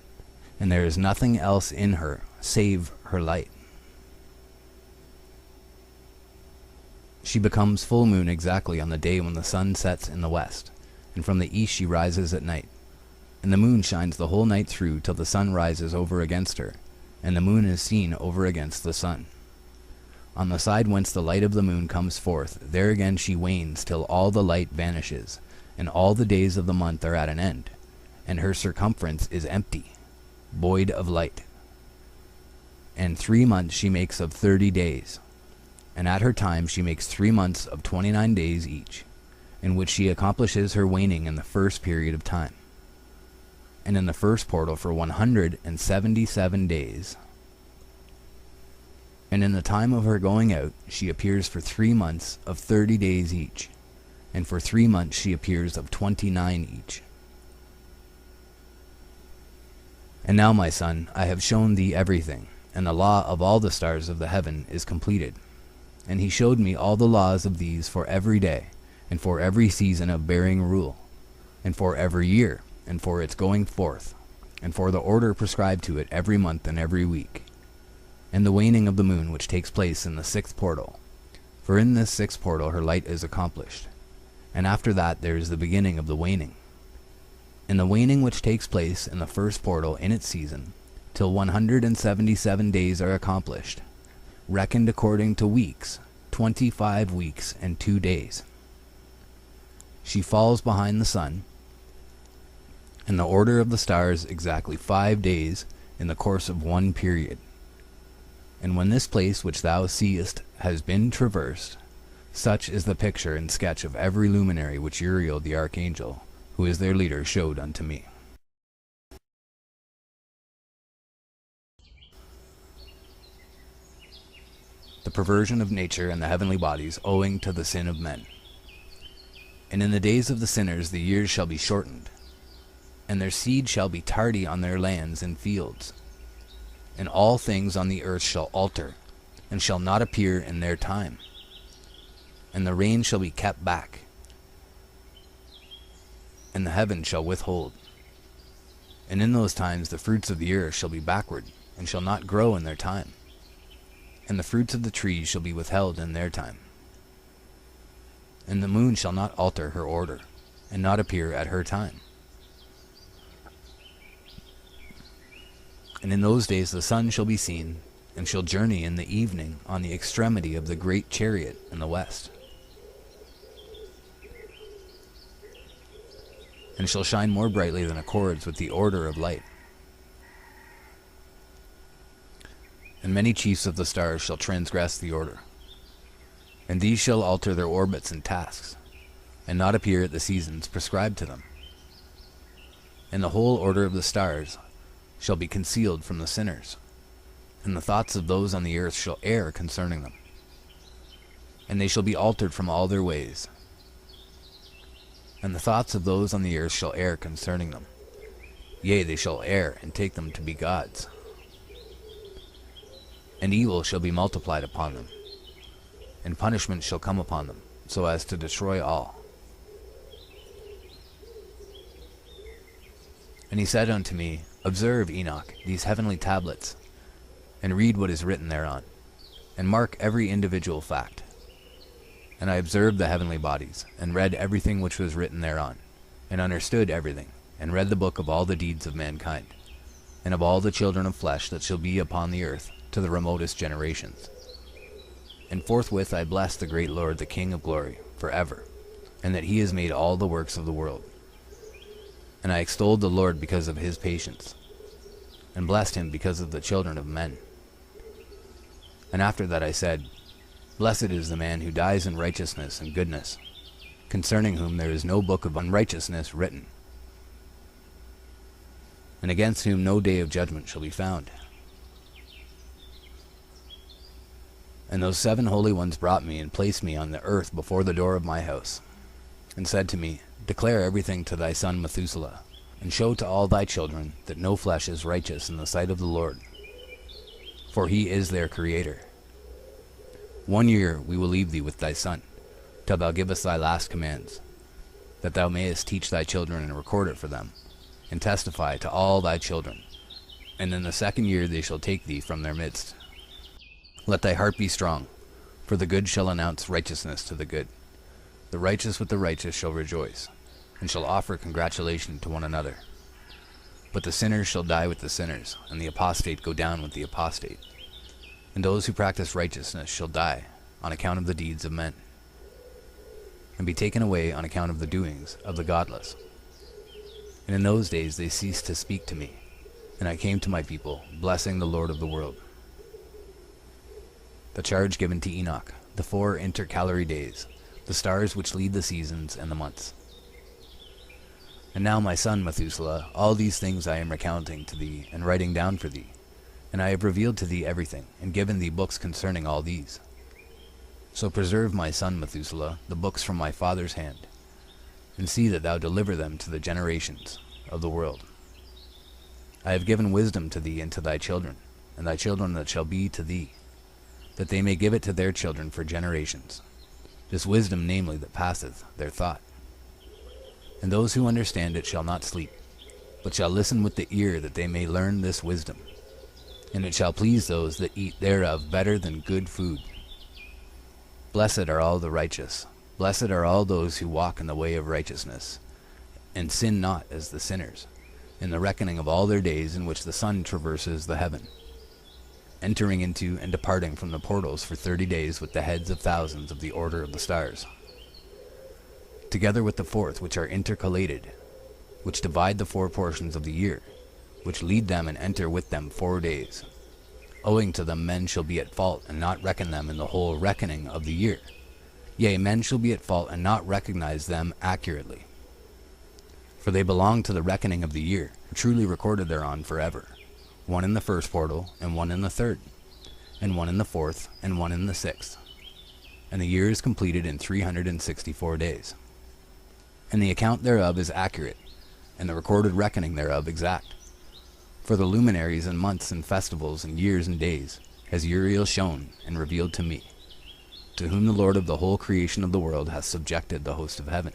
and there is nothing else in her save her light. She becomes full moon exactly on the day when the sun sets in the west, and from the east she rises at night. And the moon shines the whole night through till the sun rises over against her, and the moon is seen over against the sun. On the side whence the light of the moon comes forth, there again she wanes till all the light vanishes, and all the days of the month are at an end, and her circumference is empty, void of light. And 3 months she makes of 30 days, and at her time she makes 3 months of 29 days each, in which she accomplishes her waning in the first period of time, and in the first portal for 177 days. And in the time of her going out she appears for 3 months of 30 days each, and for 3 months she appears of 29 each. And now, my son, I have shown thee everything, and the law of all the stars of the heaven is completed. And he showed me all the laws of these for every day, and for every season of bearing rule, and for every year, and for its going forth, and for the order prescribed to it every month and every week, and the waning of the moon which takes place in the 6th portal. For in this 6th portal her light is accomplished, and after that there is the beginning of the waning. And the waning which takes place in the 1st portal in its season, till 177 days are accomplished, reckoned according to weeks, 25 weeks and 2 days. She falls behind the sun, in the order of the stars exactly 5 days in the course of one period. And when this place which thou seest has been traversed, such is the picture and sketch of every luminary which Uriel the archangel, who is their leader, showed unto me. The perversion of nature and the heavenly bodies owing to the sin of men. And in the days of the sinners the years shall be shortened, and their seed shall be tardy on their lands and fields. And all things on the earth shall alter, and shall not appear in their time. And the rain shall be kept back, and the heaven shall withhold. And in those times the fruits of the earth shall be backward, and shall not grow in their time. And the fruits of the trees shall be withheld in their time. And the moon shall not alter her order, and not appear at her time. And in those days the sun shall be seen, and shall journey in the evening on the extremity of the great chariot in the west, and shall shine more brightly than accords with the order of light. And many chiefs of the stars shall transgress the order, and these shall alter their orbits and tasks, and not appear at the seasons prescribed to them. And the whole order of the stars shall be concealed from the sinners, and the thoughts of those on the earth shall err concerning them, and they shall be altered from all their ways. And the thoughts of those on the earth shall err concerning them, yea, they shall err and take them to be gods. And evil shall be multiplied upon them, and punishment shall come upon them, so as to destroy all. And he said unto me, Observe, Enoch, these heavenly tablets, and read what is written thereon, and mark every individual fact. And I observed the heavenly bodies, and read everything which was written thereon, and understood everything, and read the book of all the deeds of mankind, and of all the children of flesh that shall be upon the earth, to the remotest generations. And forthwith I blessed the great Lord, the King of glory, forever, and that he has made all the works of the world. And I extolled the Lord because of his patience, and blessed him because of the children of men. And after that I said, Blessed is the man who dies in righteousness and goodness, concerning whom there is no book of unrighteousness written, and against whom no day of judgment shall be found. And those 7 holy ones brought me and placed me on the earth before the door of my house, and said to me, Declare everything to thy son Methuselah, and show to all thy children that no flesh is righteous in the sight of the Lord, for he is their creator. 1 year we will leave thee with thy son, till thou give us thy last commands, that thou mayest teach thy children and record it for them, and testify to all thy children. And in the 2nd year they shall take thee from their midst. Let thy heart be strong, for the good shall announce righteousness to the good. The righteous with the righteous shall rejoice, and shall offer congratulation to one another. But the sinners shall die with the sinners, and the apostate go down with the apostate. And those who practice righteousness shall die on account of the deeds of men, and be taken away on account of the doings of the godless. And And in those days they ceased to speak to me, and I came to my people, blessing the Lord of the world. The charge given to Enoch, the 4 intercalary days, the stars which lead the seasons and the months. And now, my son Methuselah, all these things I am recounting to thee, and writing down for thee. And I have revealed to thee everything, and given thee books concerning all these. So preserve, my son Methuselah, the books from my father's hand, and see that thou deliver them to the generations of the world. I have given wisdom to thee and to thy children, and thy children that shall be to thee, that they may give it to their children for generations, this wisdom namely that passeth their thought. And those who understand it shall not sleep, but shall listen with the ear, that they may learn this wisdom. And it shall please those that eat thereof better than good food. Blessed are all the righteous, blessed are all those who walk in the way of righteousness, and sin not as the sinners, in the reckoning of all their days in which the sun traverses the heaven, entering into and departing from the portals for 30 days with the heads of thousands of the order of the stars, together with the 4th, which are intercalated, which divide the 4 portions of the year, which lead them and enter with them 4 days. Owing to them men shall be at fault, and not reckon them in the whole reckoning of the year. Yea, men shall be at fault, and not recognize them accurately. For they belong to the reckoning of the year, truly recorded thereon forever, 1 in the 1st portal, and 1 in the 3rd, and 1 in the 4th, and 1 in the 6th. And the year is completed in 364 days. And the account thereof is accurate, and the recorded reckoning thereof exact. For the luminaries and months and festivals and years and days has Uriel shown and revealed to me, to whom the Lord of the whole creation of the world hath subjected the host of heaven.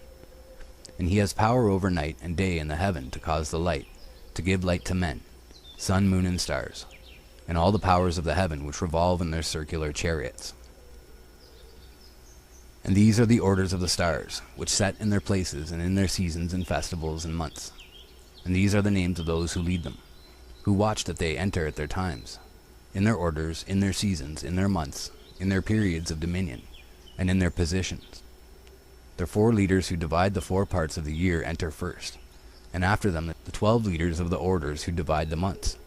And he has power over night and day in the heaven to cause the light, to give light to men, sun, moon, and stars, and all the powers of the heaven which revolve in their circular chariots. And these are the orders of the stars, which set in their places and in their seasons and festivals and months. And these are the names of those who lead them, who watch that they enter at their times, in their orders, in their seasons, in their months, in their periods of dominion, and in their positions. The 4 leaders who divide the 4 parts of the year enter first, and after them the 12 leaders of the orders who divide the months.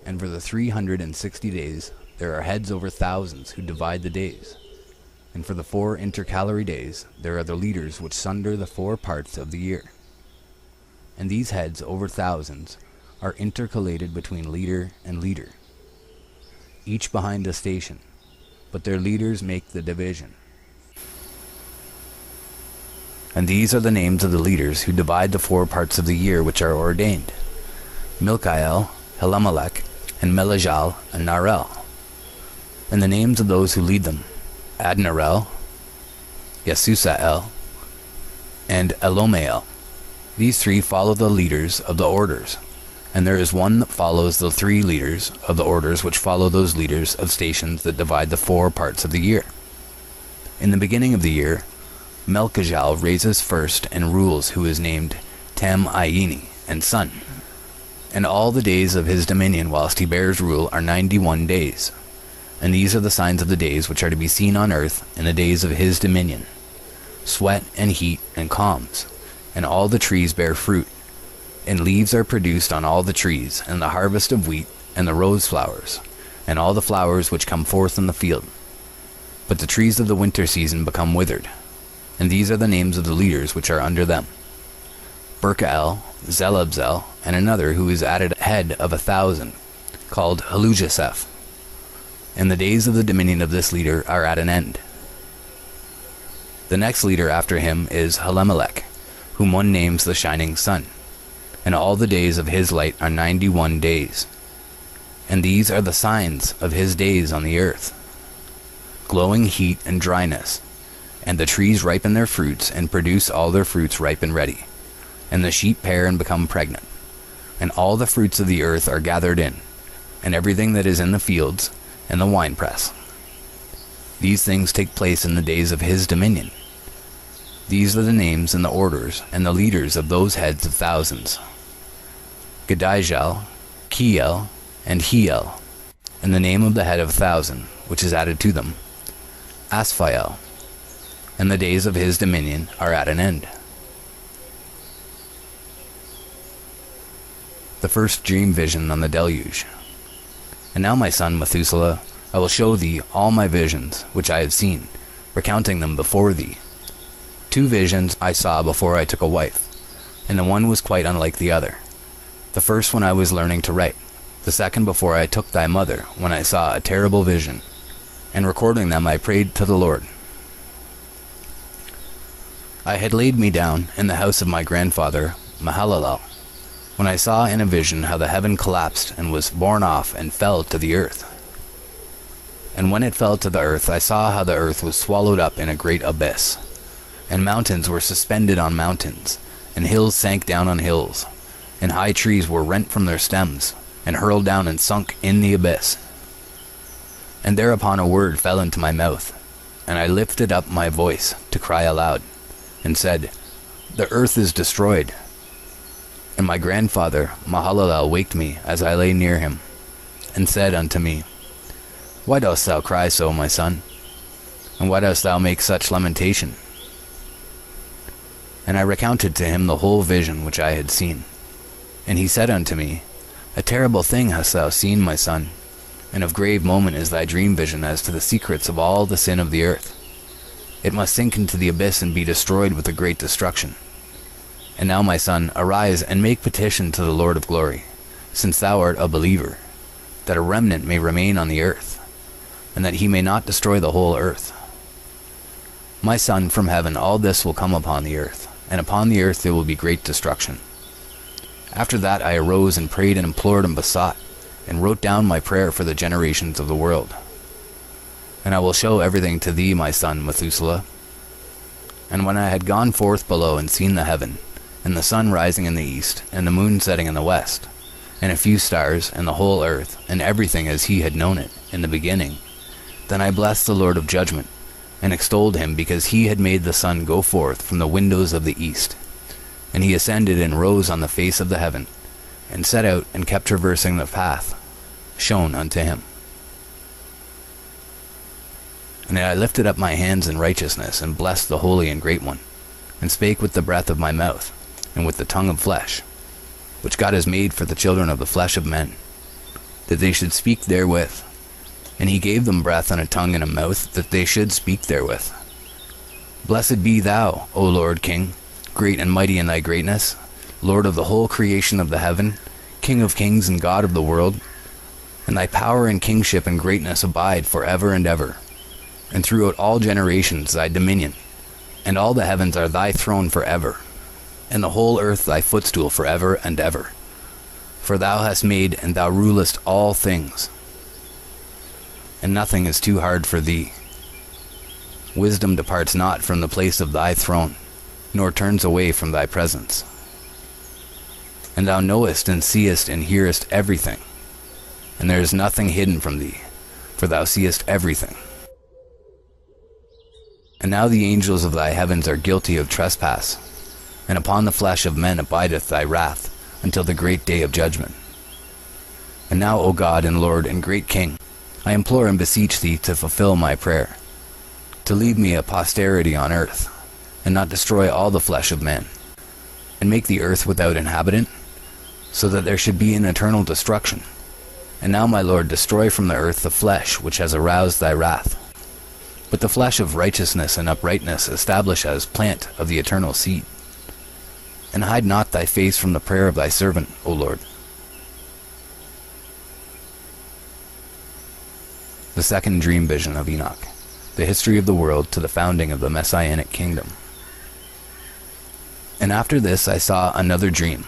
And for the 360 days there are heads over thousands who divide the days. And for the 4 intercalary days there are the leaders which sunder the 4 parts of the year. And these heads over thousands are intercalated between leader and leader, each behind a station, but their leaders make the division. And these are the names of the leaders who divide the 4 parts of the year which are ordained: Milkael, Helamelech, and Melejal, and Narel. And the names of those who lead them: Adnarel, Yesusael, and Elomael. These 3 follow the leaders of the orders, and there is one that follows the 3 leaders of the orders which follow those leaders of stations that divide the 4 parts of the year. In the beginning of the year, Melchijal raises first and rules, who is named Tam-Ayini, and son. And all the days of his dominion whilst he bears rule are 91 days. And these are the signs of the days which are to be seen on earth in the days of his dominion: sweat and heat and calms, and all the trees bear fruit, and leaves are produced on all the trees, and the harvest of wheat, and the rose flowers, and all the flowers which come forth in the field. But the trees of the winter season become withered. And these are the names of the leaders which are under them: Berkael, Zelabzel, and another who is added head of 1,000, called Halujeseph. And the days of the dominion of this leader are at an end. The next leader after him is Helamelech, whom one names the shining sun, and all the days of his light are 91 days. And these are the signs of his days on the earth: glowing heat and dryness, and the trees ripen their fruits and produce all their fruits ripe and ready, and the sheep pair and become pregnant, and all the fruits of the earth are gathered in, and everything that is in the fields, and the winepress. These things take place in the days of his dominion. These are the names and the orders and the leaders of those heads of thousands: Gedijal, Kiel, and Hiel, and the name of the head of 1,000, which is added to them, Asphael. And the days of his dominion are at an end. The first dream vision on the deluge. And now, my son Methuselah, I will show thee all my visions which I have seen, recounting them before thee. 2 visions I saw before I took a wife, and the one was quite unlike the other. The first when I was learning to write, the second before I took thy mother, when I saw a terrible vision, and recording them I prayed to the Lord. I had laid me down in the house of my grandfather Methuselah, when I saw in a vision how the heaven collapsed and was borne off and fell to the earth. And when it fell to the earth, I saw how the earth was swallowed up in a great abyss, and mountains were suspended on mountains, and hills sank down on hills, and high trees were rent from their stems, and hurled down and sunk in the abyss. And thereupon a word fell into my mouth, and I lifted up my voice to cry aloud, and said, The earth is destroyed. And my grandfather Methuselah waked me as I lay near him, and said unto me, Why dost thou cry so, my son? And why dost thou make such lamentation? And I recounted to him the whole vision which I had seen. And he said unto me, A terrible thing hast thou seen, my son, and of grave moment is thy dream vision as to the secrets of all the sin of the earth. It must sink into the abyss and be destroyed with a great destruction. And now, my son, arise and make petition to the Lord of glory, since thou art a believer, that a remnant may remain on the earth, and that he may not destroy the whole earth. My son, from heaven all this will come upon the earth, and upon the earth there will be great destruction. After that I arose and prayed and implored and besought, and wrote down my prayer for the generations of the world. And I will show everything to thee, my son Methuselah. And when I had gone forth below and seen the heaven, and the sun rising in the east, and the moon setting in the west, and a few stars, and the whole earth, and everything as he had known it in the beginning, then I blessed the Lord of judgment, and extolled him, because he had made the sun go forth from the windows of the east. And he ascended and rose on the face of the heaven, and set out and kept traversing the path shown unto him. And I lifted up my hands in righteousness, and blessed the Holy and Great One, and spake with the breath of my mouth, and with the tongue of flesh, which God has made for the children of the flesh of men, that they should speak therewith. And he gave them breath and a tongue and a mouth, that they should speak therewith. Blessed be thou, O Lord King, great and mighty in thy greatness, Lord of the whole creation of the heaven, King of kings and God of the world. And thy power and kingship and greatness abide for ever and ever. And throughout all generations thy dominion, and all the heavens are thy throne for ever, and the whole earth thy footstool for ever and ever. For thou hast made, and thou rulest all things, and nothing is too hard for thee. Wisdom departs not from the place of thy throne, nor turns away from thy presence. And thou knowest and seest and hearest everything, and there is nothing hidden from thee, for thou seest everything. And now the angels of thy heavens are guilty of trespass, and upon the flesh of men abideth thy wrath, until the great day of judgment. And now, O God and Lord and great King, I implore and beseech thee to fulfill my prayer, to leave me a posterity on earth, and not destroy all the flesh of men, and make the earth without inhabitant, so that there should be an eternal destruction. And now, my Lord, destroy from the earth the flesh which has aroused thy wrath, but the flesh of righteousness and uprightness establish as plant of the eternal seed. And hide not thy face from the prayer of thy servant, O Lord. The second dream vision of Enoch, the history of the world to the founding of the Messianic kingdom. And after this I saw another dream,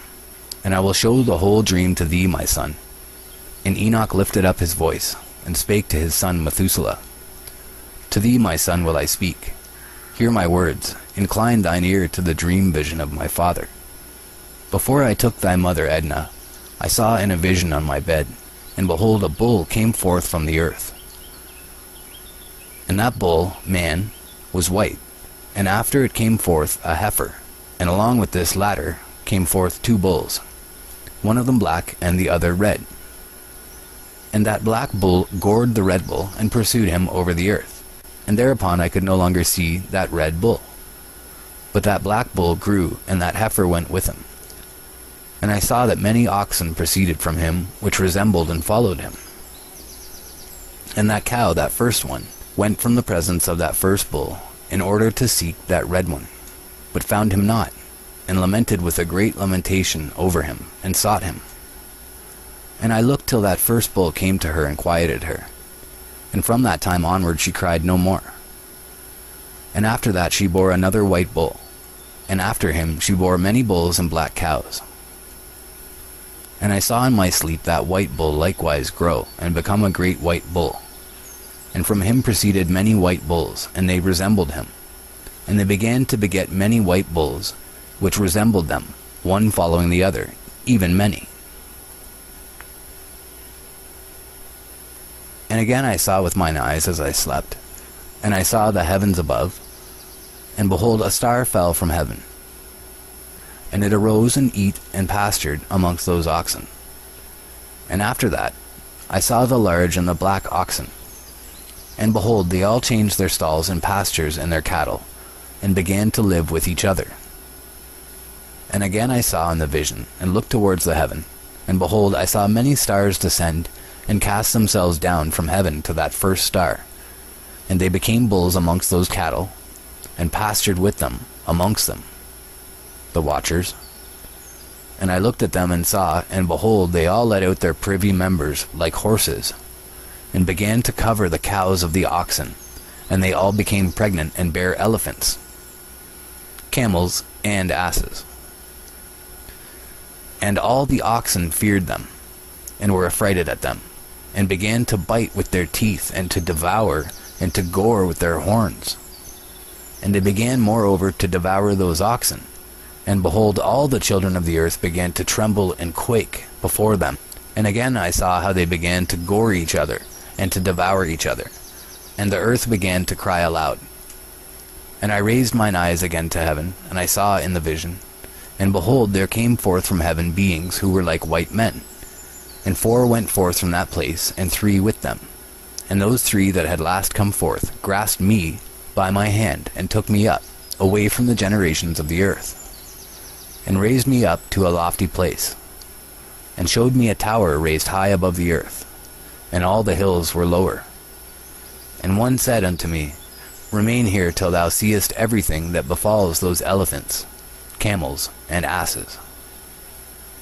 and I will show the whole dream to thee, my son. And Enoch lifted up his voice, and spake to his son Methuselah. To thee, my son, will I speak. Hear my words, incline thine ear to the dream vision of my father. Before I took thy mother Edna, I saw in a vision on my bed, and behold, a bull came forth from the earth. And that bull, man, was white, and after it came forth a heifer, and along with this latter came forth 2 bulls, one of them black and the other red. And that black bull gored the red bull, and pursued him over the earth. And thereupon I could no longer see that red bull. But that black bull grew, and that heifer went with him. And I saw that many oxen proceeded from him, which resembled and followed him. And that cow, that first one, went from the presence of that first bull, in order to seek that red one, but found him not, and lamented with a great lamentation over him, and sought him. And I looked till that first bull came to her and quieted her. And from that time onward she cried no more. And after that she bore another white bull, and after him she bore many bulls and black cows. And I saw in my sleep that white bull likewise grow, and become a great white bull. And from him proceeded many white bulls, and they resembled him. And they began to beget many white bulls, which resembled them, one following the other, even many. And again I saw with mine eyes as I slept, and I saw the heavens above, and behold, a star fell from heaven. And it arose and eat and pastured amongst those oxen. And after that I saw the large and the black oxen. And behold, they all changed their stalls and pastures and their cattle, and began to live with each other. And again I saw in the vision, and looked towards the heaven, and behold, I saw many stars descend, and cast themselves down from heaven to that first star. And they became bulls amongst those cattle, and pastured with them amongst them, the watchers. And I looked at them and saw, and behold, they all let out their privy members like horses, and began to cover the cows of the oxen, and they all became pregnant and bare elephants, camels, and asses. And all the oxen feared them, and were affrighted at them, and began to bite with their teeth, and to devour, and to gore with their horns. And they began moreover to devour those oxen. And behold, all the children of the earth began to tremble and quake before them. And again I saw how they began to gore each other, and to devour each other. And the earth began to cry aloud. And I raised mine eyes again to heaven, and I saw in the vision, and behold, there came forth from heaven beings who were like white men. And 4 went forth from that place, and 3 with them. And those 3 that had last come forth grasped me by my hand, and took me up, away from the generations of the earth, and raised me up to a lofty place, and showed me a tower raised high above the earth, and all the hills were lower. And one said unto me, Remain here till thou seest everything that befalls those elephants, camels, and asses,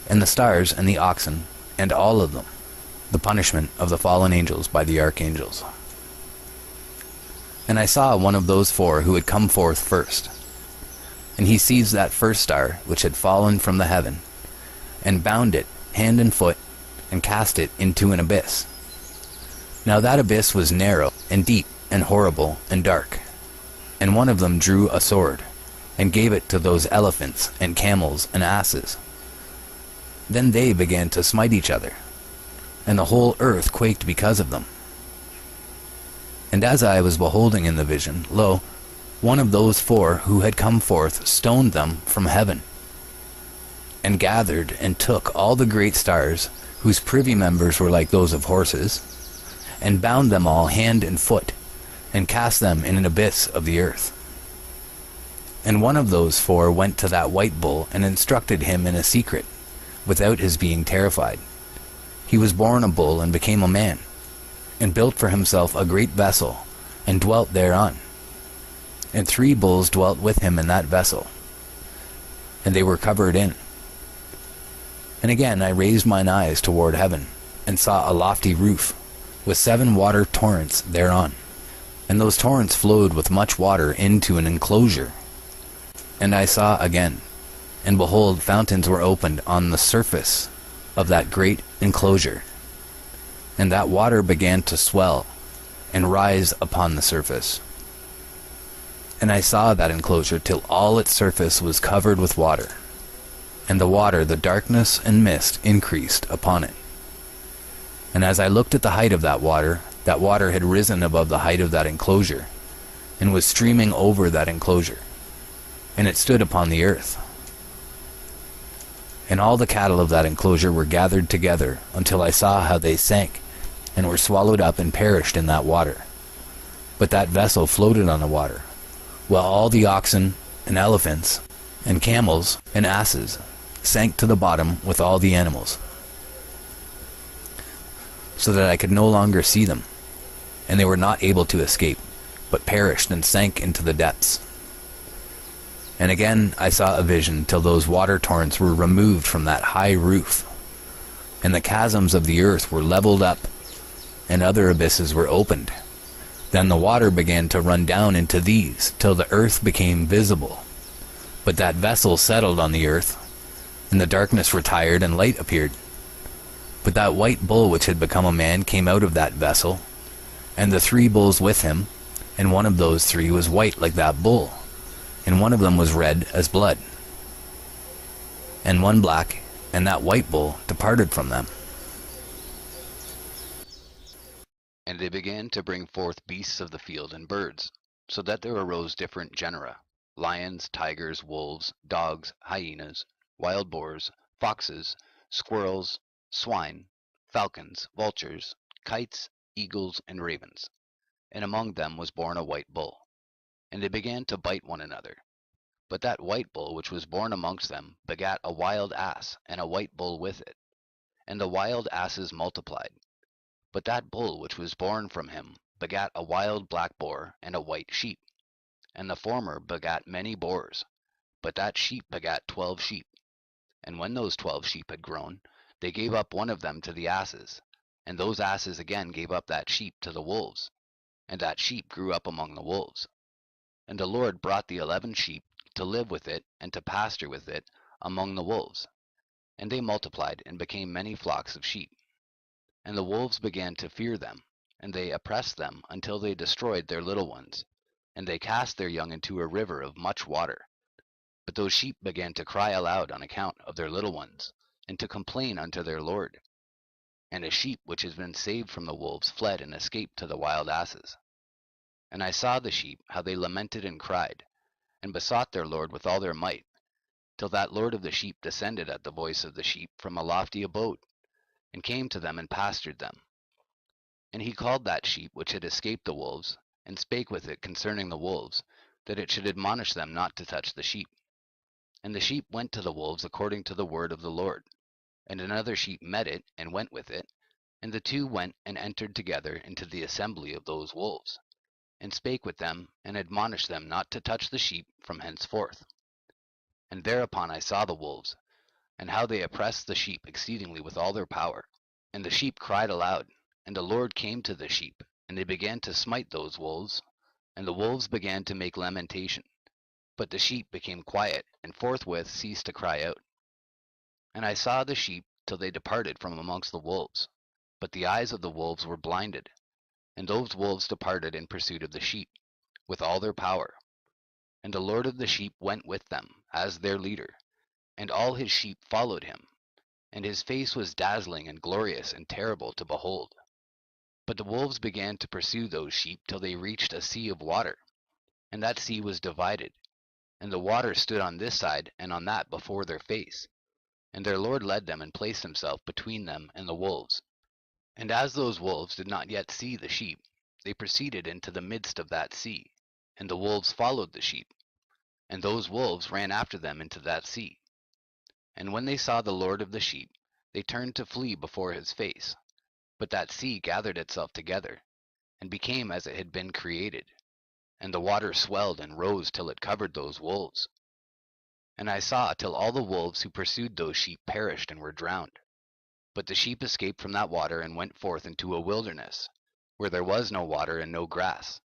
and the stars and the oxen, and all of them, the punishment of the fallen angels by the archangels. And I saw one of those 4 who had come forth first, and he seized that first star which had fallen from the heaven, and bound it hand and foot, and cast it into an abyss. Now that abyss was narrow, and deep, and horrible, and dark. And one of them drew a sword, and gave it to those elephants, and camels, and asses. Then they began to smite each other, and the whole earth quaked because of them. And as I was beholding in the vision, lo, one of those 4 who had come forth stoned them from heaven, and gathered and took all the great stars, whose privy members were like those of horses, and bound them all hand and foot, and cast them in an abyss of the earth. And one of those 4 went to that white bull, and instructed him in a secret, without his being terrified. He was born a bull, and became a man, and built for himself a great vessel, and dwelt thereon. And 3 bulls dwelt with him in that vessel, and they were covered in. And again I raised mine eyes toward heaven, and saw a lofty roof, with 7 water torrents thereon. And those torrents flowed with much water into an enclosure. And I saw again, and behold, fountains were opened on the surface of that great enclosure. And that water began to swell, and rise upon the surface. And I saw that enclosure till all its surface was covered with water. And the water, the darkness and mist, increased upon it. And as I looked at the height of that water had risen above the height of that enclosure, and was streaming over that enclosure, and it stood upon the earth. And all the cattle of that enclosure were gathered together, until I saw how they sank, and were swallowed up and perished in that water. But that vessel floated on the water, while all the oxen, and elephants, and camels, and asses, sank to the bottom with all the animals, so that I could no longer see them, and they were not able to escape, but perished and sank into the depths. And again I saw a vision till those water torrents were removed from that high roof, and the chasms of the earth were leveled up, and other abysses were opened. Then the water began to run down into these, till the earth became visible. But that vessel settled on the earth, and the darkness retired, and light appeared. But that white bull which had become a man came out of that vessel, and the 3 bulls with him, and one of those 3 was white like that bull, and one of them was red as blood, and one black, and that white bull departed from them. And they began to bring forth beasts of the field and birds, so that there arose different genera: lions, tigers, wolves, dogs, hyenas, wild boars, foxes, squirrels, swine, falcons, vultures, kites, eagles, and ravens. And among them was born a white bull. And they began to bite one another. But that white bull which was born amongst them begat a wild ass, and a white bull with it. And the wild asses multiplied. But that bull which was born from him begat a wild black boar, and a white sheep. And the former begat many boars, but that sheep begat 12 sheep. And when those 12 sheep had grown, they gave up one of them to the asses, and those asses again gave up that sheep to the wolves, and that sheep grew up among the wolves. And the Lord brought the 11 sheep to live with it, and to pasture with it among the wolves. And they multiplied, and became many flocks of sheep. And the wolves began to fear them, and they oppressed them until they destroyed their little ones. And they cast their young into a river of much water. But those sheep began to cry aloud on account of their little ones, and to complain unto their Lord. And a sheep which has been saved from the wolves fled and escaped to the wild asses. And I saw the sheep, how they lamented and cried, and besought their Lord with all their might, till that Lord of the sheep descended at the voice of the sheep from a lofty abode, and came to them and pastured them. And he called that sheep which had escaped the wolves, and spake with it concerning the wolves, that it should admonish them not to touch the sheep. And the sheep went to the wolves according to the word of the Lord. And another sheep met it, and went with it, and the 2 went and entered together into the assembly of those wolves, and spake with them, and admonished them not to touch the sheep from henceforth. And thereupon I saw the wolves, and how they oppressed the sheep exceedingly with all their power. And the sheep cried aloud, and the Lord came to the sheep, and they began to smite those wolves, and the wolves began to make lamentation. But the sheep became quiet, and forthwith ceased to cry out. And I saw the sheep till they departed from amongst the wolves, but the eyes of the wolves were blinded. And those wolves departed in pursuit of the sheep, with all their power. And the Lord of the sheep went with them, as their leader, and all his sheep followed him, and his face was dazzling and glorious and terrible to behold. But the wolves began to pursue those sheep till they reached a sea of water, and that sea was divided, and the water stood on this side and on that before their face. And their Lord led them and placed himself between them and the wolves. And as those wolves did not yet see the sheep, they proceeded into the midst of that sea, and the wolves followed the sheep, and those wolves ran after them into that sea. And when they saw the Lord of the sheep, they turned to flee before his face. But that sea gathered itself together, and became as it had been created, and the water swelled and rose till it covered those wolves. And I saw till all the wolves who pursued those sheep perished and were drowned. But the sheep escaped from that water and went forth into a wilderness, where there was no water and no grass.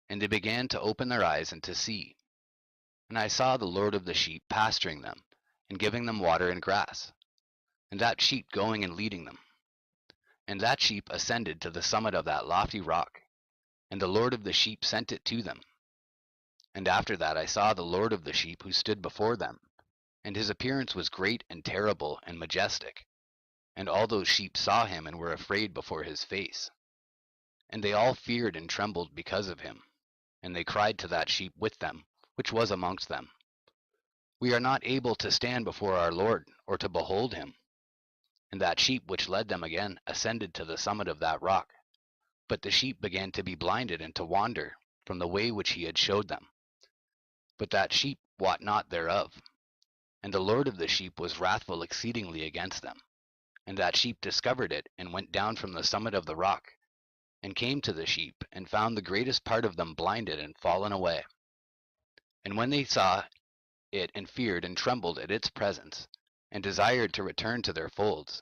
And they began to open their eyes and to see. And I saw the Lord of the sheep pasturing them, and giving them water and grass, and that sheep going and leading them. And that sheep ascended to the summit of that lofty rock, and the Lord of the sheep sent it to them. And after that I saw the Lord of the sheep who stood before them, and his appearance was great and terrible and majestic. And all those sheep saw him and were afraid before his face. And they all feared and trembled because of him. And they cried to that sheep with them, which was amongst them, We are not able to stand before our Lord, or to behold him. And that sheep which led them again ascended to the summit of that rock. But the sheep began to be blinded and to wander from the way which he had showed them. But that sheep wot not thereof. And the Lord of the sheep was wrathful exceedingly against them. And that sheep discovered it, and went down from the summit of the rock, and came to the sheep, and found the greatest part of them blinded and fallen away. And when they saw it, and feared and trembled at its presence, and desired to return to their folds,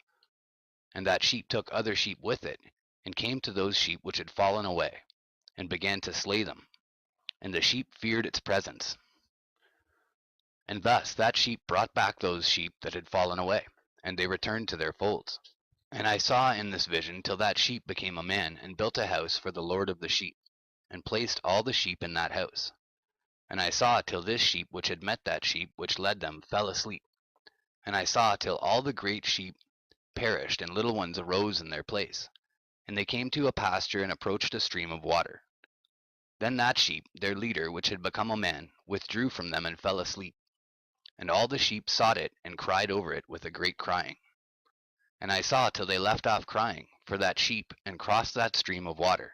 and that sheep took other sheep with it, and came to those sheep which had fallen away, and began to slay them. And the sheep feared its presence. And thus that sheep brought back those sheep that had fallen away, and they returned to their folds. And I saw in this vision till that sheep became a man, and built a house for the Lord of the sheep, and placed all the sheep in that house. And I saw till this sheep which had met that sheep which led them fell asleep. And I saw till all the great sheep perished, and little ones arose in their place. And they came to a pasture, and approached a stream of water. Then that sheep, their leader, which had become a man, withdrew from them and fell asleep. And all the sheep sought it, and cried over it with a great crying. And I saw till they left off crying for that sheep, and crossed that stream of water.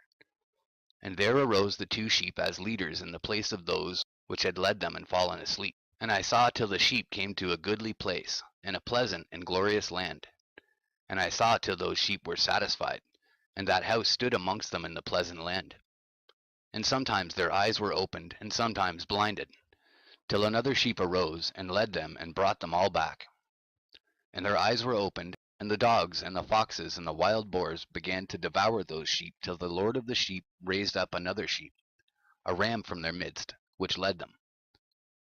And there arose the two sheep as leaders in the place of those which had led them and fallen asleep. And I saw till the sheep came to a goodly place, and a pleasant and glorious land. And I saw till those sheep were satisfied, and that house stood amongst them in the pleasant land. And sometimes their eyes were opened, and sometimes blinded, till another sheep arose, and led them, and brought them all back. And their eyes were opened, and the dogs, and the foxes, and the wild boars began to devour those sheep, till the Lord of the sheep raised up another sheep, a ram from their midst, which led them.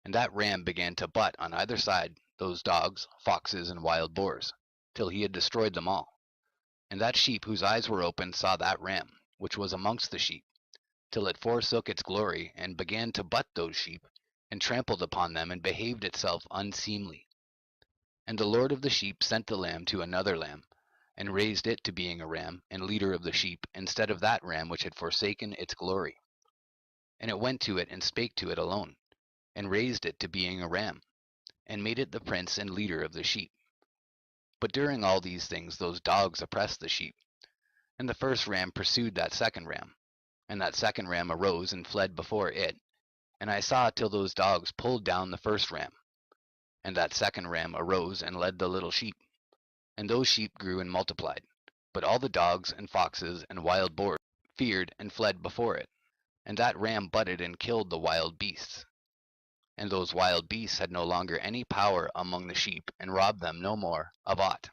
And that ram began to butt on either side those dogs, foxes, and wild boars, till he had destroyed them all. And that sheep whose eyes were opened saw that ram, which was amongst the sheep, till it forsook its glory, and began to butt those sheep, and trampled upon them, and behaved itself unseemly. And the Lord of the sheep sent the lamb to another lamb, and raised it to being a ram, and leader of the sheep, instead of that ram which had forsaken its glory. And it went to it, and spake to it alone, and raised it to being a ram, and made it the prince and leader of the sheep. But during all these things those dogs oppressed the sheep. And the first ram pursued that second ram, and that second ram arose and fled before it. And I saw till those dogs pulled down the first ram. And that second ram arose and led the little sheep. And those sheep grew and multiplied. But all the dogs and foxes and wild boars feared and fled before it. And that ram butted and killed the wild beasts. And those wild beasts had no longer any power among the sheep, and robbed them no more of aught.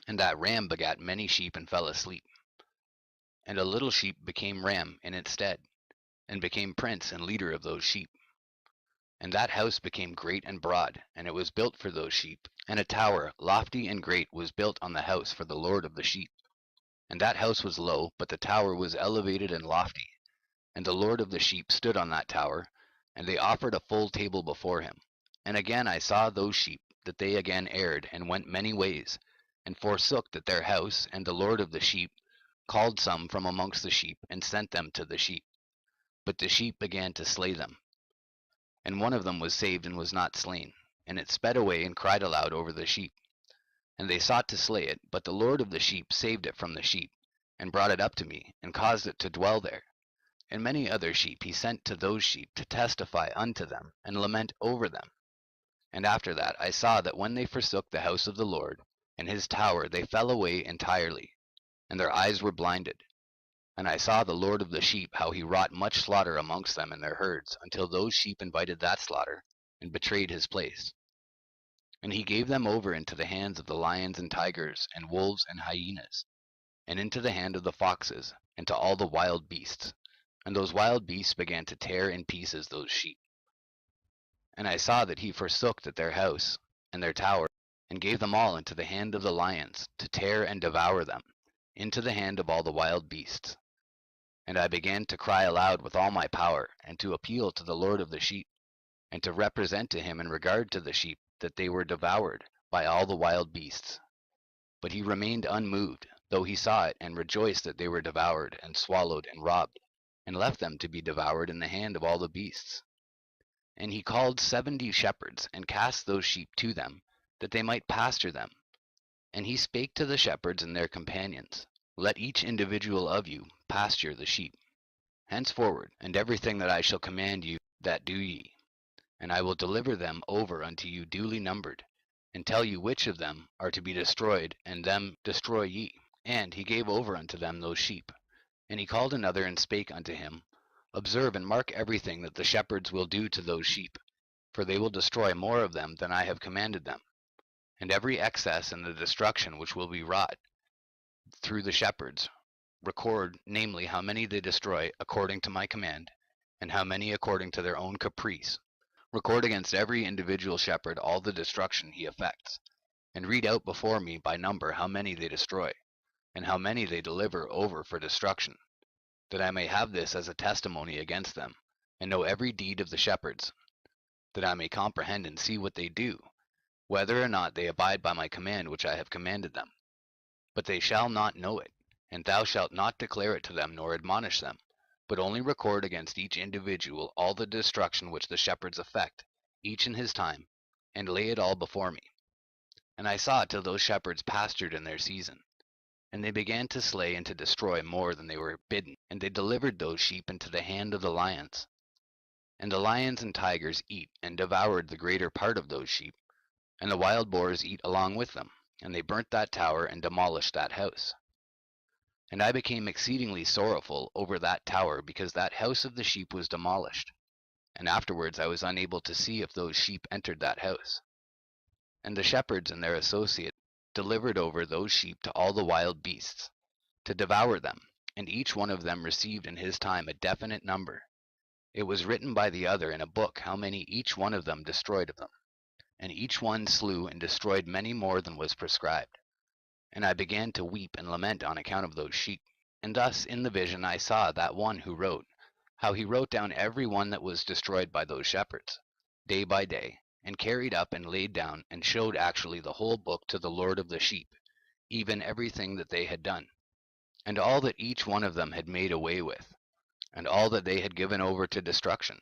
And that ram begat many sheep and fell asleep. And a little sheep became ram in its stead, and became prince and leader of those sheep. And that house became great and broad, and it was built for those sheep. And a tower, lofty and great, was built on the house for the Lord of the sheep. And that house was low, but the tower was elevated and lofty. And the Lord of the sheep stood on that tower, and they offered a full table before him. And again I saw those sheep, that they again erred, and went many ways, and forsook that their house. And the Lord of the sheep called some from amongst the sheep, and sent them to the sheep. But the sheep began to slay them. And one of them was saved and was not slain, and it sped away and cried aloud over the sheep. And they sought to slay it, but the Lord of the sheep saved it from the sheep, and brought it up to me, and caused it to dwell there. And many other sheep he sent to those sheep, to testify unto them, and lament over them. And after that I saw that when they forsook the house of the Lord, and his tower, they fell away entirely, and their eyes were blinded. And I saw the Lord of the sheep, how he wrought much slaughter amongst them in their herds, until those sheep invited that slaughter, and betrayed his place. And he gave them over into the hands of the lions and tigers, and wolves and hyenas, and into the hand of the foxes, and to all the wild beasts. And those wild beasts began to tear in pieces those sheep. And I saw that he forsook that their house, and their tower, and gave them all into the hand of the lions, to tear and devour them, into the hand of all the wild beasts. And I began to cry aloud with all my power, and to appeal to the Lord of the sheep, and to represent to him in regard to the sheep, that they were devoured by all the wild beasts. But he remained unmoved, though he saw it, and rejoiced that they were devoured, and swallowed, and robbed, and left them to be devoured in the hand of all the beasts. And he called 70 shepherds, and cast those sheep to them, that they might pasture them. And he spake to the shepherds and their companions, Let each individual of you pasture the sheep henceforward, and everything that I shall command you, that do ye. And I will deliver them over unto you duly numbered, and tell you which of them are to be destroyed, and them destroy ye. And he gave over unto them those sheep. And he called another and spake unto him, Observe and mark everything that the shepherds will do to those sheep, for they will destroy more of them than I have commanded them. And every excess in the destruction which will be wrought through the shepherds, record, namely, how many they destroy according to my command, and how many according to their own caprice. Record against every individual shepherd all the destruction he effects, and read out before me by number how many they destroy, and how many they deliver over for destruction, that I may have this as a testimony against them, and know every deed of the shepherds, that I may comprehend and see what they do, whether or not they abide by my command which I have commanded them. But they shall not know it, and thou shalt not declare it to them nor admonish them, but only record against each individual all the destruction which the shepherds effect, each in his time, and lay it all before me. And I saw till those shepherds pastured in their season. And they began to slay and to destroy more than they were bidden, and they delivered those sheep into the hand of the lions. And the lions and tigers eat and devoured the greater part of those sheep, and the wild boars eat along with them, and they burnt that tower and demolished that house. And I became exceedingly sorrowful over that tower, because that house of the sheep was demolished. And afterwards I was unable to see if those sheep entered that house. And the shepherds and their associates delivered over those sheep to all the wild beasts, to devour them, and each one of them received in his time a definite number. It was written by the other in a book how many each one of them destroyed of them. And each one slew and destroyed many more than was prescribed. And I began to weep and lament on account of those sheep. And thus in the vision I saw that one who wrote, how he wrote down every one that was destroyed by those shepherds, day by day, and carried up and laid down and showed actually the whole book to the Lord of the sheep, even everything that they had done, and all that each one of them had made away with, and all that they had given over to destruction.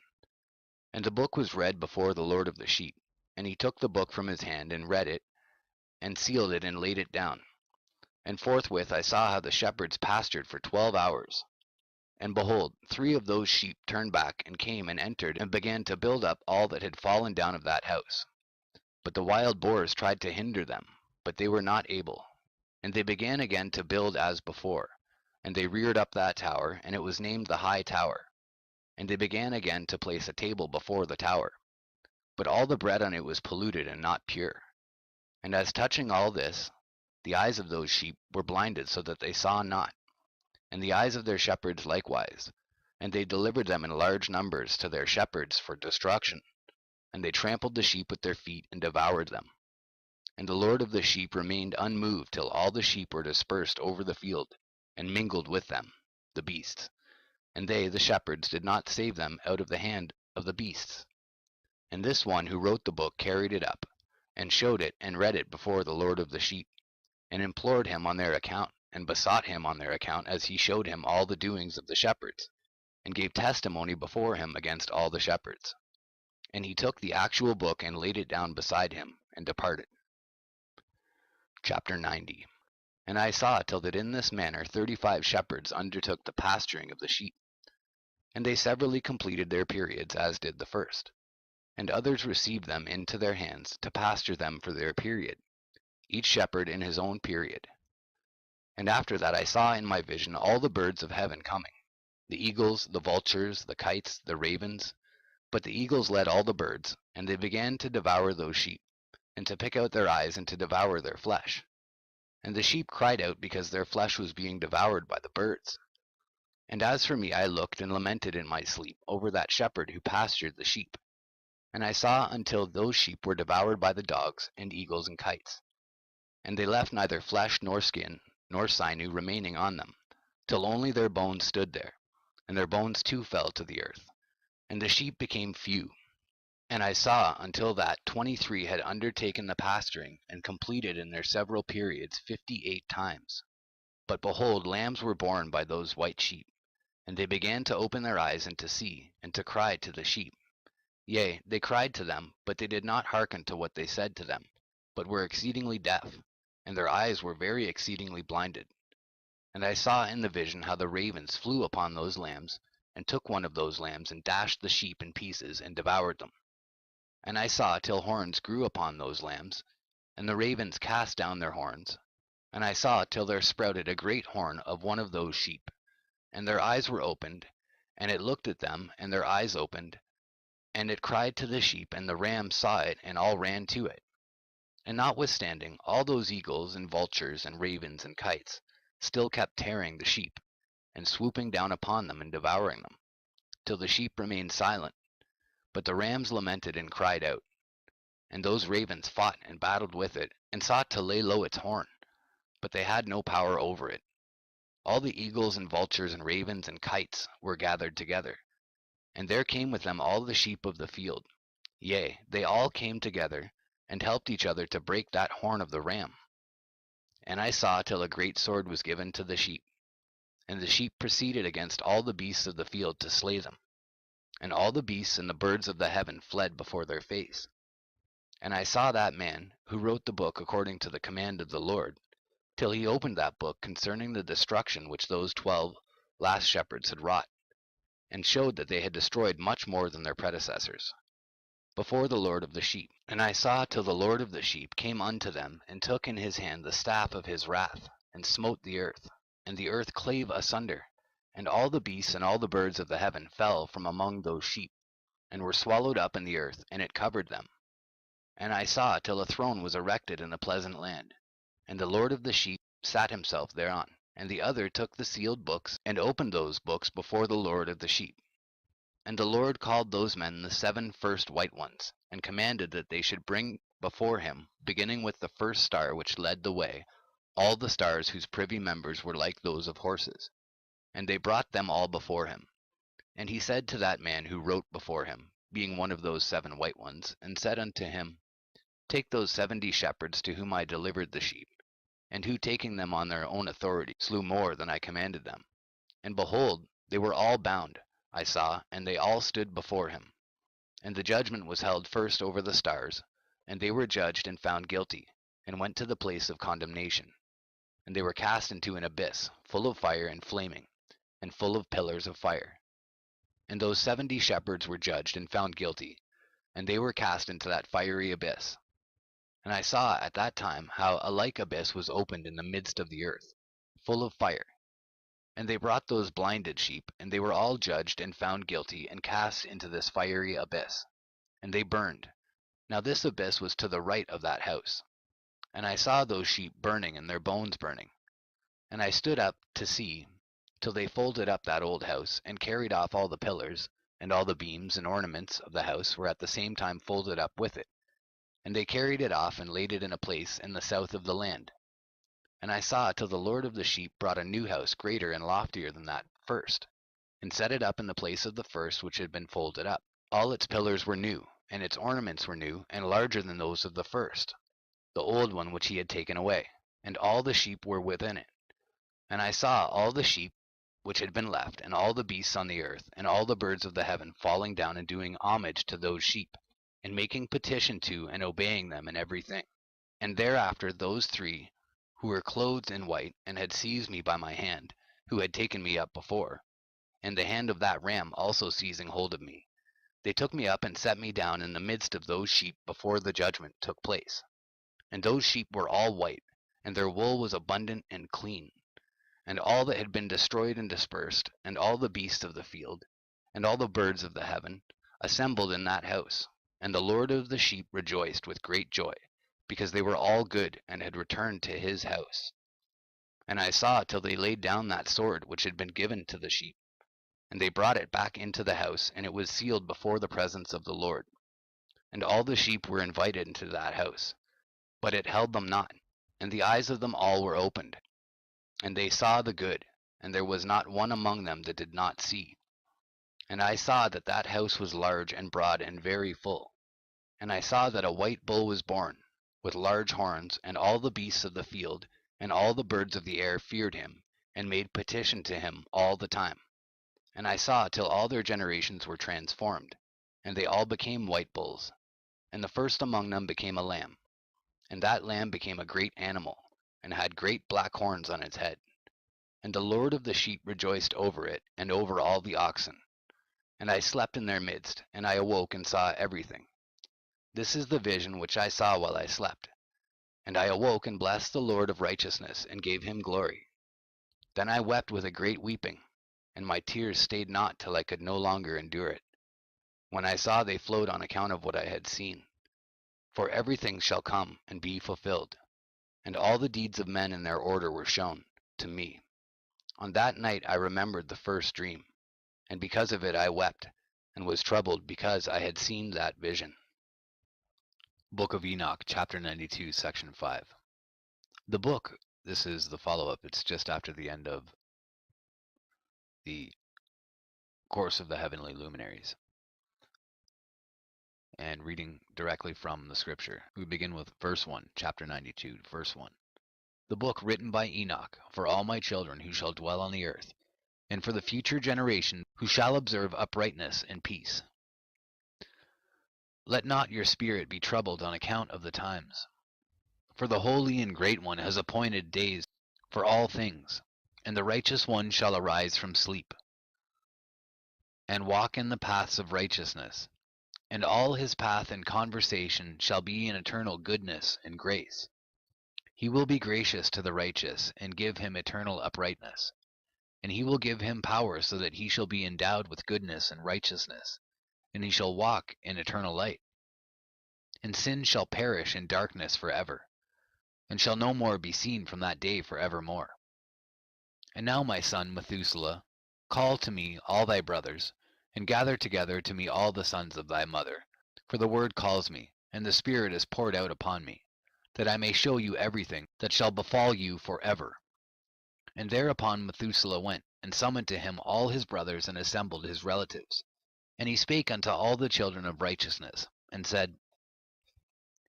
And the book was read before the Lord of the sheep, and he took the book from his hand and read it, and sealed it and laid it down. And forthwith I saw how the shepherds pastured for 12 hours. And behold, 3 of those sheep turned back, and came and entered, and began to build up all that had fallen down of that house. But the wild boars tried to hinder them, but they were not able. And they began again to build as before, and they reared up that tower, and it was named the High Tower. And they began again to place a table before the tower. But all the bread on it was polluted and not pure. And as touching all this, the eyes of those sheep were blinded so that they saw not, and the eyes of their shepherds likewise, and they delivered them in large numbers to their shepherds for destruction, and they trampled the sheep with their feet and devoured them. And the Lord of the sheep remained unmoved till all the sheep were dispersed over the field, and mingled with them, the beasts. And they, the shepherds, did not save them out of the hand of the beasts. And this one who wrote the book carried it up, and showed it and read it before the Lord of the sheep, and implored him on their account, and besought him on their account, as he showed him all the doings of the shepherds, and gave testimony before him against all the shepherds. And he took the actual book and laid it down beside him, and departed. Chapter 90. And I saw till that in this manner 35 shepherds undertook the pasturing of the sheep. And they severally completed their periods, as did the first. And others received them into their hands to pasture them for their period, each shepherd in his own period. And after that I saw in my vision all the birds of heaven coming, the eagles, the vultures, the kites, the ravens. But the eagles led all the birds, and they began to devour those sheep, and to pick out their eyes, and to devour their flesh. And the sheep cried out because their flesh was being devoured by the birds. And as for me, I looked and lamented in my sleep over that shepherd who pastured the sheep. And I saw until those sheep were devoured by the dogs, and eagles, and kites. And they left neither flesh nor skin, nor sinew remaining on them, till only their bones stood there, and their bones too fell to the earth. And the sheep became few. And I saw until that 23 had undertaken the pasturing, and completed in their several periods 58 times. But behold, lambs were born by those white sheep, and they began to open their eyes and to see, and to cry to the sheep. Yea, they cried to them, but they did not hearken to what they said to them, but were exceedingly deaf, and their eyes were very exceedingly blinded. And I saw in the vision how the ravens flew upon those lambs, and took one of those lambs, and dashed the sheep in pieces, and devoured them. And I saw till horns grew upon those lambs, And the ravens cast down their horns. And I saw till there sprouted a great horn of one of those sheep. And their eyes were opened, and it looked at them, and their eyes opened. And it cried to the sheep, and the rams saw it, and all ran to it. And notwithstanding, all those eagles and vultures and ravens and kites still kept tearing the sheep, and swooping down upon them and devouring them, till the sheep remained silent. But the rams lamented and cried out. And those ravens fought and battled with it, and sought to lay low its horn, but they had no power over it. All the eagles and vultures and ravens and kites were gathered together, and there came with them all the sheep of the field. Yea, they all came together, and helped each other to break that horn of the ram. And I saw till a great sword was given to the sheep, and the sheep proceeded against all the beasts of the field to slay them. And all the beasts and the birds of the heaven fled before their face. And I saw that man who wrote the book according to the command of the Lord, till he opened that book concerning the destruction which those 12 last shepherds had wrought, and showed that they had destroyed much more than their predecessors, before the Lord of the sheep. And I saw till the Lord of the sheep came unto them, and took in his hand the staff of his wrath, and smote the earth, and the earth clave asunder, and all the beasts and all the birds of the heaven fell from among those sheep, and were swallowed up in the earth, and it covered them. And I saw till a throne was erected in the pleasant land, and the Lord of the sheep sat himself thereon. And the other took the sealed books, and opened those books before the Lord of the sheep. And the Lord called those men the 7 first white ones, and commanded that they should bring before him, beginning with the first star which led the way, all the stars whose privy members were like those of horses. And they brought them all before him. And he said to that man who wrote before him, being one of those 7 white ones, and said unto him, Take those 70 shepherds to whom I delivered the sheep, and who taking them on their own authority slew more than I commanded them. And behold, they were all bound, I saw, and they all stood before him. And the judgment was held first over the stars, and they were judged and found guilty, and went to the place of condemnation. And they were cast into an abyss, full of fire and flaming, and full of pillars of fire. And those 70 shepherds were judged and found guilty, and they were cast into that fiery abyss. And I saw at that time how a like abyss was opened in the midst of the earth, full of fire. And they brought those blinded sheep, and they were all judged and found guilty, and cast into this fiery abyss. And they burned. Now this abyss was to the right of that house. And I saw those sheep burning, and their bones burning. And I stood up to see, till they folded up that old house, and carried off all the pillars, and all the beams and ornaments of the house were at the same time folded up with it. And they carried it off, and laid it in a place in the south of the land. And I saw till the Lord of the sheep brought a new house greater and loftier than that first, and set it up in the place of the first which had been folded up. All its pillars were new, and its ornaments were new, and larger than those of the first, the old one which he had taken away, and all the sheep were within it. And I saw all the sheep which had been left, and all the beasts on the earth, and all the birds of the heaven falling down and doing homage to those sheep, and making petition to and obeying them in everything. And thereafter those 3 who were clothed in white, and had seized me by my hand, who had taken me up before, and the hand of that ram also seizing hold of me, they took me up and set me down in the midst of those sheep before the judgment took place. And those sheep were all white, and their wool was abundant and clean. And all that had been destroyed and dispersed, and all the beasts of the field, and all the birds of the heaven, assembled in that house. And the Lord of the sheep rejoiced with great joy, because they were all good, and had returned to his house. And I saw till they laid down that sword which had been given to the sheep, and they brought it back into the house, and it was sealed before the presence of the Lord. And all the sheep were invited into that house, but it held them not, and the eyes of them all were opened, and they saw the good, and there was not one among them that did not see. And I saw that that house was large and broad and very full. And I saw that a white bull was born, with large horns, and all the beasts of the field, and all the birds of the air feared him, and made petition to him all the time. And I saw till all their generations were transformed, and they all became white bulls. And the first among them became a lamb. And that lamb became a great animal, and had great black horns on its head. And the Lord of the sheep rejoiced over it, and over all the oxen. And I slept in their midst, and I awoke and saw everything. This is the vision which I saw while I slept. And I awoke and blessed the Lord of righteousness, and gave him glory. Then I wept with a great weeping, and my tears stayed not till I could no longer endure it, when I saw they flowed on account of what I had seen. For everything shall come and be fulfilled, and all the deeds of men in their order were shown to me. On that night I remembered the first dream, and because of it I wept, and was troubled because I had seen that vision. Book of Enoch, chapter 92, section 5. The book, this is the follow-up. It's just after the end of the course of the heavenly luminaries. And reading directly from the scripture, we begin with verse 1, chapter 92, verse 1. The book written by Enoch for all my children who shall dwell on the earth, and for the future generation who shall observe uprightness and peace. Let not your spirit be troubled on account of the times. For the Holy and Great One has appointed days for all things, and the righteous one shall arise from sleep, and walk in the paths of righteousness, and all his path and conversation shall be in eternal goodness and grace. He will be gracious to the righteous, and give him eternal uprightness, and he will give him power so that he shall be endowed with goodness and righteousness, and he shall walk in eternal light. And sin shall perish in darkness forever, and shall no more be seen from that day forevermore. And now, my son Methuselah, call to me all thy brothers, and gather together to me all the sons of thy mother, for the word calls me, and the Spirit is poured out upon me, that I may show you everything that shall befall you forever. And thereupon Methuselah went, and summoned to him all his brothers, and assembled his relatives. And he spake unto all the children of righteousness, and said,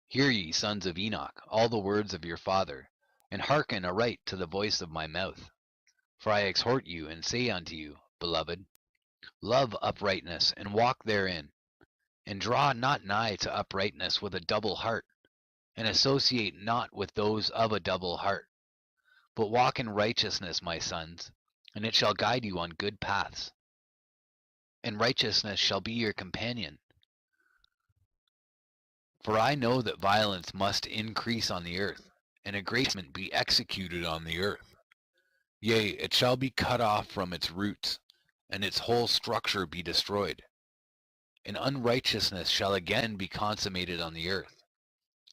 Hear ye, sons of Enoch, all the words of your father, and hearken aright to the voice of my mouth. For I exhort you, and say unto you, beloved, love uprightness, and walk therein, and draw not nigh to uprightness with a double heart, and associate not with those of a double heart. But walk in righteousness, my sons, and it shall guide you on good paths. And righteousness shall be your companion. For I know that violence must increase on the earth, and aggrandizement be executed on the earth. Yea, it shall be cut off from its roots, and its whole structure be destroyed. And unrighteousness shall again be consummated on the earth,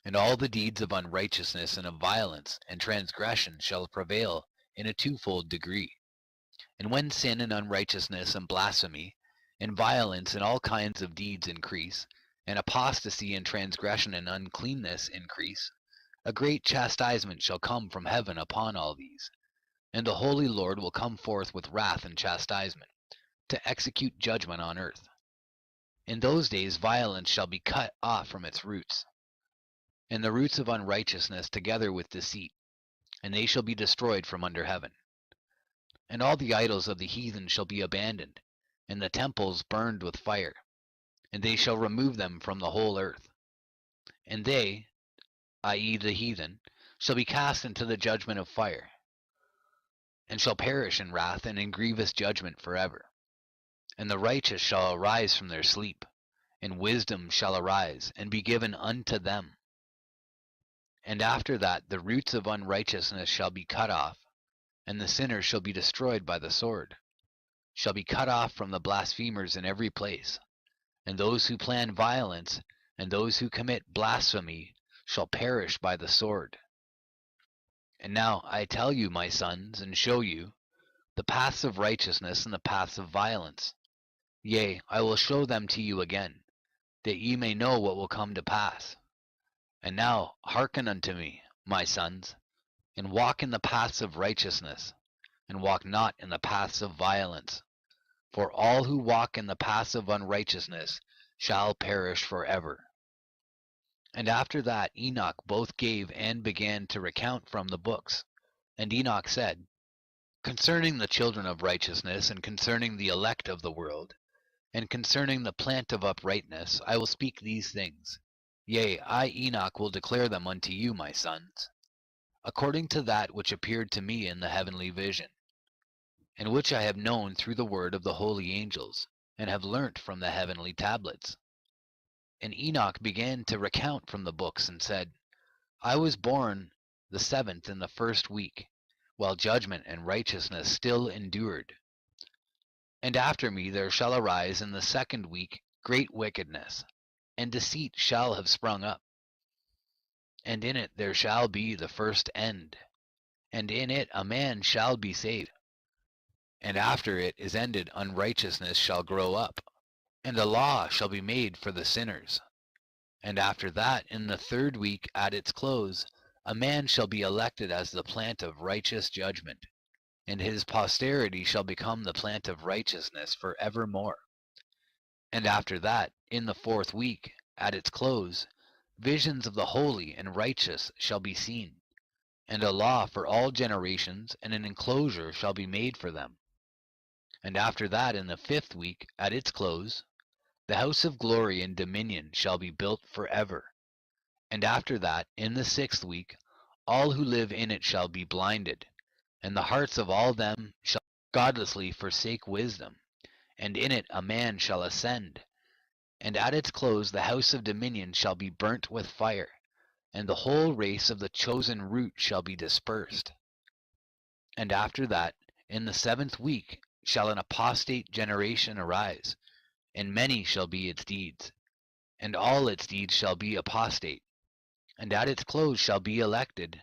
and all the deeds of unrighteousness and of violence and transgression shall prevail in a twofold degree. And when sin and unrighteousness and blasphemy and violence and all kinds of deeds increase, and apostasy and transgression and uncleanness increase, a great chastisement shall come from heaven upon all these. And the Holy Lord will come forth with wrath and chastisement, to execute judgment on earth. In those days violence shall be cut off from its roots, and the roots of unrighteousness together with deceit, and they shall be destroyed from under heaven. And all the idols of the heathen shall be abandoned, and the temples burned with fire, and they shall remove them from the whole earth. And they, i.e. the heathen, shall be cast into the judgment of fire, and shall perish in wrath and in grievous judgment forever. And the righteous shall arise from their sleep, and wisdom shall arise, and be given unto them. And after that the roots of unrighteousness shall be cut off, and the sinners shall be destroyed by the sword, shall be cut off from the blasphemers in every place. And those who plan violence, and those who commit blasphemy, shall perish by the sword. And now I tell you, my sons, and show you the paths of righteousness and the paths of violence. Yea, I will show them to you again, that ye may know what will come to pass. And now hearken unto me, my sons, and walk in the paths of righteousness, and walk not in the paths of violence. For all who walk in the paths of unrighteousness shall perish forever. And after that Enoch both gave and began to recount from the books. And Enoch said, Concerning the children of righteousness, and concerning the elect of the world, and concerning the plant of uprightness, I will speak these things. Yea, I Enoch will declare them unto you, my sons, according to that which appeared to me in the heavenly vision, and which I have known through the word of the holy angels, and have learnt from the heavenly tablets. And Enoch began to recount from the books, and said, I was born the 7th in the 1st week, while judgment and righteousness still endured. And after me there shall arise in the 2nd week great wickedness, and deceit shall have sprung up. And in it there shall be the first end, and in it a man shall be saved. And after it is ended unrighteousness shall grow up, and a law shall be made for the sinners. And after that, in the 3rd week at its close, a man shall be elected as the plant of righteous judgment, and his posterity shall become the plant of righteousness for evermore. And after that, in the 4th week, at its close, visions of the holy and righteous shall be seen, and a law for all generations, and an enclosure shall be made for them. And after that, in the 5th week, at its close, the house of glory and dominion shall be built forever. And after that, in the 6th week, all who live in it shall be blinded, and the hearts of all them shall godlessly forsake wisdom, and in it a man shall ascend. And at its close the house of dominion shall be burnt with fire, and the whole race of the chosen root shall be dispersed. And after that, in the 7th week, shall an apostate generation arise, and many shall be its deeds, and all its deeds shall be apostate. And at its close shall be elected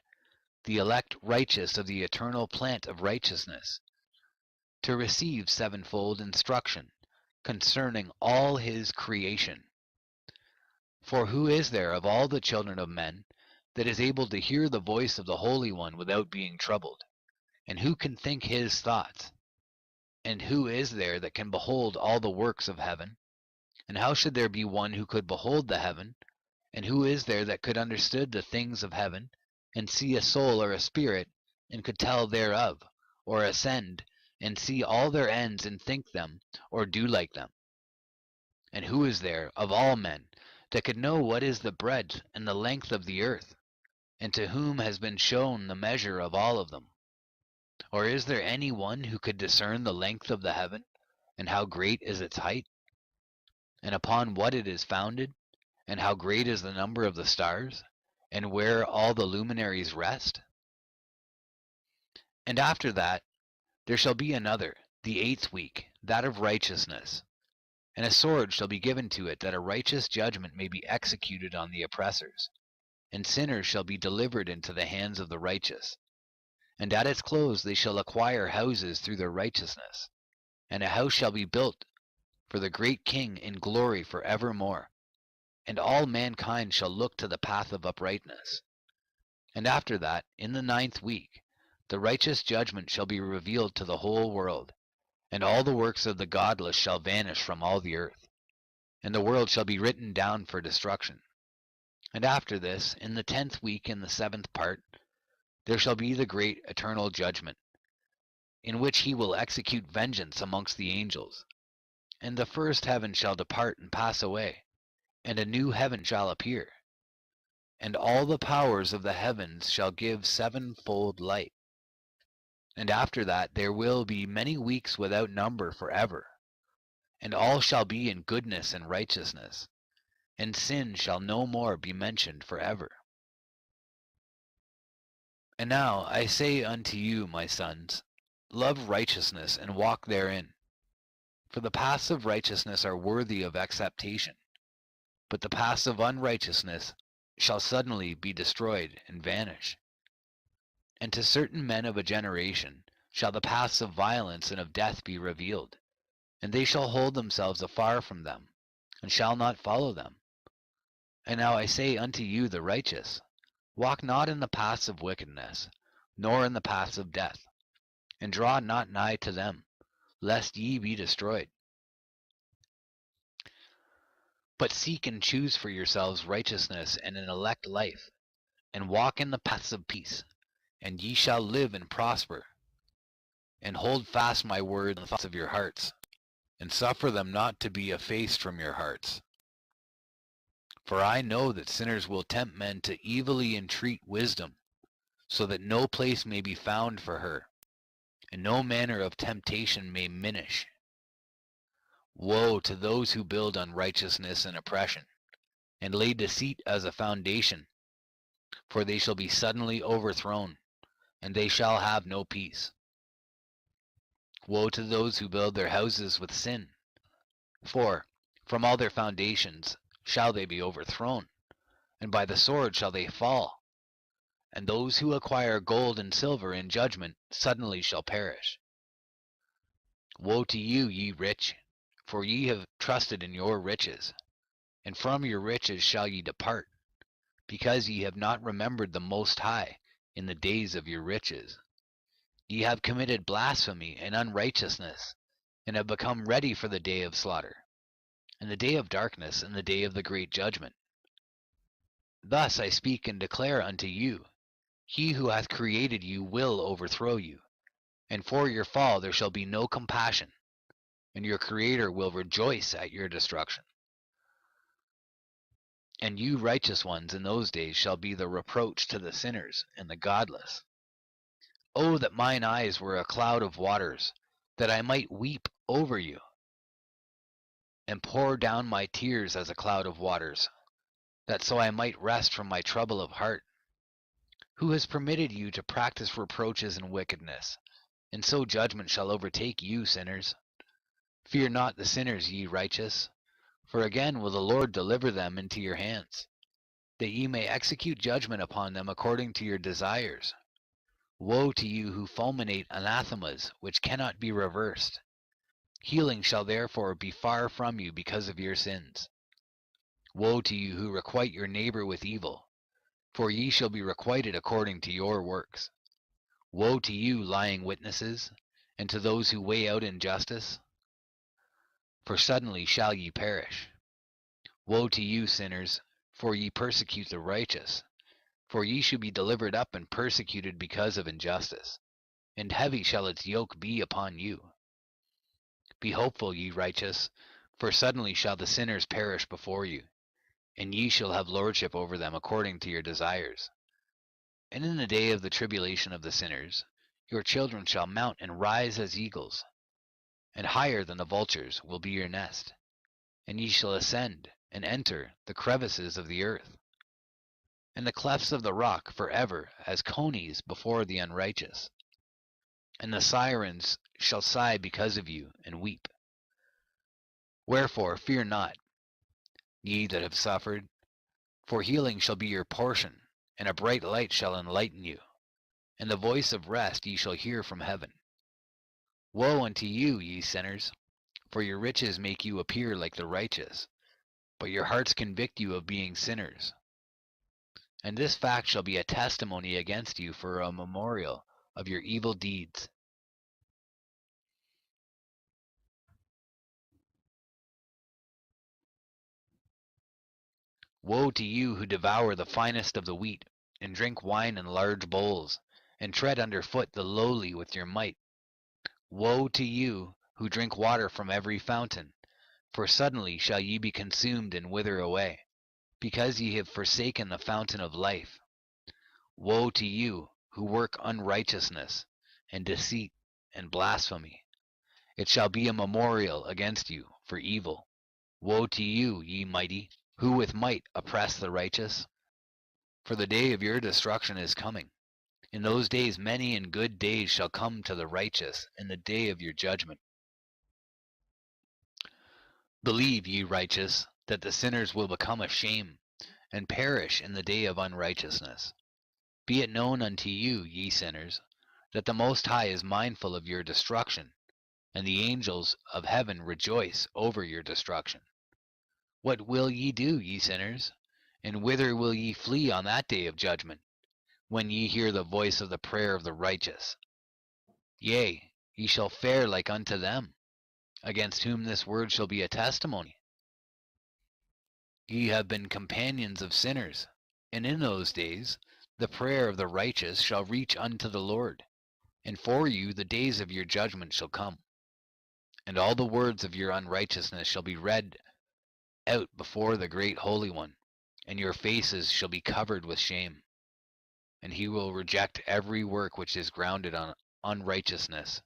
the elect righteous of the eternal plant of righteousness, to receive sevenfold instruction concerning all his creation. For who is there of all the children of men that is able to hear the voice of the Holy One without being troubled? And who can think his thoughts? And who is there that can behold all the works of heaven? And how should there be one who could behold the heaven? And who is there that could understand the things of heaven, and see a soul or a spirit, and could tell thereof, or ascend, and see all their ends, and think them, or do like them? And who is there, of all men, that could know what is the breadth and the length of the earth, and to whom has been shown the measure of all of them? Or is there any one who could discern the length of the heaven, and how great is its height, and upon what it is founded, and how great is the number of the stars, and where all the luminaries rest? And after that there shall be another, the 8th week, that of righteousness. And a sword shall be given to it, that a righteous judgment may be executed on the oppressors, and sinners shall be delivered into the hands of the righteous. And at its close they shall acquire houses through their righteousness, and a house shall be built for the great King in glory for evermore. And all mankind shall look to the path of uprightness. And after that, in the 9th week, the righteous judgment shall be revealed to the whole world, and all the works of the godless shall vanish from all the earth, and the world shall be written down for destruction. And after this, in the 10th week, in the 7th part, there shall be the great eternal judgment, in which he will execute vengeance amongst the angels. And the first heaven shall depart and pass away, and a new heaven shall appear. And all the powers of the heavens shall give sevenfold light. And after that there will be many weeks without number forever. And all shall be in goodness and righteousness, and sin shall no more be mentioned forever. And now I say unto you, my sons, love righteousness and walk therein. For the paths of righteousness are worthy of acceptation, but the paths of unrighteousness shall suddenly be destroyed and vanish. And to certain men of a generation shall the paths of violence and of death be revealed, and they shall hold themselves afar from them, and shall not follow them. And now I say unto you the righteous, walk not in the paths of wickedness, nor in the paths of death, and draw not nigh to them, lest ye be destroyed. But seek and choose for yourselves righteousness and an elect life, and walk in the paths of peace, and ye shall live and prosper. And hold fast my word in the thoughts of your hearts, and suffer them not to be effaced from your hearts. For I know that sinners will tempt men to evilly entreat wisdom, so that no place may be found for her, and no manner of temptation may minish. Woe to those who build unrighteousness and oppression, and lay deceit as a foundation, for they shall be suddenly overthrown, and they shall have no peace. Woe to those who build their houses with sin, for from all their foundations shall they be overthrown, and by the sword shall they fall. And those who acquire gold and silver in judgment suddenly shall perish. Woe to you, ye rich, for ye have trusted in your riches, and from your riches shall ye depart, because ye have not remembered the Most High in the days of your riches. Ye have committed blasphemy and unrighteousness, and have become ready for the day of slaughter, and the day of darkness, and the day of the great judgment. Thus I speak and declare unto you, he who hath created you will overthrow you, and for your fall there shall be no compassion, and your Creator will rejoice at your destruction. And you righteous ones in those days shall be the reproach to the sinners and the godless. Oh, that mine eyes were a cloud of waters, that I might weep over you, and pour down my tears as a cloud of waters, that so I might rest from my trouble of heart. Who has permitted you to practice reproaches and wickedness, and so judgment shall overtake you, sinners? Fear not the sinners, ye righteous, for again will the Lord deliver them into your hands, that ye may execute judgment upon them according to your desires. Woe to you who fulminate anathemas which cannot be reversed. Healing shall therefore be far from you because of your sins. Woe to you who requite your neighbor with evil, for ye shall be requited according to your works. Woe to you, lying witnesses, and to those who weigh out injustice, for suddenly shall ye perish. Woe to you, sinners, for ye persecute the righteous, for ye shall be delivered up and persecuted because of injustice, and heavy shall its yoke be upon you. Be hopeful, ye righteous, for suddenly shall the sinners perish before you, and ye shall have lordship over them according to your desires. And in the day of the tribulation of the sinners, your children shall mount and rise as eagles, and higher than the vultures will be your nest, and ye shall ascend and enter the crevices of the earth, and the clefts of the rock forever as conies before the unrighteous. And the sirens shall sigh because of you, and weep. Wherefore fear not, ye that have suffered, for healing shall be your portion, and a bright light shall enlighten you, and the voice of rest ye shall hear from heaven. Woe unto you, ye sinners, for your riches make you appear like the righteous, but your hearts convict you of being sinners. And this fact shall be a testimony against you for a memorial of your evil deeds. Woe to you who devour the finest of the wheat, and drink wine in large bowls, and tread under foot the lowly with your might. Woe to you who drink water from every fountain, for suddenly shall ye be consumed and wither away, because ye have forsaken the fountain of life. Woe to you who work unrighteousness, and deceit, and blasphemy. It shall be a memorial against you for evil. Woe to you, ye mighty, who with might oppress the righteous. For the day of your destruction is coming. In those days many and good days shall come to the righteous in the day of your judgment. Believe, ye righteous, that the sinners will become a shame, and perish in the day of unrighteousness. Be it known unto you, ye sinners, that the Most High is mindful of your destruction, and the angels of heaven rejoice over your destruction. What will ye do, ye sinners? And whither will ye flee on that day of judgment, when ye hear the voice of the prayer of the righteous? Yea, ye shall fare like unto them, against whom this word shall be a testimony. Ye have been companions of sinners, and in those days the prayer of the righteous shall reach unto the Lord, and for you the days of your judgment shall come, and all the words of your unrighteousness shall be read out before the great Holy One, and your faces shall be covered with shame, and he will reject every work which is grounded on unrighteousness.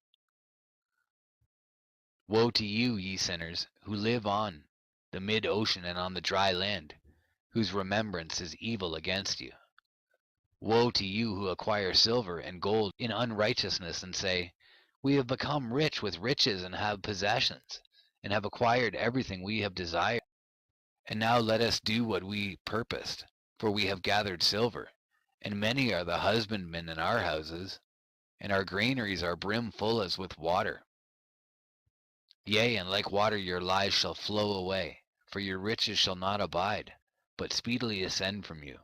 Woe to you, ye sinners, who live on the mid-ocean and on the dry land, whose remembrance is evil against you. Woe to you who acquire silver and gold in unrighteousness, and say, We have become rich with riches and have possessions, and have acquired everything we have desired. And now let us do what we purposed, for we have gathered silver, and many are the husbandmen in our houses, and our granaries are brimful as with water. Yea, and like water your lies shall flow away, for your riches shall not abide, but speedily ascend from you.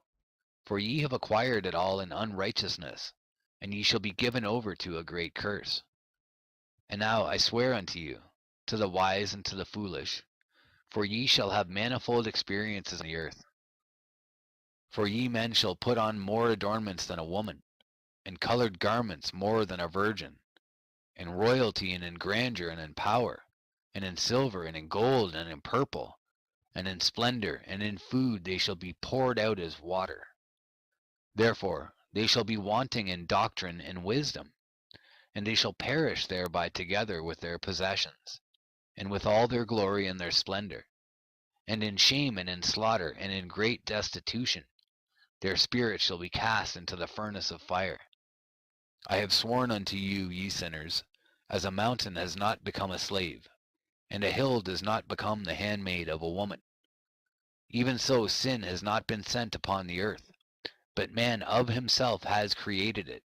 For ye have acquired it all in unrighteousness, and ye shall be given over to a great curse. And now I swear unto you, to the wise and to the foolish, for ye shall have manifold experiences on the earth. For ye men shall put on more adornments than a woman, and colored garments more than a virgin, in royalty and in grandeur and in power, and in silver and in gold and in purple, and in splendor and in food they shall be poured out as water. Therefore they shall be wanting in doctrine and wisdom, and they shall perish thereby together with their possessions, and with all their glory and their splendor, and in shame and in slaughter and in great destitution. Their spirits shall be cast into the furnace of fire. I have sworn unto you, ye sinners, as a mountain has not become a slave, and a hill does not become the handmaid of a woman. Even so sin has not been sent upon the earth, but man of himself has created it,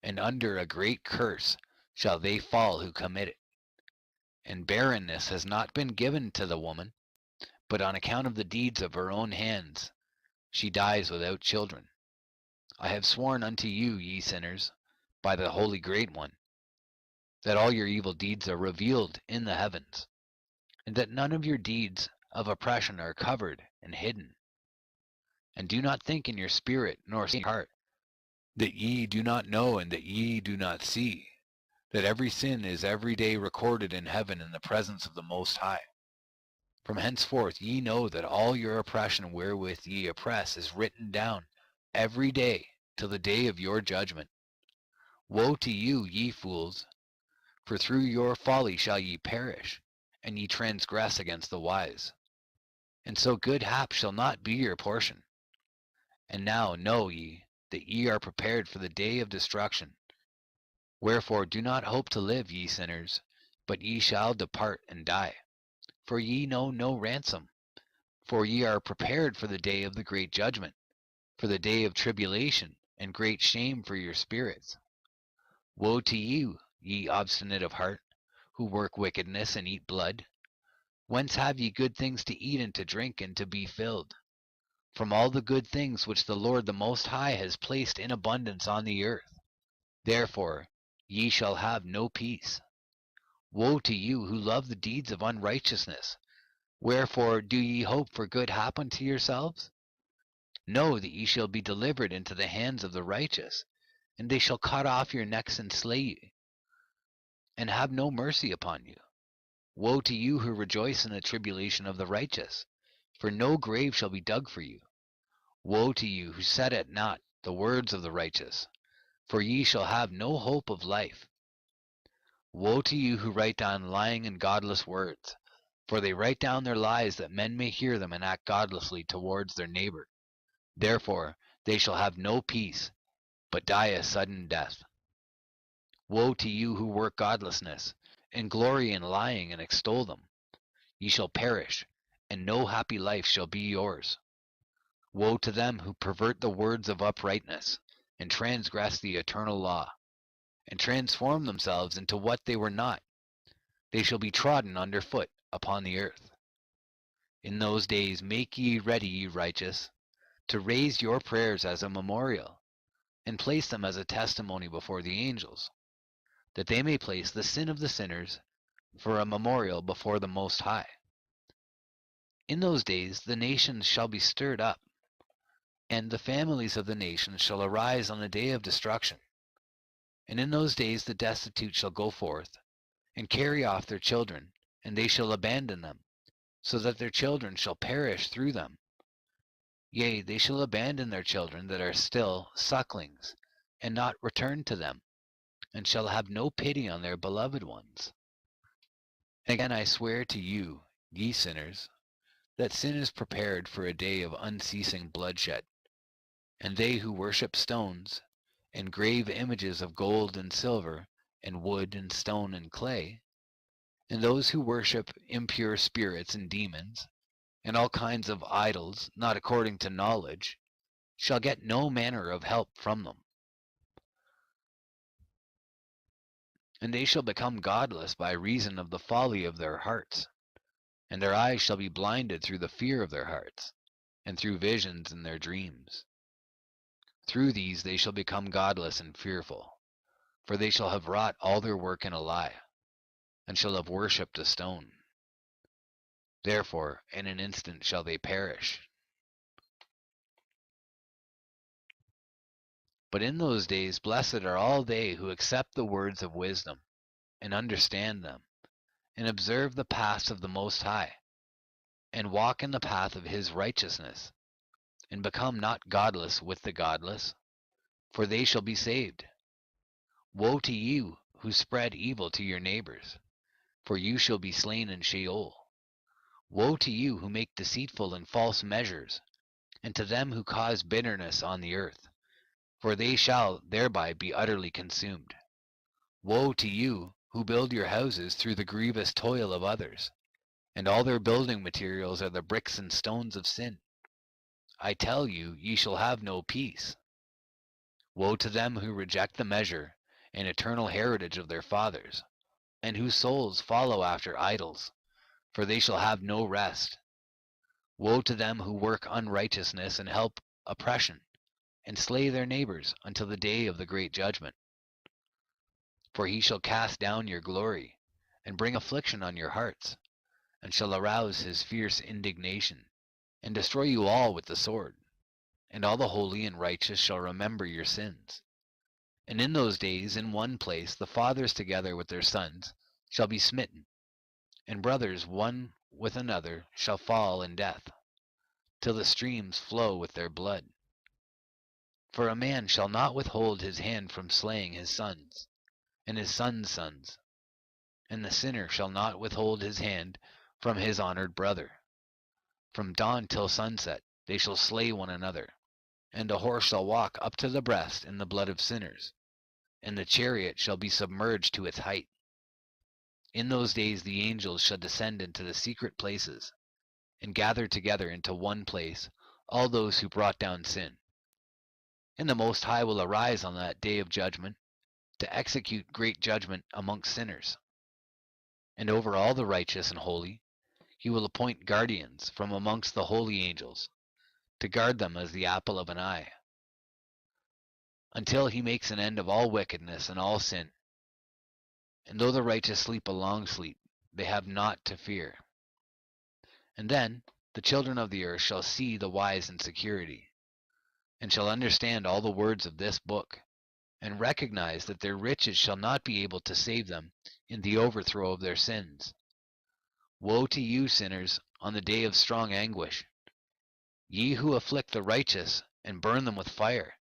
and under a great curse shall they fall who commit it. And barrenness has not been given to the woman, but on account of the deeds of her own hands she dies without children. I have sworn unto you, ye sinners, by the Holy Great One, that all your evil deeds are revealed in the heavens, and that none of your deeds of oppression are covered and hidden. And do not think in your spirit nor in your heart, that ye do not know and that ye do not see, that every sin is every day recorded in heaven in the presence of the Most High. From henceforth ye know that all your oppression wherewith ye oppress is written down every day till the day of your judgment. Woe to you, ye fools, for through your folly shall ye perish, and ye transgress against the wise. And so good hap shall not be your portion. And now know ye that ye are prepared for the day of destruction. Wherefore do not hope to live, ye sinners, but ye shall depart and die. For ye know no ransom, for ye are prepared for the day of the great judgment, for the day of tribulation and great shame for your spirits. Woe to you, ye obstinate of heart, who work wickedness and eat blood. Whence have ye good things to eat and to drink and to be filled? From all the good things which the Lord the Most High has placed in abundance on the earth. Therefore ye shall have no peace. Woe to you who love the deeds of unrighteousness. Wherefore do ye hope for good hap unto yourselves? Know that ye shall be delivered into the hands of the righteous, and they shall cut off your necks and slay you, and have no mercy upon you. Woe to you who rejoice in the tribulation of the righteous, for no grave shall be dug for you. Woe to you who set at naught the words of the righteous, for ye shall have no hope of life. Woe to you who write down lying and godless words, for they write down their lies that men may hear them and act godlessly towards their neighbor. Therefore they shall have no peace, but die a sudden death. Woe to you who work godlessness, and glory in lying and extol them. Ye shall perish, and no happy life shall be yours. Woe to them who pervert the words of uprightness, and transgress the eternal law, and transform themselves into what they were not. They shall be trodden under foot upon the earth. In those days make ye ready, ye righteous, to raise your prayers as a memorial, and place them as a testimony before the angels, that they may place the sin of the sinners for a memorial before the Most High. In those days the nations shall be stirred up, and the families of the nations shall arise on the day of destruction. And in those days the destitute shall go forth, and carry off their children, and they shall abandon them, so that their children shall perish through them. Yea, they shall abandon their children that are still sucklings, and not return to them, and shall have no pity on their beloved ones. Again I swear to you, ye sinners, that sin is prepared for a day of unceasing bloodshed, and they who worship stones, and grave images of gold and silver, and wood and stone and clay, and those who worship impure spirits and demons, and all kinds of idols not according to knowledge, shall get no manner of help from them. And they shall become godless by reason of the folly of their hearts, and their eyes shall be blinded through the fear of their hearts, and through visions in their dreams. Through these they shall become godless and fearful, for they shall have wrought all their work in a lie, and shall have worshipped a stone. Therefore in an instant shall they perish. But in those days blessed are all they who accept the words of wisdom, and understand them, and observe the paths of the Most High, and walk in the path of his righteousness, and become not godless with the godless, for they shall be saved. Woe to you who spread evil to your neighbors, for you shall be slain in Sheol. Woe to you who make deceitful and false measures, and to them who cause bitterness on the earth, for they shall thereby be utterly consumed. Woe to you who build your houses through the grievous toil of others, and all their building materials are the bricks and stones of sin. I tell you, ye shall have no peace. Woe to them who reject the measure and eternal heritage of their fathers, and whose souls follow after idols, for they shall have no rest. Woe to them who work unrighteousness and help oppression, and slay their neighbors until the day of the great judgment. For he shall cast down your glory, and bring affliction on your hearts, and shall arouse his fierce indignation, and destroy you all with the sword. And all the holy and righteous shall remember your sins. And in those days, in one place, the fathers together with their sons shall be smitten, and brothers one with another shall fall in death, till the streams flow with their blood. For a man shall not withhold his hand from slaying his sons, and his sons' sons, and the sinner shall not withhold his hand from his honored brother. From dawn till sunset they shall slay one another, and a horse shall walk up to the breast in the blood of sinners, and the chariot shall be submerged to its height. In those days the angels shall descend into the secret places, and gather together into one place all those who brought down sin. And the Most High will arise on that day of judgment, to execute great judgment amongst sinners. And over all the righteous and holy he will appoint guardians from amongst the holy angels, to guard them as the apple of an eye, until he makes an end of all wickedness and all sin. And though the righteous sleep a long sleep, they have naught to fear. And then the children of the earth shall see the wise in security, and shall understand all the words of this book, and recognize that their riches shall not be able to save them in the overthrow of their sins. Woe to you, sinners, on the day of strong anguish! Ye who afflict the righteous, and burn them with fire,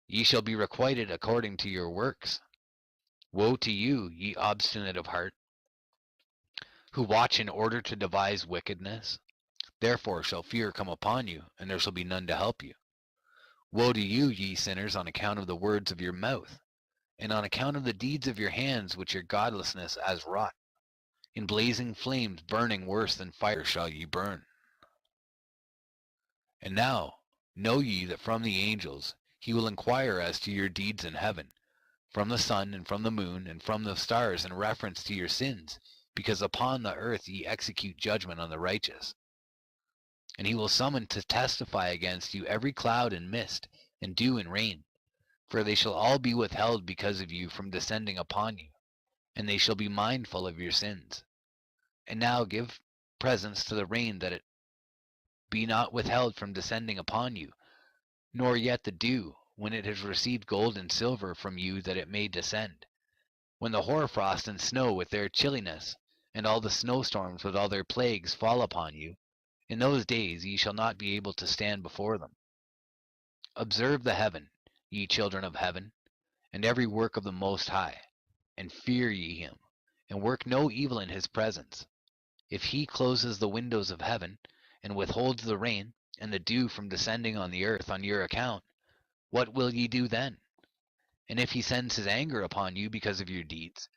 ye shall be requited according to your works. Woe to you, ye obstinate of heart, who watch in order to devise wickedness! Therefore shall fear come upon you, and there shall be none to help you. Woe to you, ye sinners, on account of the words of your mouth, and on account of the deeds of your hands which your godlessness has wrought. In blazing flames burning worse than fire shall ye burn. And now know ye that from the angels he will inquire as to your deeds in heaven, from the sun and from the moon and from the stars, in reference to your sins, because upon the earth ye execute judgment on the righteous. And he will summon to testify against you every cloud and mist, and dew and rain, for they shall all be withheld because of you from descending upon you, and they shall be mindful of your sins. And now give presents to the rain, that it be not withheld from descending upon you, nor yet the dew, when it has received gold and silver from you, that it may descend. When the hoarfrost and snow with their chilliness, and all the snowstorms with all their plagues fall upon you, in those days ye shall not be able to stand before them. Observe the heaven, ye children of heaven, and every work of the Most High, and fear ye him, and work no evil in his presence. If he closes the windows of heaven, and withholds the rain and the dew from descending on the earth on your account, what will ye do then? And if he sends his anger upon you because of your deeds,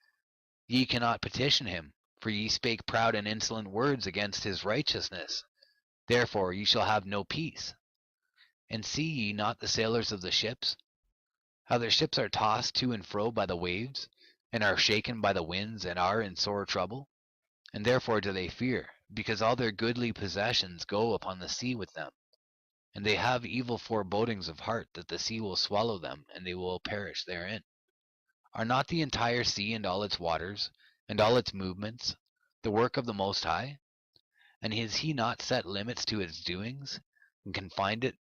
ye cannot petition him, for ye spake proud and insolent words against his righteousness. Therefore ye shall have no peace. And see ye not the sailors of the ships, how their ships are tossed to and fro by the waves, and are shaken by the winds, and are in sore trouble? And therefore do they fear, because all their goodly possessions go upon the sea with them. And they have evil forebodings of heart that the sea will swallow them, and they will perish therein. Are not the entire sea and all its waters, and all its movements, the work of the Most High? And has he not set limits to its doings, and confined it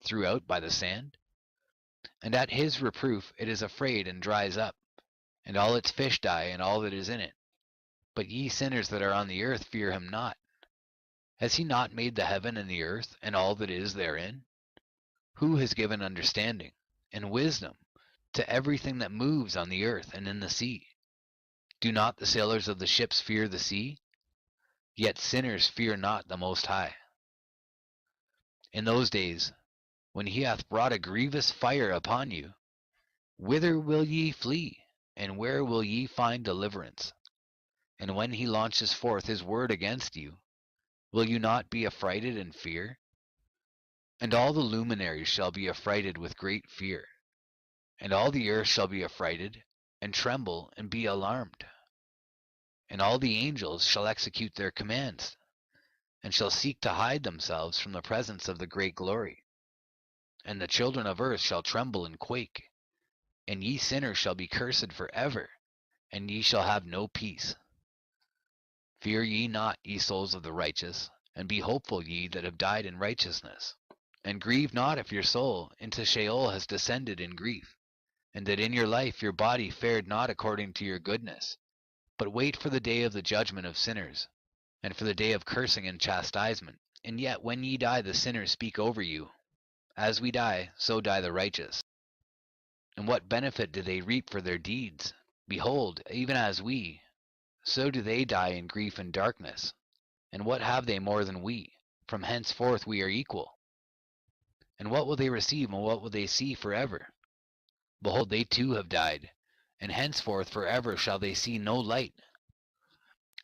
throughout by the sand? And at his reproof it is afraid and dries up, and all its fish die, and all that is in it. But ye sinners that are on the earth fear him not. Has he not made the heaven and the earth, and all that is therein? Who has given understanding and wisdom to everything that moves on the earth and in the sea? Do not the sailors of the ships fear the sea? Yet sinners fear not the Most High. In those days, when he hath brought a grievous fire upon you, whither will ye flee, and where will ye find deliverance? And when he launches forth his word against you, will you not be affrighted and fear? And all the luminaries shall be affrighted with great fear, and all the earth shall be affrighted, and tremble, and be alarmed. And all the angels shall execute their commands, and shall seek to hide themselves from the presence of the great glory. And the children of earth shall tremble and quake, and ye sinners shall be cursed for ever, and ye shall have no peace. Fear ye not, ye souls of the righteous, and be hopeful, ye that have died in righteousness. And grieve not if your soul into Sheol has descended in grief, and that in your life your body fared not according to your goodness. But wait for the day of the judgment of sinners, and for the day of cursing and chastisement. And yet when ye die, the sinners speak over you. As we die, so die the righteous. And what benefit do they reap for their deeds? Behold, even as we, so do they die in grief and darkness. And what have they more than we? From henceforth we are equal. And what will they receive, and what will they see forever? Behold, they too have died, and henceforth forever shall they see no light.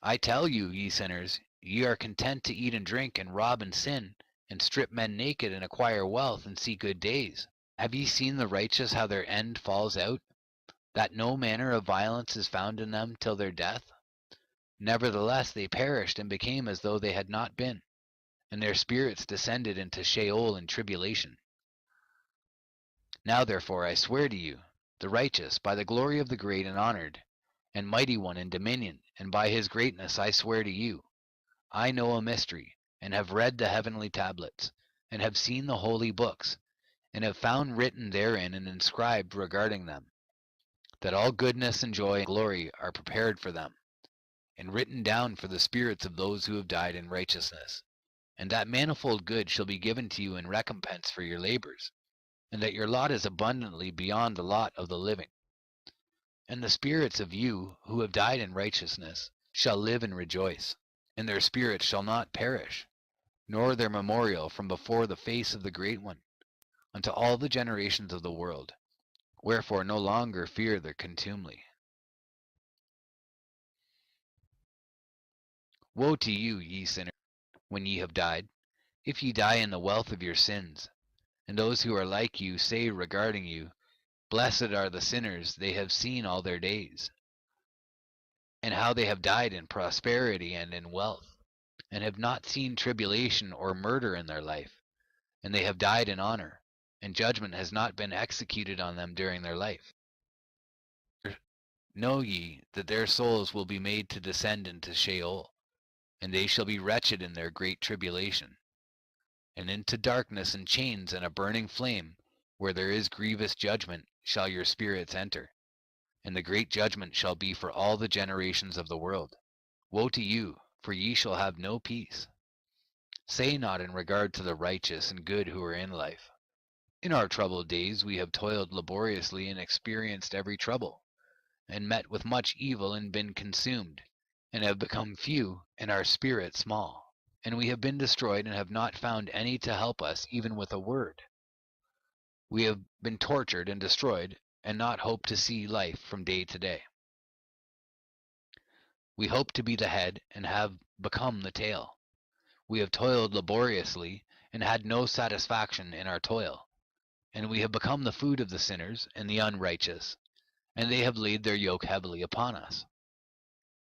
I tell you, ye sinners, ye are content to eat and drink, and rob and sin, and strip men naked, and acquire wealth, and see good days. Have ye seen the righteous, how their end falls out, that no manner of violence is found in them till their death? Nevertheless they perished, and became as though they had not been, and their spirits descended into Sheol and tribulation. Now therefore I swear to you, the righteous, by the glory of the great and honored, and mighty one in dominion, and by his greatness I swear to you, I know a mystery, and have read the heavenly tablets, and have seen the holy books, and have found written therein and inscribed regarding them, that all goodness and joy and glory are prepared for them, and written down for the spirits of those who have died in righteousness, and that manifold good shall be given to you in recompense for your labors, and that your lot is abundantly beyond the lot of the living. And the spirits of you who have died in righteousness shall live and rejoice, and their spirits shall not perish, nor their memorial from before the face of the Great One, unto all the generations of the world. Wherefore no longer fear their contumely. Woe to you, ye sinners, when ye have died, if ye die in the wealth of your sins. And those who are like you say regarding you, Blessed are the sinners, they have seen all their days. And how they have died in prosperity and in wealth, and have not seen tribulation or murder in their life. And they have died in honor, and judgment has not been executed on them during their life. Know ye that their souls will be made to descend into Sheol, and they shall be wretched in their great tribulation, and into darkness and chains and a burning flame, where there is grievous judgment, shall your spirits enter. And the great judgment shall be for all the generations of the world. Woe to you, for ye shall have no peace. Say not in regard to the righteous and good who are in life, In our troubled days we have toiled laboriously and experienced every trouble, and met with much evil and been consumed, and have become few, and our spirit small. And we have been destroyed and have not found any to help us even with a word. We have been tortured and destroyed, and not hope to see life from day to day. We hope to be the head, and have become the tail. We have toiled laboriously, and had no satisfaction in our toil. And we have become the food of the sinners and the unrighteous, and they have laid their yoke heavily upon us.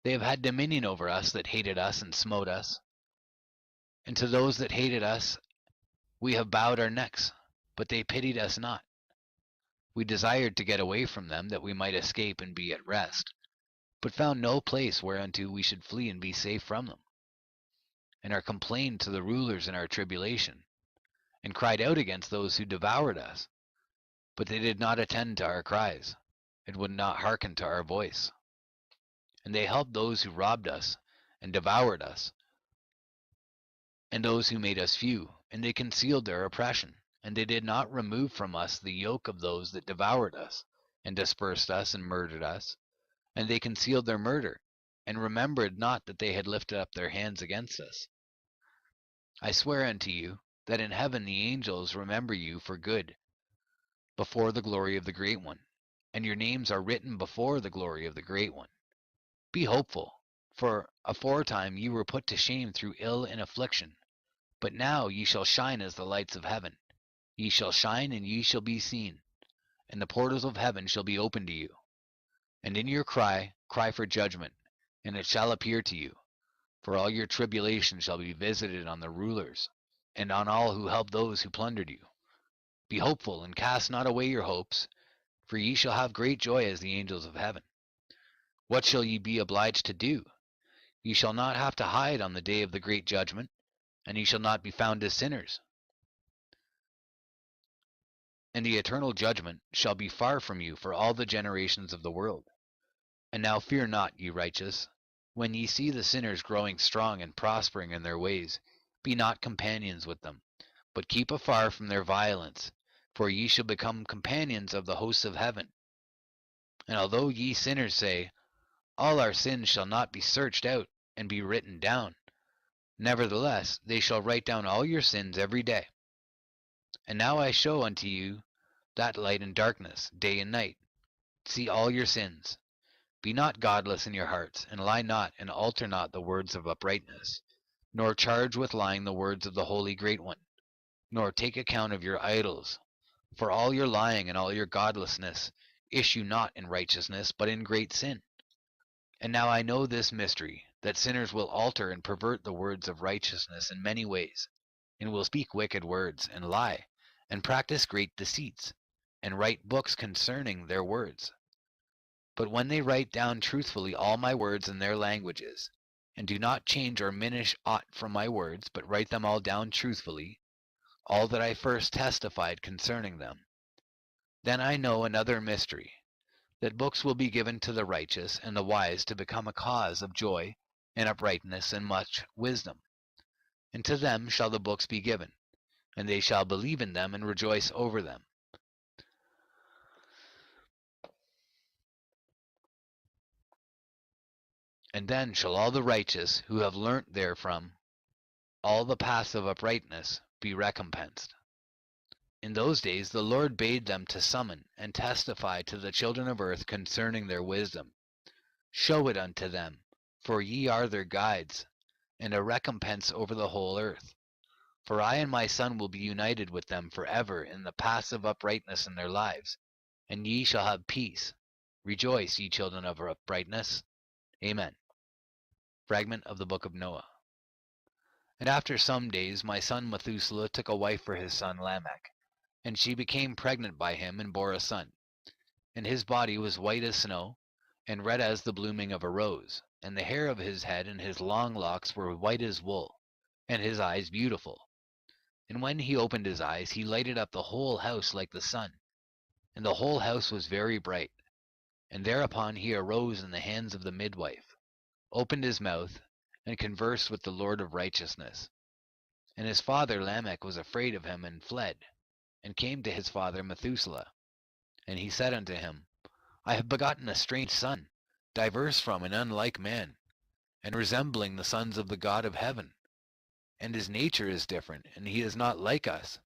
They have had dominion over us that hated us and smote us. And to those that hated us we have bowed our necks, but they pitied us not. We desired to get away from them, that we might escape and be at rest, but found no place whereunto we should flee and be safe from them. And are complained to the rulers in our tribulation, and cried out against those who devoured us. But they did not attend to our cries, and would not hearken to our voice. And they helped those who robbed us, and devoured us, and those who made us few, and they concealed their oppression. And they did not remove from us the yoke of those that devoured us, and dispersed us, and murdered us. And they concealed their murder, and remembered not that they had lifted up their hands against us. I swear unto you, that in heaven the angels remember you for good, before the glory of the Great One, and your names are written before the glory of the Great One. Be hopeful, for aforetime ye were put to shame through ill and affliction, but now ye shall shine as the lights of heaven. Ye shall shine, and ye shall be seen, and the portals of heaven shall be opened to you. And in your cry for judgment, and it shall appear to you, for all your tribulation shall be visited on the rulers, and on all who help those who plundered you. Be hopeful, and cast not away your hopes, for ye shall have great joy as the angels of heaven. What shall ye be obliged to do? Ye shall not have to hide on the day of the great judgment, and ye shall not be found as sinners. And the eternal judgment shall be far from you for all the generations of the world. And now fear not, ye righteous, when ye see the sinners growing strong and prospering in their ways. Be not companions with them, but keep afar from their violence, for ye shall become companions of the hosts of heaven. And although ye sinners say, all our sins shall not be searched out and be written down, nevertheless they shall write down all your sins every day. And now I show unto you that light and darkness, day and night. See all your sins. Be not godless in your hearts, and lie not, and alter not the words of uprightness, nor charge with lying the words of the Holy Great One, nor take account of your idols. For all your lying and all your godlessness issue not in righteousness, but in great sin. And now I know this mystery, that sinners will alter and pervert the words of righteousness in many ways, and will speak wicked words, and lie, and practice great deceits, and write books concerning their words. But when they write down truthfully all my words in their languages, and do not change or diminish aught from my words, but write them all down truthfully, all that I first testified concerning them, then I know another mystery, that books will be given to the righteous and the wise to become a cause of joy and uprightness and much wisdom. And to them shall the books be given, and they shall believe in them and rejoice over them. And then shall all the righteous who have learnt therefrom all the paths of uprightness be recompensed. In those days the Lord bade them to summon and testify to the children of earth concerning their wisdom. Show it unto them, for ye are their guides, and a recompense over the whole earth. For I and my Son will be united with them forever in the paths of uprightness in their lives, and ye shall have peace. Rejoice, ye children of uprightness. Amen. Fragment of the Book of Noah. And after some days my son Methuselah took a wife for his son Lamech, and she became pregnant by him and bore a son. And his body was white as snow, and red as the blooming of a rose, and the hair of his head and his long locks were white as wool, and his eyes beautiful. And when he opened his eyes, he lighted up the whole house like the sun, and the whole house was very bright. And thereupon he arose in the hands of the midwife, opened his mouth, and conversed with the Lord of righteousness. And his father Lamech was afraid of him, and fled, and came to his father Methuselah. And he said unto him, I have begotten a strange son, diverse from and unlike man, and resembling the sons of the God of heaven. And his nature is different, and he is not like us,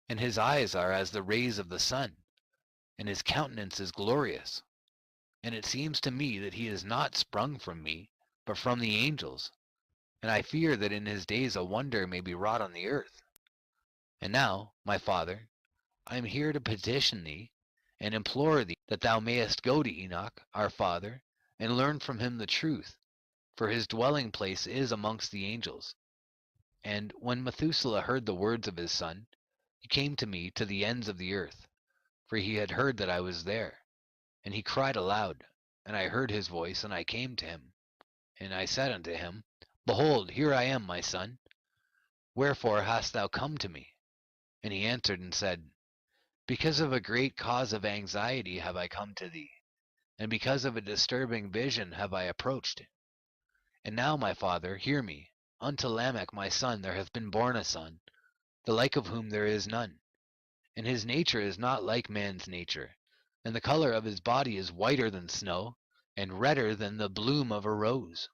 and his eyes are as the rays of the sun, and his countenance is glorious. And it seems to me that he is not sprung from me, but from the angels, and I fear that in his days a wonder may be wrought on the earth. And now, my father, I am here to petition thee, and implore thee that thou mayest go to Enoch, our father, and learn from him the truth, for his dwelling place is amongst the angels. And when Methuselah heard the words of his son, he came to me to the ends of the earth, for he had heard that I was there. And he cried aloud, and I heard his voice, and I came to him. And I said unto him, Behold, here I am, my son. Wherefore hast thou come to me? And he answered and said, Because of a great cause of anxiety have I come to thee, and because of a disturbing vision have I approached. And now, my father, hear me. Unto Lamech my son there hath been born a son, the like of whom there is none. And his nature is not like man's nature, and the color of his body is whiter than snow, and redder than the bloom of a rose.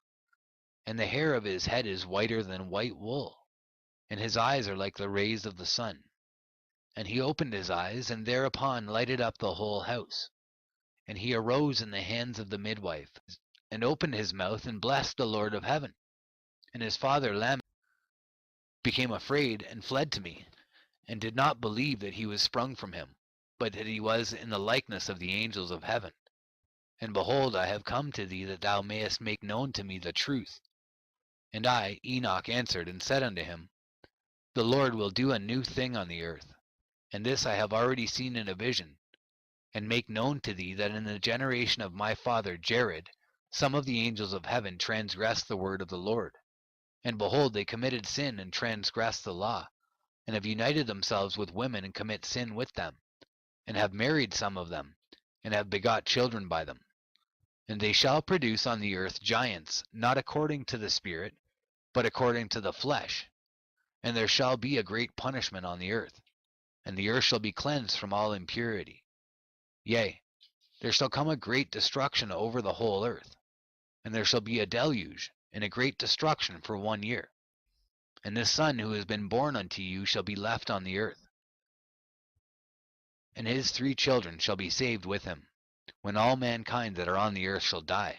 And the hair of his head is whiter than white wool, and his eyes are like the rays of the sun. And he opened his eyes, and thereupon lighted up the whole house. And he arose in the hands of the midwife, and opened his mouth, and blessed the Lord of heaven. And his father Lamech became afraid, and fled to me, and did not believe that he was sprung from him, but that he was in the likeness of the angels of heaven. And behold, I have come to thee that thou mayest make known to me the truth. And I, Enoch, answered and said unto him, The Lord will do a new thing on the earth, and this I have already seen in a vision, and make known to thee that in the generation of my father Jared some of the angels of heaven transgressed the word of the Lord. And behold, they committed sin and transgressed the law, and have united themselves with women and commit sin with them, and have married some of them, and have begot children by them. And they shall produce on the earth giants, not according to the Spirit, but according to the flesh. And there shall be a great punishment on the earth, and the earth shall be cleansed from all impurity. Yea, there shall come a great destruction over the whole earth, and there shall be a deluge, and a great destruction for 1 year. And this son who has been born unto you shall be left on the earth, and his 3 children shall be saved with him. When all mankind that are on the earth shall die,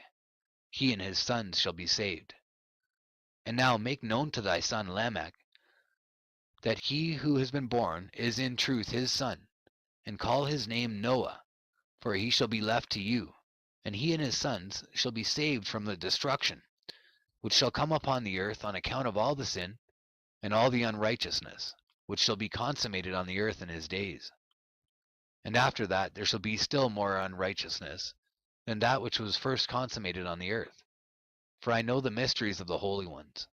he and his sons shall be saved. And now make known to thy son Lamech that he who has been born is in truth his son, and call his name Noah, for he shall be left to you, and he and his sons shall be saved from the destruction, which shall come upon the earth on account of all the sin and all the unrighteousness, which shall be consummated on the earth in his days. And after that there shall be still more unrighteousness than that which was first consummated on the earth. For I know the mysteries of the holy ones.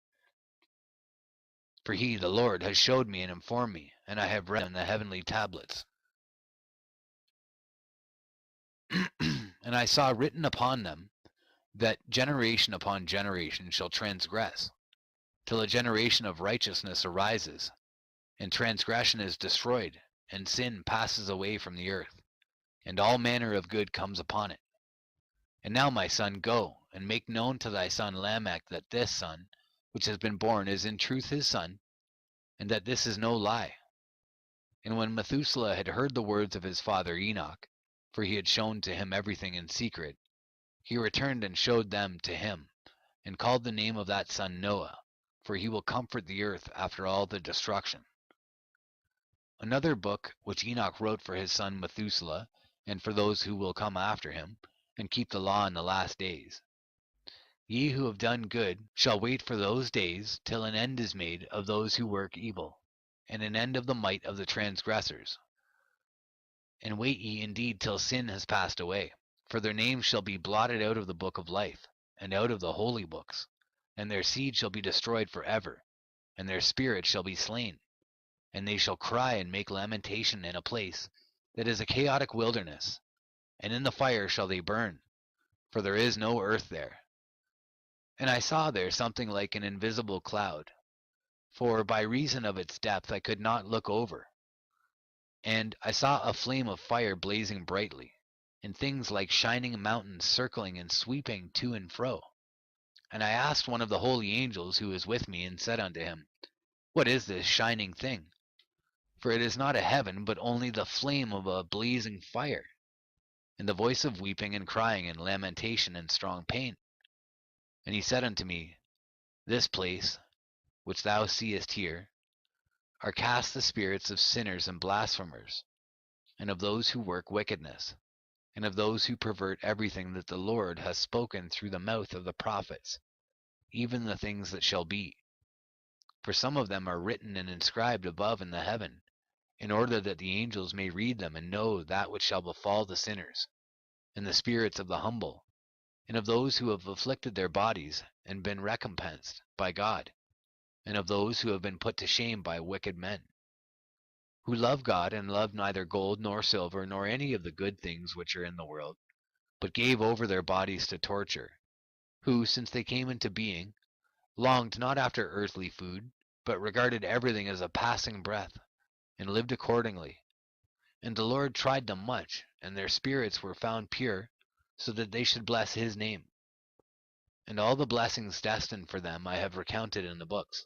For he, the Lord, has showed me and informed me, and I have read in the heavenly tablets. And I saw written upon them that generation upon generation shall transgress, till a generation of righteousness arises, and transgression is destroyed, and sin passes away from the earth, and all manner of good comes upon it. And now, my son, go, and make known to thy son Lamech that this son, which has been born, is in truth his son, and that this is no lie. And when Methuselah had heard the words of his father Enoch, for he had shown to him everything in secret, he returned and showed them to him, and called the name of that son Noah, for he will comfort the earth after all the destruction. Another book which Enoch wrote for his son Methuselah, and for those who will come after him, and keep the law in the last days. Ye who have done good shall wait for those days till an end is made of those who work evil, and an end of the might of the transgressors. And wait ye indeed till sin has passed away, for their names shall be blotted out of the book of life, and out of the holy books, and their seed shall be destroyed forever, and their spirit shall be slain. And they shall cry and make lamentation in a place that is a chaotic wilderness, and in the fire shall they burn, for there is no earth there. And I saw there something like an invisible cloud, for by reason of its depth I could not look over. And I saw a flame of fire blazing brightly, and things like shining mountains circling and sweeping to and fro. And I asked one of the holy angels who was with me, and said unto him, What is this shining thing? For it is not a heaven, but only the flame of a blazing fire, and the voice of weeping and crying and lamentation and strong pain. And he said unto me, This place, which thou seest here, are cast the spirits of sinners and blasphemers, and of those who work wickedness, and of those who pervert everything that the Lord has spoken through the mouth of the prophets, even the things that shall be. For some of them are written and inscribed above in the heaven, in order that the angels may read them and know that which shall befall the sinners, and the spirits of the humble, and of those who have afflicted their bodies and been recompensed by God, and of those who have been put to shame by wicked men, who love God and love neither gold nor silver nor any of the good things which are in the world, but gave over their bodies to torture, who, since they came into being, longed not after earthly food, but regarded everything as a passing breath, and lived accordingly. And the Lord tried them much, and their spirits were found pure, so that they should bless his name. And all the blessings destined for them I have recounted in the books,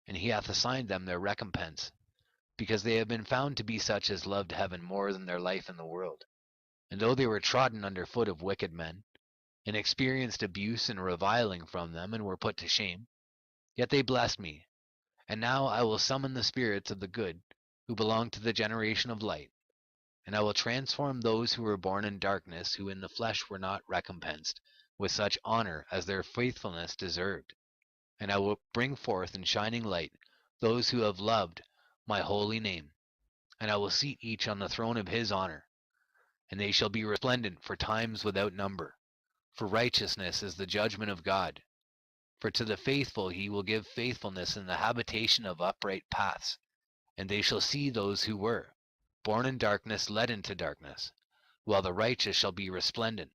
and he hath assigned them their recompense, because they have been found to be such as loved heaven more than their life in the world. And though they were trodden under foot of wicked men, and experienced abuse and reviling from them, and were put to shame, yet they blessed me. And now I will summon the spirits of the good, who belong to the generation of light, and I will transform those who were born in darkness, who in the flesh were not recompensed with such honor as their faithfulness deserved. And I will bring forth in shining light those who have loved my holy name, and I will seat each on the throne of his honor. And they shall be resplendent for times without number, for righteousness is the judgment of God. For to the faithful he will give faithfulness in the habitation of upright paths, and they shall see those who were born in darkness led into darkness, while the righteous shall be resplendent.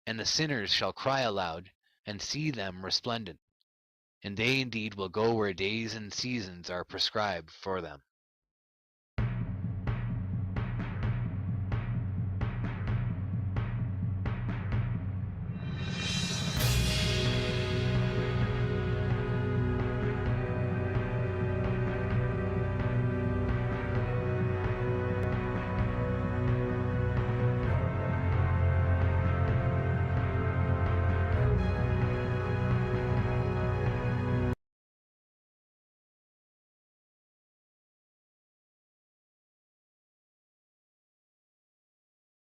And the sinners shall cry aloud, and see them resplendent. And they indeed will go where days and seasons are prescribed for them.